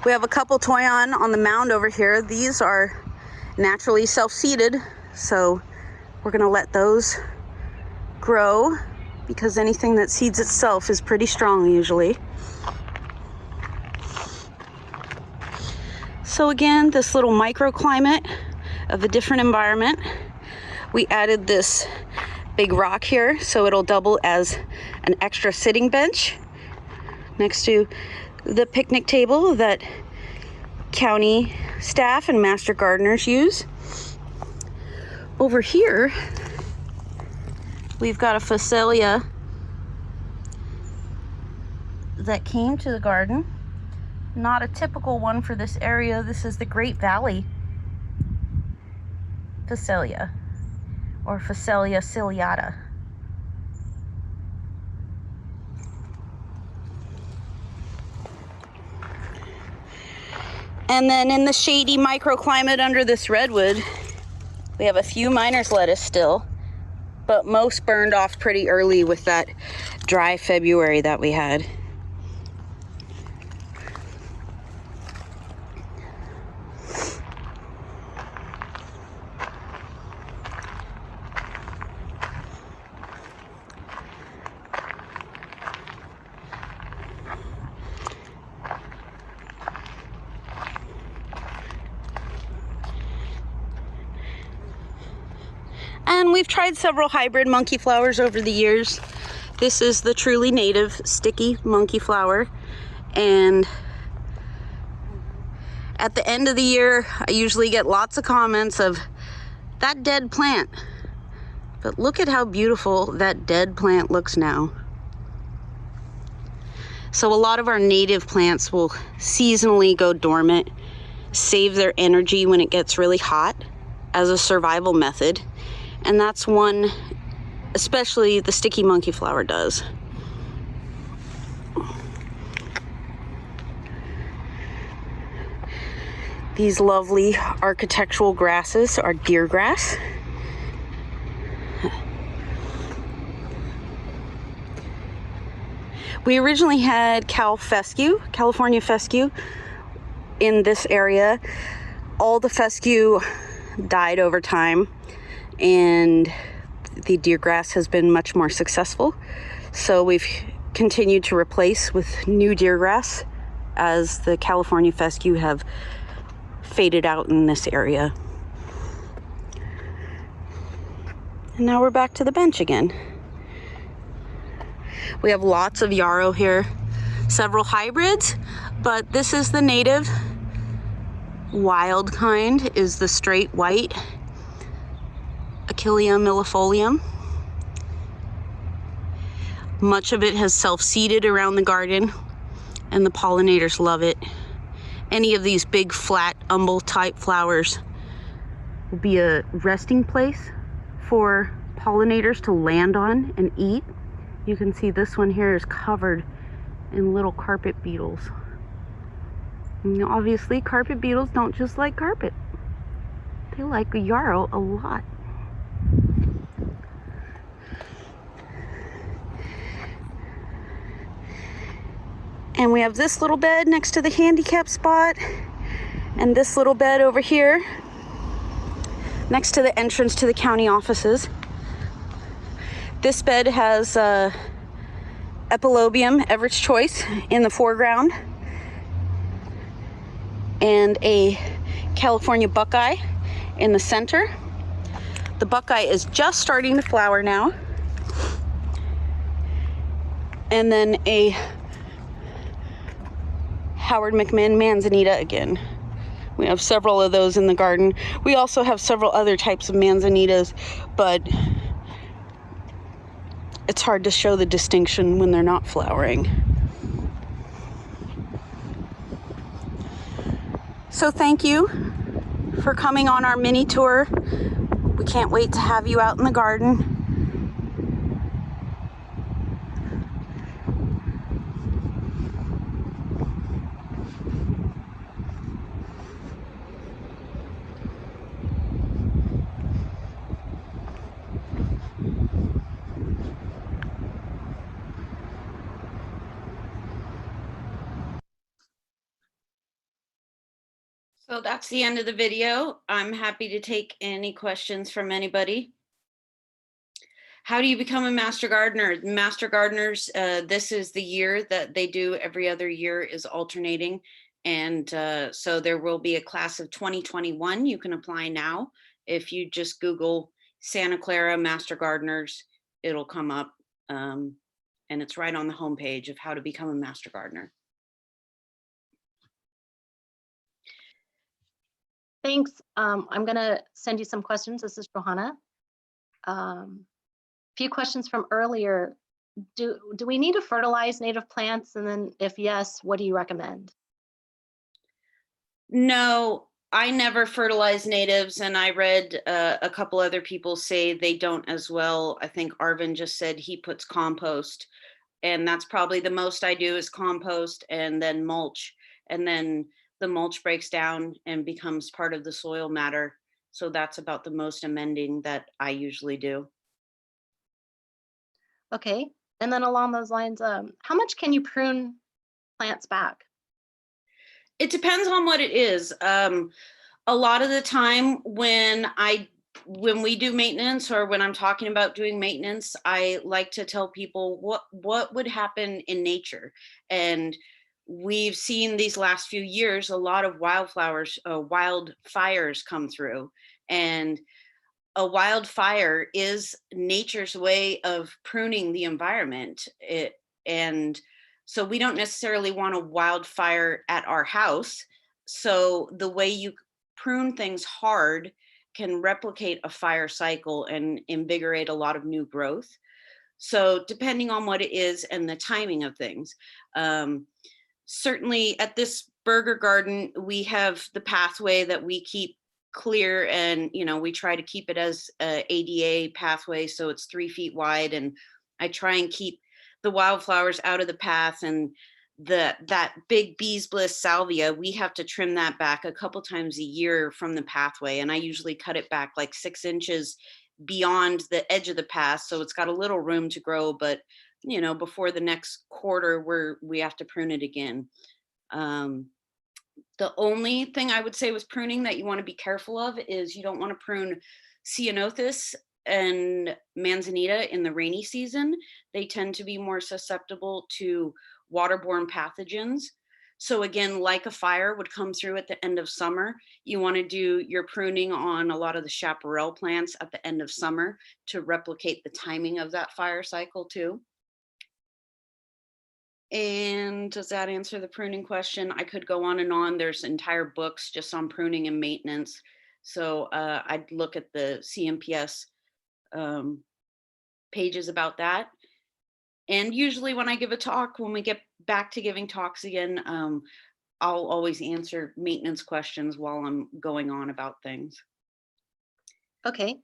We have a couple toyon on the mound over here. These are naturally self-seeded, so we're gonna let those grow because anything that seeds itself is pretty strong usually. So again, this little microclimate of a different environment. We added this big rock here so it'll double as an extra sitting bench next to the picnic table that county staff and master gardeners use. Over here, we've got a Phacelia that came to the garden. Not a typical one for this area. This is the Great Valley Phacelia, or Phacelia ciliata. And then in the shady microclimate under this redwood, we have a few miner's lettuce still, but most burned off pretty early with that dry February that we had. And we've tried several hybrid monkey flowers over the years. This is the truly native sticky monkey flower. And at the end of the year, I usually get lots of comments of that dead plant. But look at how beautiful that dead plant looks now. So a lot of our native plants will seasonally go dormant, save their energy when it gets really hot as a survival method. And that's one, especially the sticky monkey flower does. These lovely architectural grasses are deer grass. We originally had California fescue in this area. All the fescue died over time, and the deer grass has been much more successful. So we've continued to replace with new deer grass as the California fescue have faded out in this area. And now we're back to the bench again. We have lots of yarrow here, several hybrids, but this is the native. Wild kind is the straight white Achillea millefolium. Much of it has self-seeded around the garden, and the pollinators love it. Any of these big flat umbel type flowers will be a resting place for pollinators to land on and eat. You can see this one here is covered in little carpet beetles. And obviously, carpet beetles don't just like carpet. They like yarrow a lot. And we have this little bed next to the handicap spot, and this little bed over here next to the entrance to the county offices. This bed has Epilobium Everett's Choice in the foreground and a California Buckeye in the center. The Buckeye is just starting to flower now. And then a Howard McMahon Manzanita again. We have several of those in the garden. We also have several other types of manzanitas, but it's hard to show the distinction when they're not flowering. So thank you for coming on our mini tour. We can't wait to have you out in the garden. So that's the end of the video. I'm happy to take any questions from anybody. How do you become a master gardener? Master gardeners, this is the year that they do. Every other year is alternating. And so there will be a class of 2021. You can apply now. If you just Google Santa Clara Master Gardeners, it'll come up. And it's right on the homepage of how to become a master gardener. Thanks. I'm gonna send you some questions. This is Johanna. Few questions from earlier. Do we need to fertilize native plants? And then if yes, what do you recommend? No, I never fertilize natives, and I read a couple other people say they don't as well. I think Arvin just said he puts compost, and that's probably the most I do is compost and then mulch, and then the mulch breaks down and becomes part of the soil matter. So that's about the most amending that I usually do. Okay, and then along those lines, how much can you prune plants back? It depends on what it is. A lot of the time when we do maintenance, or when I'm talking about doing maintenance, I like to tell people what would happen in nature. And we've seen these last few years a lot of wildfires come through, and a wildfire is nature's way of pruning the environment. And so we don't necessarily want a wildfire at our house. So the way you prune things hard can replicate a fire cycle and invigorate a lot of new growth. So depending on what it is and the timing of things. Certainly at this Berger garden, we have the pathway that we keep clear, and we try to keep it as a ADA pathway, so it's 3 feet wide, and I try and keep the wildflowers out of the path. And that big bee's bliss salvia, we have to trim that back a couple times a year from the pathway, and I usually cut it back like 6 inches beyond the edge of the path, so it's got a little room to grow. But before the next quarter, we have to prune it again. The only thing I would say with pruning that you want to be careful of is you don't want to prune Ceanothus and Manzanita in the rainy season. They tend to be more susceptible to waterborne pathogens. So again, like a fire would come through at the end of summer, you want to do your pruning on a lot of the chaparral plants at the end of summer to replicate the timing of that fire cycle too. And does that answer the pruning question? I could go on and on. There's entire books just on pruning and maintenance. So I'd look at the CMPS pages about that. And usually when I give a talk, when we get back to giving talks again, I'll always answer maintenance questions while I'm going on about things. Okay,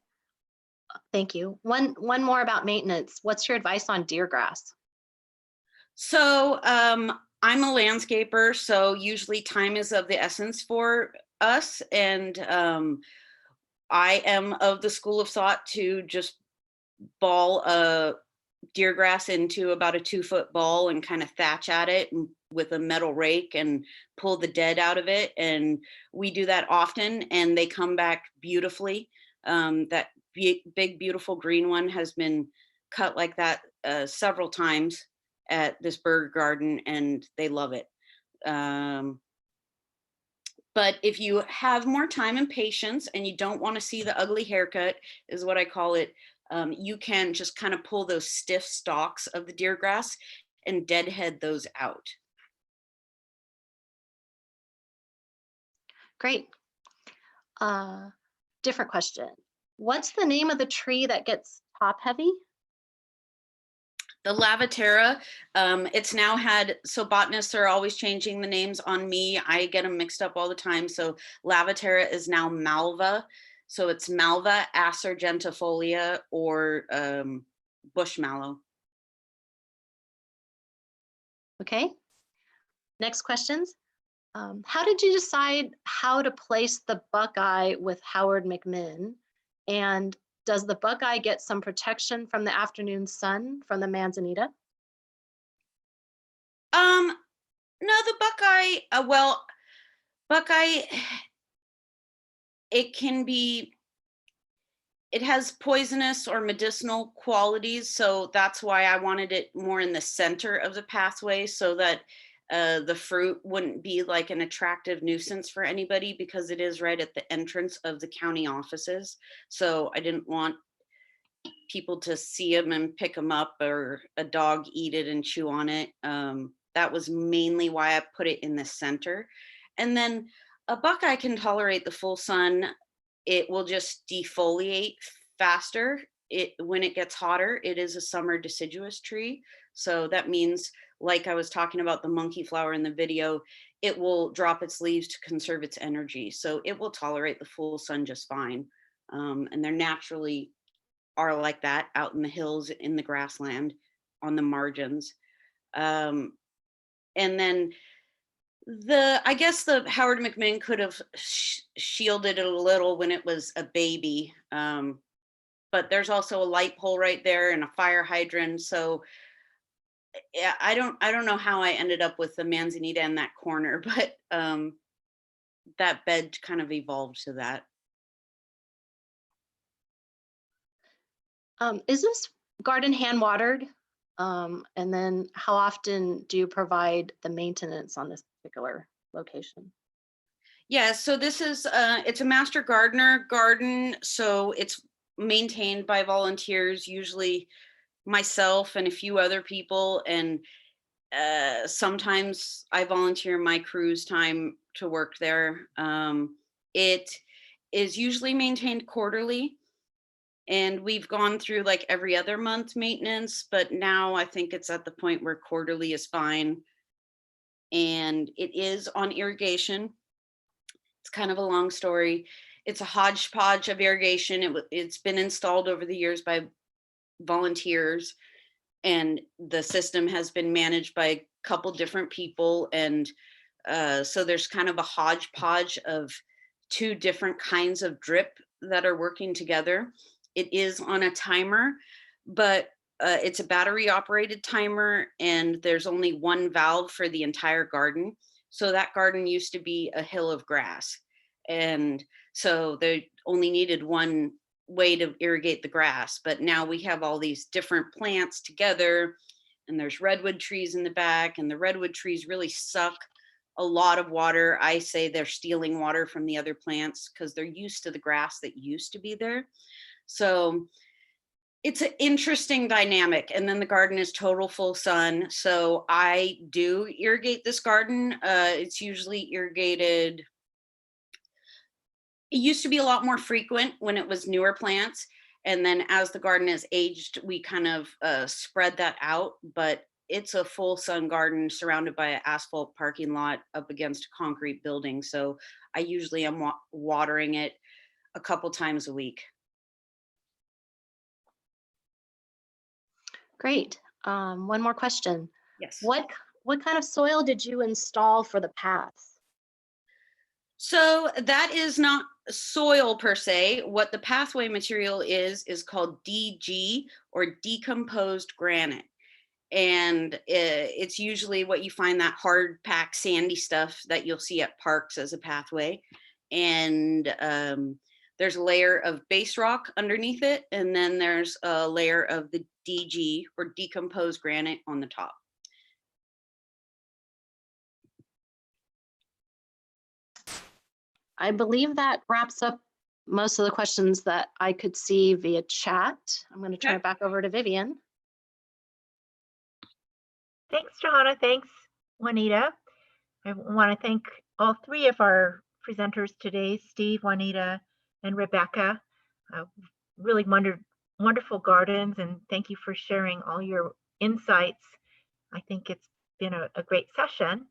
thank you. One more about maintenance. What's your advice on deer grass? So I'm a landscaper, so usually time is of the essence for us. And I am of the school of thought to just ball a deer grass into about a 2-foot ball and kind of thatch at it with a metal rake and pull the dead out of it. And we do that often and they come back beautifully. That big, beautiful green one has been cut like that several times at this Berger garden, and they love it. But if you have more time and patience and you don't want to see the ugly haircut, is what I call it, you can just kind of pull those stiff stalks of the deer grass and deadhead those out. Great. Different question. What's the name of the tree that gets top heavy? The Lavatera, it's now had, so botanists are always changing the names on me. I get them mixed up all the time. So Lavatera is now Malva. So it's Malva acergentifolia or bush mallow. Okay. Next questions. How did you decide how to place the Buckeye with Howard McMinn? And does the Buckeye get some protection from the afternoon sun from the Manzanita? No, the Buckeye, Buckeye, it has poisonous or medicinal qualities. So that's why I wanted it more in the center of the pathway so that the fruit wouldn't be like an attractive nuisance for anybody, because it is right at the entrance of the county offices. So I didn't want people to see them and pick them up, or a dog eat it and chew on it. That was mainly why I put it in the center. And then a Buckeye can tolerate the full sun. It will just defoliate faster. When it gets hotter, it is a summer deciduous tree. So that means, like I was talking about the monkey flower in the video, it will drop its leaves to conserve its energy. So it will tolerate the full sun just fine. And they're naturally are like that out in the hills, in the grassland, on the margins. And then I guess the Howard McMinn could have shielded it a little when it was a baby. But there's also a light pole right there and a fire hydrant. So yeah, I don't know how I ended up with the Manzanita in that corner, but that bed kind of evolved to that. Is this garden hand watered? And then how often do you provide the maintenance on this particular location? Yeah, so this is it's a master gardener garden, so it's maintained by volunteers, usually myself and a few other people, and sometimes I volunteer my crew's time to work there. It is usually maintained quarterly, and we've gone through like every other month maintenance, but now I think it's at the point where quarterly is fine. And it is on irrigation. It's kind of a long story. It's a hodgepodge of irrigation. It's been installed over the years by volunteers, and the system has been managed by a couple different people. And so there's kind of a hodgepodge of two different kinds of drip that are working together. It is on a timer, but it's a battery operated timer, and there's only one valve for the entire garden. So that garden used to be a hill of grass. And so they only needed one way to irrigate the grass, but now we have all these different plants together, and there's redwood trees in the back, and the redwood trees really suck a lot of water. I say they're stealing water from the other plants because they're used to the grass that used to be there. So it's an interesting dynamic. And then the garden is total full sun. So I do irrigate this garden. It's usually irrigated. It used to be a lot more frequent when it was newer plants. And then as the garden has aged, we kind of spread that out. But it's a full sun garden surrounded by an asphalt parking lot up against a concrete building. So I usually am watering it a couple times a week. Great. One more question. Yes. What kind of soil did you install for the paths? So that is not soil per se. What the pathway material is called DG, or decomposed granite. And it's usually what you find, that hard packed sandy stuff that you'll see at parks as a pathway. And there's a layer of base rock underneath it, and then there's a layer of the DG, or decomposed granite, on the top. I believe that wraps up most of the questions that I could see via chat. I'm going to turn it back over to Vivian. Thanks, Johanna. Thanks, Juanita. I want to thank all three of our presenters today, Steve, Juanita, and Rebecca. Really wonderful gardens, and thank you for sharing all your insights. I think it's been a great session.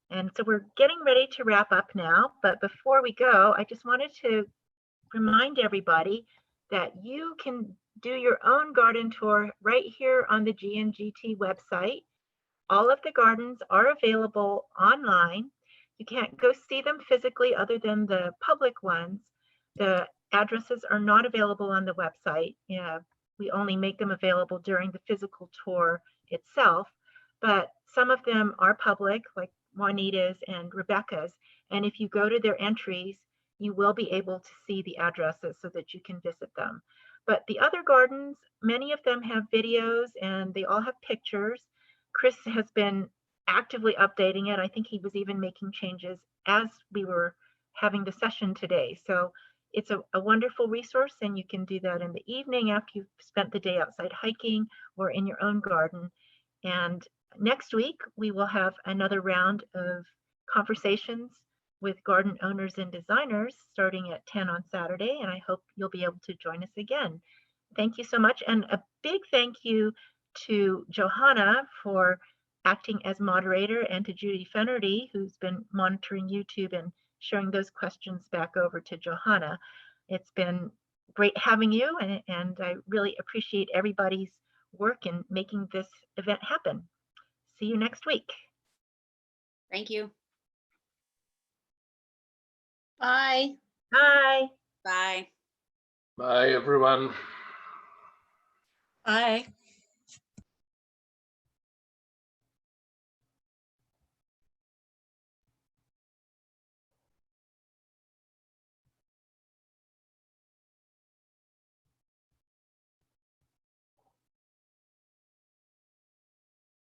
And so we're getting ready to wrap up now, but before we go, I just wanted to remind everybody that you can do your own garden tour right here on the GNGT website. All of the gardens are available online. You can't go see them physically other than the public ones. The addresses are not available on the website. We only make them available during the physical tour itself, but some of them are public, like Juanita's and Rebecca's. And if you go to their entries, you will be able to see the addresses so that you can visit them. But the other gardens, many of them have videos, and they all have pictures. Chris has been actively updating it. I think he was even making changes as we were having the session today. So it's a wonderful resource, and you can do that in the evening after you've spent the day outside hiking or in your own garden. And next week, we will have another round of conversations with garden owners and designers starting at 10 on Saturday, and I hope you'll be able to join us again. Thank you so much, and a big thank you to Johanna for acting as moderator, and to Judy Fennerty, who's been monitoring YouTube and showing those questions back over to Johanna. It's been great having you, and I really appreciate everybody's work in making this event happen. See you next week. Thank you. Bye. Bye. Bye. Bye, everyone. Bye.